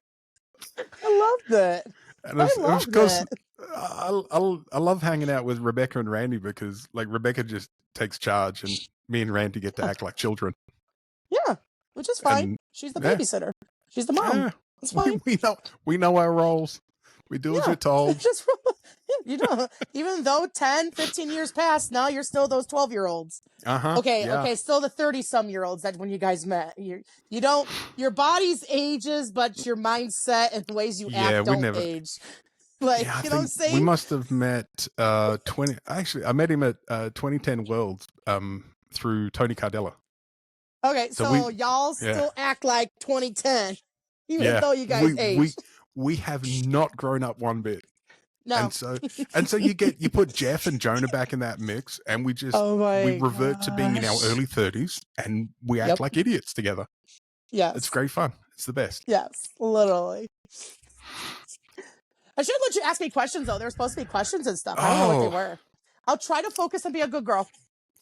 I loved it. And I of loved course, it. I love hanging out with Rebecca and Randy because like Rebecca just takes charge and me and Randy get to act like children. Yeah, which is fine. And She's the yeah. babysitter. She's the mom. Yeah, It's fine. we know our roles. We do as we're told. Just, you know, even though 10, 15 years passed, now you're still those 12-year-olds. Okay, still the 30-some-year-olds that when you guys met. You don't, your body's ages, but your mindset and the ways you act don't age. Like, I you know what I'm saying? We must have met 20. Actually, I met him at 2010 Worlds through Tony Cardella. Okay, so y'all still act like 2010, even though you guys aged. We have not grown up one bit. No. And so you put Jeff and Jonah back in that mix, and we just we revert to being in our early 30s, and we act like idiots together. Yes, it's great fun. It's the best. Yes, literally. I should let you ask me questions though. There were supposed to be questions and stuff. I don't know what they were. I'll try to focus and be a good girl.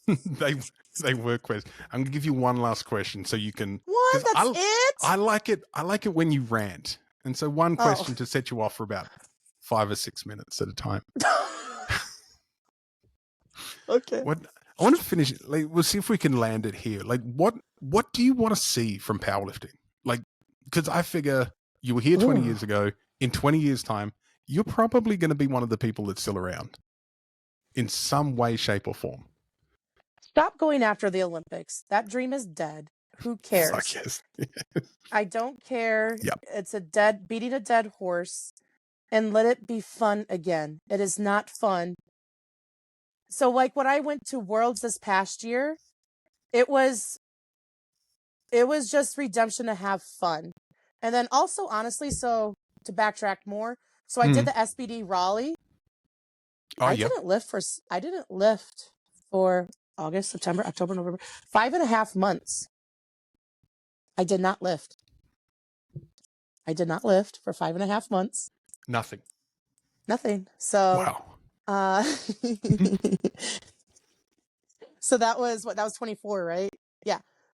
They were questions. I'm gonna give you one last question so you can. What? That's it? I like it. I like it when you rant. And so one question to set you off for about 5 or 6 minutes at a time. Okay. I want to finish. Like, we'll see if we can land it here. Like, what do you want to see from powerlifting? Like, because I figure you were here 20 years ago. In 20 years' time, you're probably going to be one of the people that's still around in some way, shape, or form. Stop going after the Olympics. That dream is dead. Who cares? Fuck yes. I don't care. Yep. It's beating a dead horse, and let it be fun again. It is not fun. So like when I went to Worlds this past year, it was just redemption to have fun. And then also honestly, so to backtrack more, so I did the SBD Raleigh. I didn't lift for August, September, October, November, 5.5 months. I did not lift. I did not lift for 5.5 months. Nothing. So, wow. So that was 24, right? Yeah.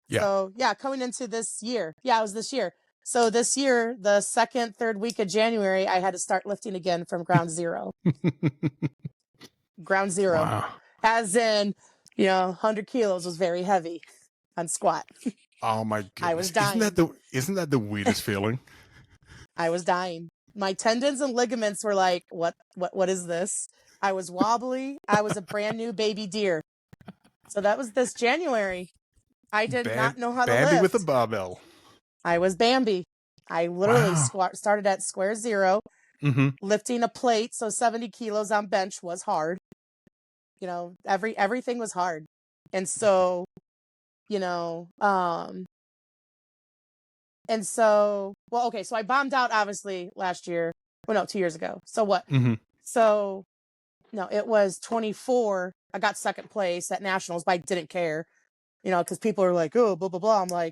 So coming into this year. Yeah, it was this year. So this year, the second, third week of January, I had to start lifting again from ground zero. Ground zero. Wow. As in, 100 kilos was very heavy on squat. Oh my goodness. I was dying. Isn't that the weirdest feeling? I was dying. My tendons and ligaments were like, what is this? I was wobbly. I was a brand new baby deer. So that was this January. I did not know how to lift. Bambi with a barbell. I was Bambi. I literally started at square zero, lifting a plate. So 70 kilos on bench was hard. Everything was hard. And so, so I bombed out obviously last year. Well, no, 2 years ago. So what? So No, it was 24. I got second place at nationals, but I didn't care, because people are like, oh, blah, blah, blah. I'm like,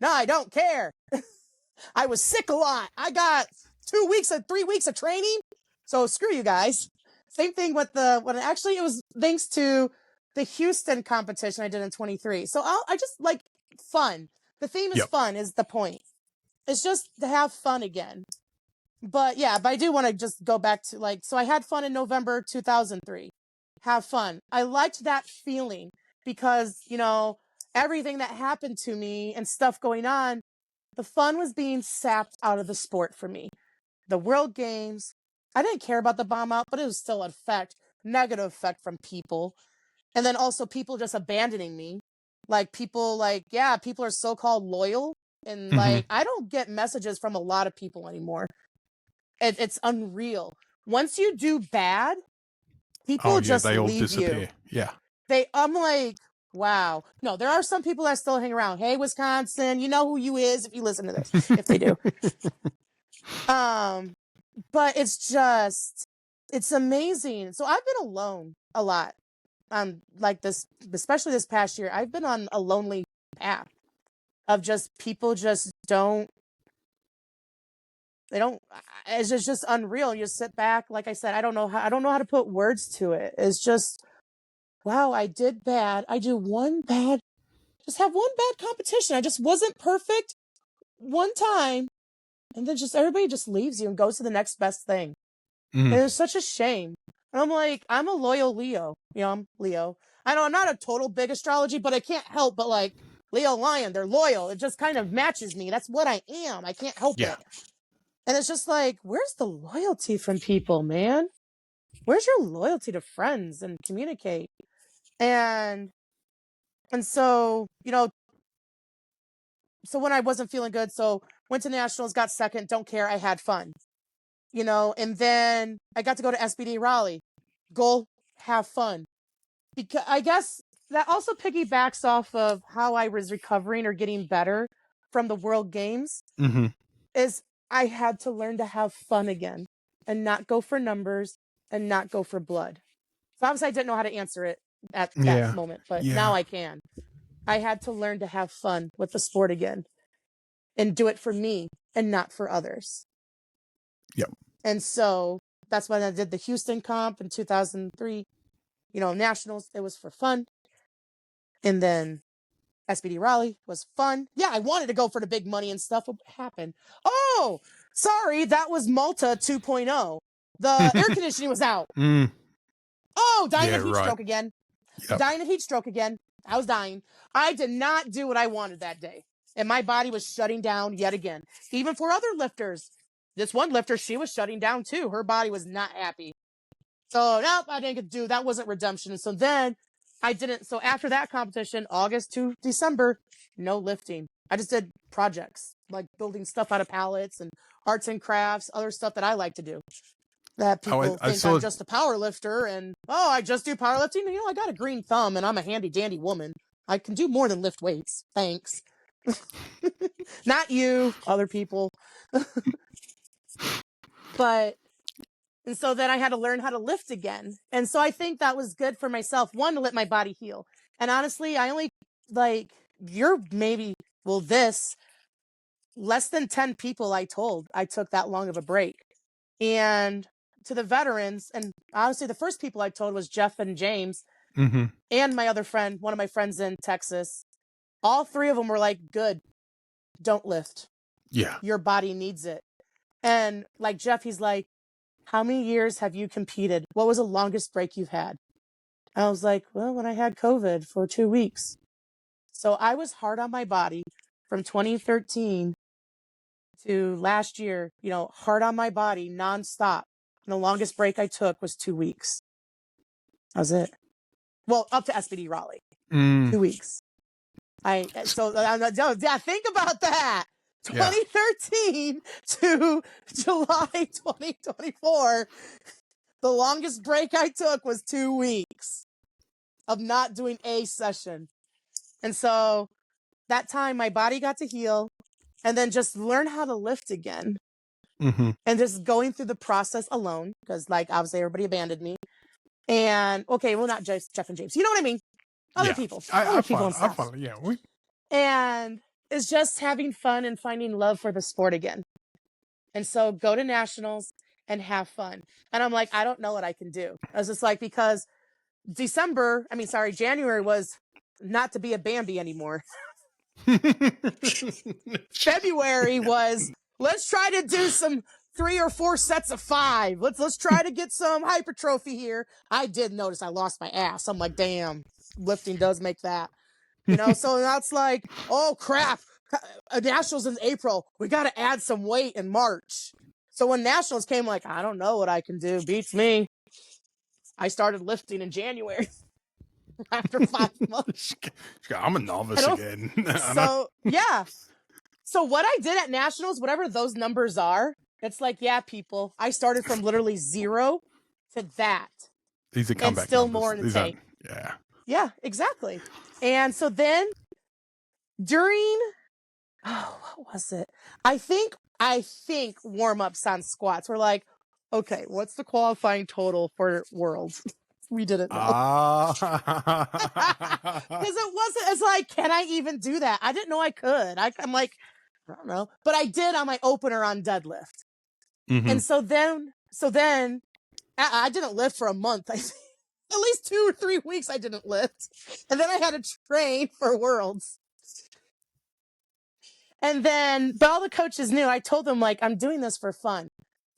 no, I don't care. I was sick a lot. I got 3 weeks of training. So screw you guys. Same thing with it was thanks to the Houston competition I did in 23. So I just like fun. The theme is fun is the point. It's just to have fun again. But I do want to just go back to so I had fun in November 2003. Have fun. I liked that feeling because, everything that happened to me and stuff going on, the fun was being sapped out of the sport for me. The World Games, I didn't care about the bomb out, but it was still an negative effect from people. And then also people just abandoning me. People are so-called loyal. And I don't get messages from a lot of people anymore. It's unreal. Once you do bad, people just they all leave disappear. you. I'm like, wow. No, there are some people that still hang around. Hey, Wisconsin, you know who you is if you listen to this, if they do. But it's amazing. So I've been alone a lot. Like this, especially this past year, I've been on a lonely path of just people just don't. They don't. It's just unreal. You sit back, like I said. I don't know how to put words to it. It's just, wow. I did bad. I do just have one bad competition. I just wasn't perfect one time, and then just everybody just leaves you and goes to the next best thing. And it's such a shame. And I'm like, I'm a loyal Leo. I'm Leo. I know I'm not a total big astrology, but I can't help but Leo Lion. They're loyal. It just kind of matches me. That's what I am. I can't help it. And it's just where's the loyalty from people, man? Where's your loyalty to friends and communicate? And so, so when I wasn't feeling good, so went to nationals, got second, don't care. I had fun, and then I got to go to SBD Raleigh. Goal, have fun. Because I guess that also piggybacks off of how I was recovering or getting better from the World Games. Is I had to learn to have fun again and not go for numbers and not go for blood. So obviously I didn't know how to answer it at that moment, but now I can. I had to learn to have fun with the sport again and do it for me and not for others. And so that's when I did the Houston comp in 2003, nationals. It was for fun. And then SBD Raleigh was fun. Yeah, I wanted to go for the big money and stuff. What happened? Oh, sorry. That was Malta 2.0. The air conditioning was out. Oh, dying of heat stroke again. Dying of heat stroke again. I was dying. I did not do what I wanted that day. And my body was shutting down yet again. Even for other lifters. This one lifter, she was shutting down too. Her body was not happy. So, nope, I didn't get to do. That wasn't redemption. And so then I didn't. So after that competition, August to December, no lifting. I just did projects, like building stuff out of pallets and arts and crafts, other stuff that I like to do. That people think I'm just a power lifter and, I just do powerlifting. I got a green thumb and I'm a handy dandy woman. I can do more than lift weights. Thanks. Not you, other people. And so then I had to learn how to lift again. And so I think that was good for myself. One, to let my body heal. And honestly, I only less than 10 people I told I took that long of a break. And to the veterans, and honestly, the first people I told was Jeff and James and my other friend, one of my friends in Texas. All three of them were like, good, don't lift. Yeah. Your body needs it. And like Jeff, he's like, how many years have you competed? What was the longest break you've had? I was like, well, when I had COVID for 2 weeks. So I was hard on my body from 2013 to last year, hard on my body nonstop. And the longest break I took was 2 weeks. That was it. Well, up to SBD Raleigh. 2 weeks. Think about that. 2013 to July 2024. The longest break I took was 2 weeks of not doing a session. And so that time my body got to heal and then just learn how to lift again. And just going through the process alone, because obviously everybody abandoned me. And okay, well, not just Jeff and James. You know what I mean? Other people. Other people and stuff. Yeah. And it's just having fun and finding love for the sport again. And so go to nationals and have fun. And I'm like, I don't know what I can do. I was just like, because January was not to be a Bambi anymore. February was, let's try to do some 3 or 4 sets of 5. Let's try to get some hypertrophy here. I did notice I lost my ass. I'm like, damn, lifting does make that. So now it's like, oh crap, nationals in April. We got to add some weight in March. So when nationals came, like, I don't know what I can do. Beats me. I started lifting in January after 5 months. I'm a novice again. So yeah. So what I did at nationals, whatever those numbers are, it's like, yeah, people, I started from literally 0 to that. These are comeback and still numbers. more in the tank. Yeah. Yeah, exactly. And so then during, what was it? I think warm-ups on squats were like, okay, what's the qualifying total for Worlds? We didn't know. Because it's like, can I even do that? I didn't know I could. I'm like, I don't know. But I did on my opener on deadlift. Mm-hmm. And so then I didn't lift for a month. I think. At least 2 or 3 weeks I didn't lift. And then I had to train for Worlds. And then, but all the coaches knew. I told them, like, I'm doing this for fun.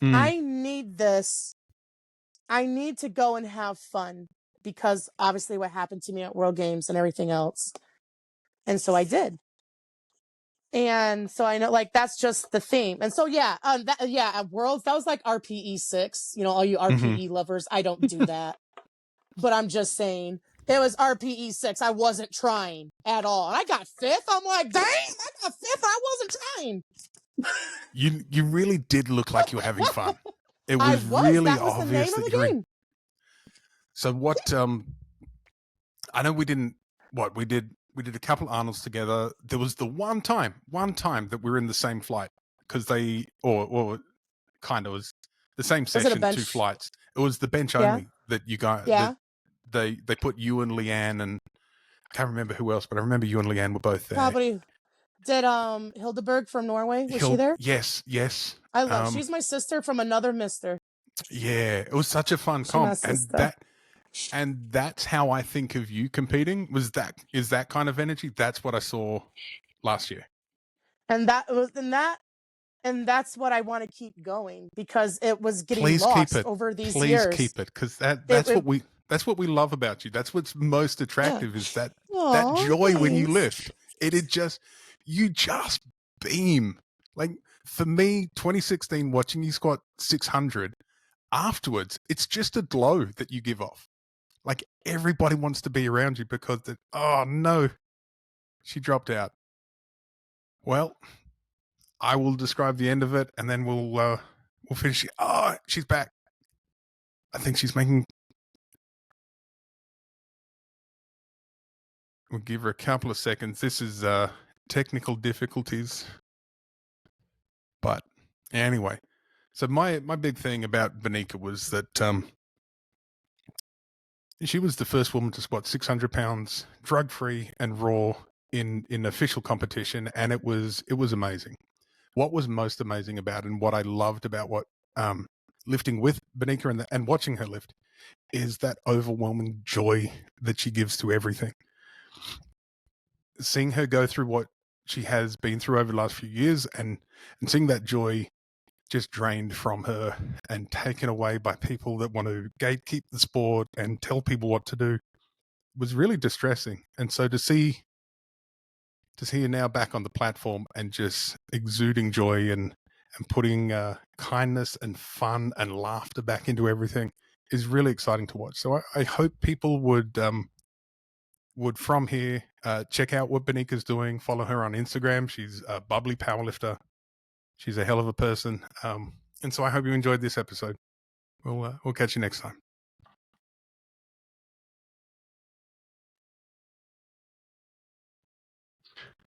I need this. I need to go and have fun because obviously what happened to me at World Games and everything else. And so I did. And so I know, like, that's just the theme. And so, at Worlds, that was like RPE 6. All you RPE lovers, I don't do that. But I'm just saying, it was RPE 6. I wasn't trying at all. And I got 5th. I'm like, dang, I got 5th. I wasn't trying. You really did look like you were having fun. It was really that was obvious the name that of the game. So what? I know we didn't. What we did a couple of Arnolds together. There was the one time that we were in the same flight because they or kind of was the same session, 2 flights. It was the bench only that you guys. Yeah. They put you and Leanne and I can't remember who else, but I remember you and Leanne were both there. Probably. Did Hildeberg from Norway, was she there? Yes. I love she's my sister from another mister. Yeah, it was such a fun comp. And that's how I think of you competing, is that kind of energy. That's what I saw last year. And that's what I want to keep going because it was getting lost over these years. Please keep it, because that's what we love about you. That's what's most attractive is that joy when you lift. You just beam. Like for me, 2016, watching you squat 600, afterwards, it's just a glow that you give off. Like everybody wants to be around you because oh no, she dropped out. Well, I will describe the end of it and then we'll finish it. Oh, she's back. I think she's making. We'll give her a couple of seconds. This is technical difficulties. But anyway, so my big thing about Benika was that she was the first woman to squat 600 pounds, drug-free and raw in official competition, and it was amazing. What was most amazing about it and what I loved about what lifting with Benika and watching her lift is that overwhelming joy that she gives to everything. Seeing her go through what she has been through over the last few years and seeing that joy just drained from her and taken away by people that want to gatekeep the sport and tell people what to do was really distressing. And so to see her now back on the platform and just exuding joy and putting kindness and fun and laughter back into everything is really exciting to watch. So I hope people would from here check out what Benika's doing. Follow her on Instagram. She's a Bubbly Powerlifter. She's a hell of a person. And so I hope you enjoyed this episode. We'll catch you next time.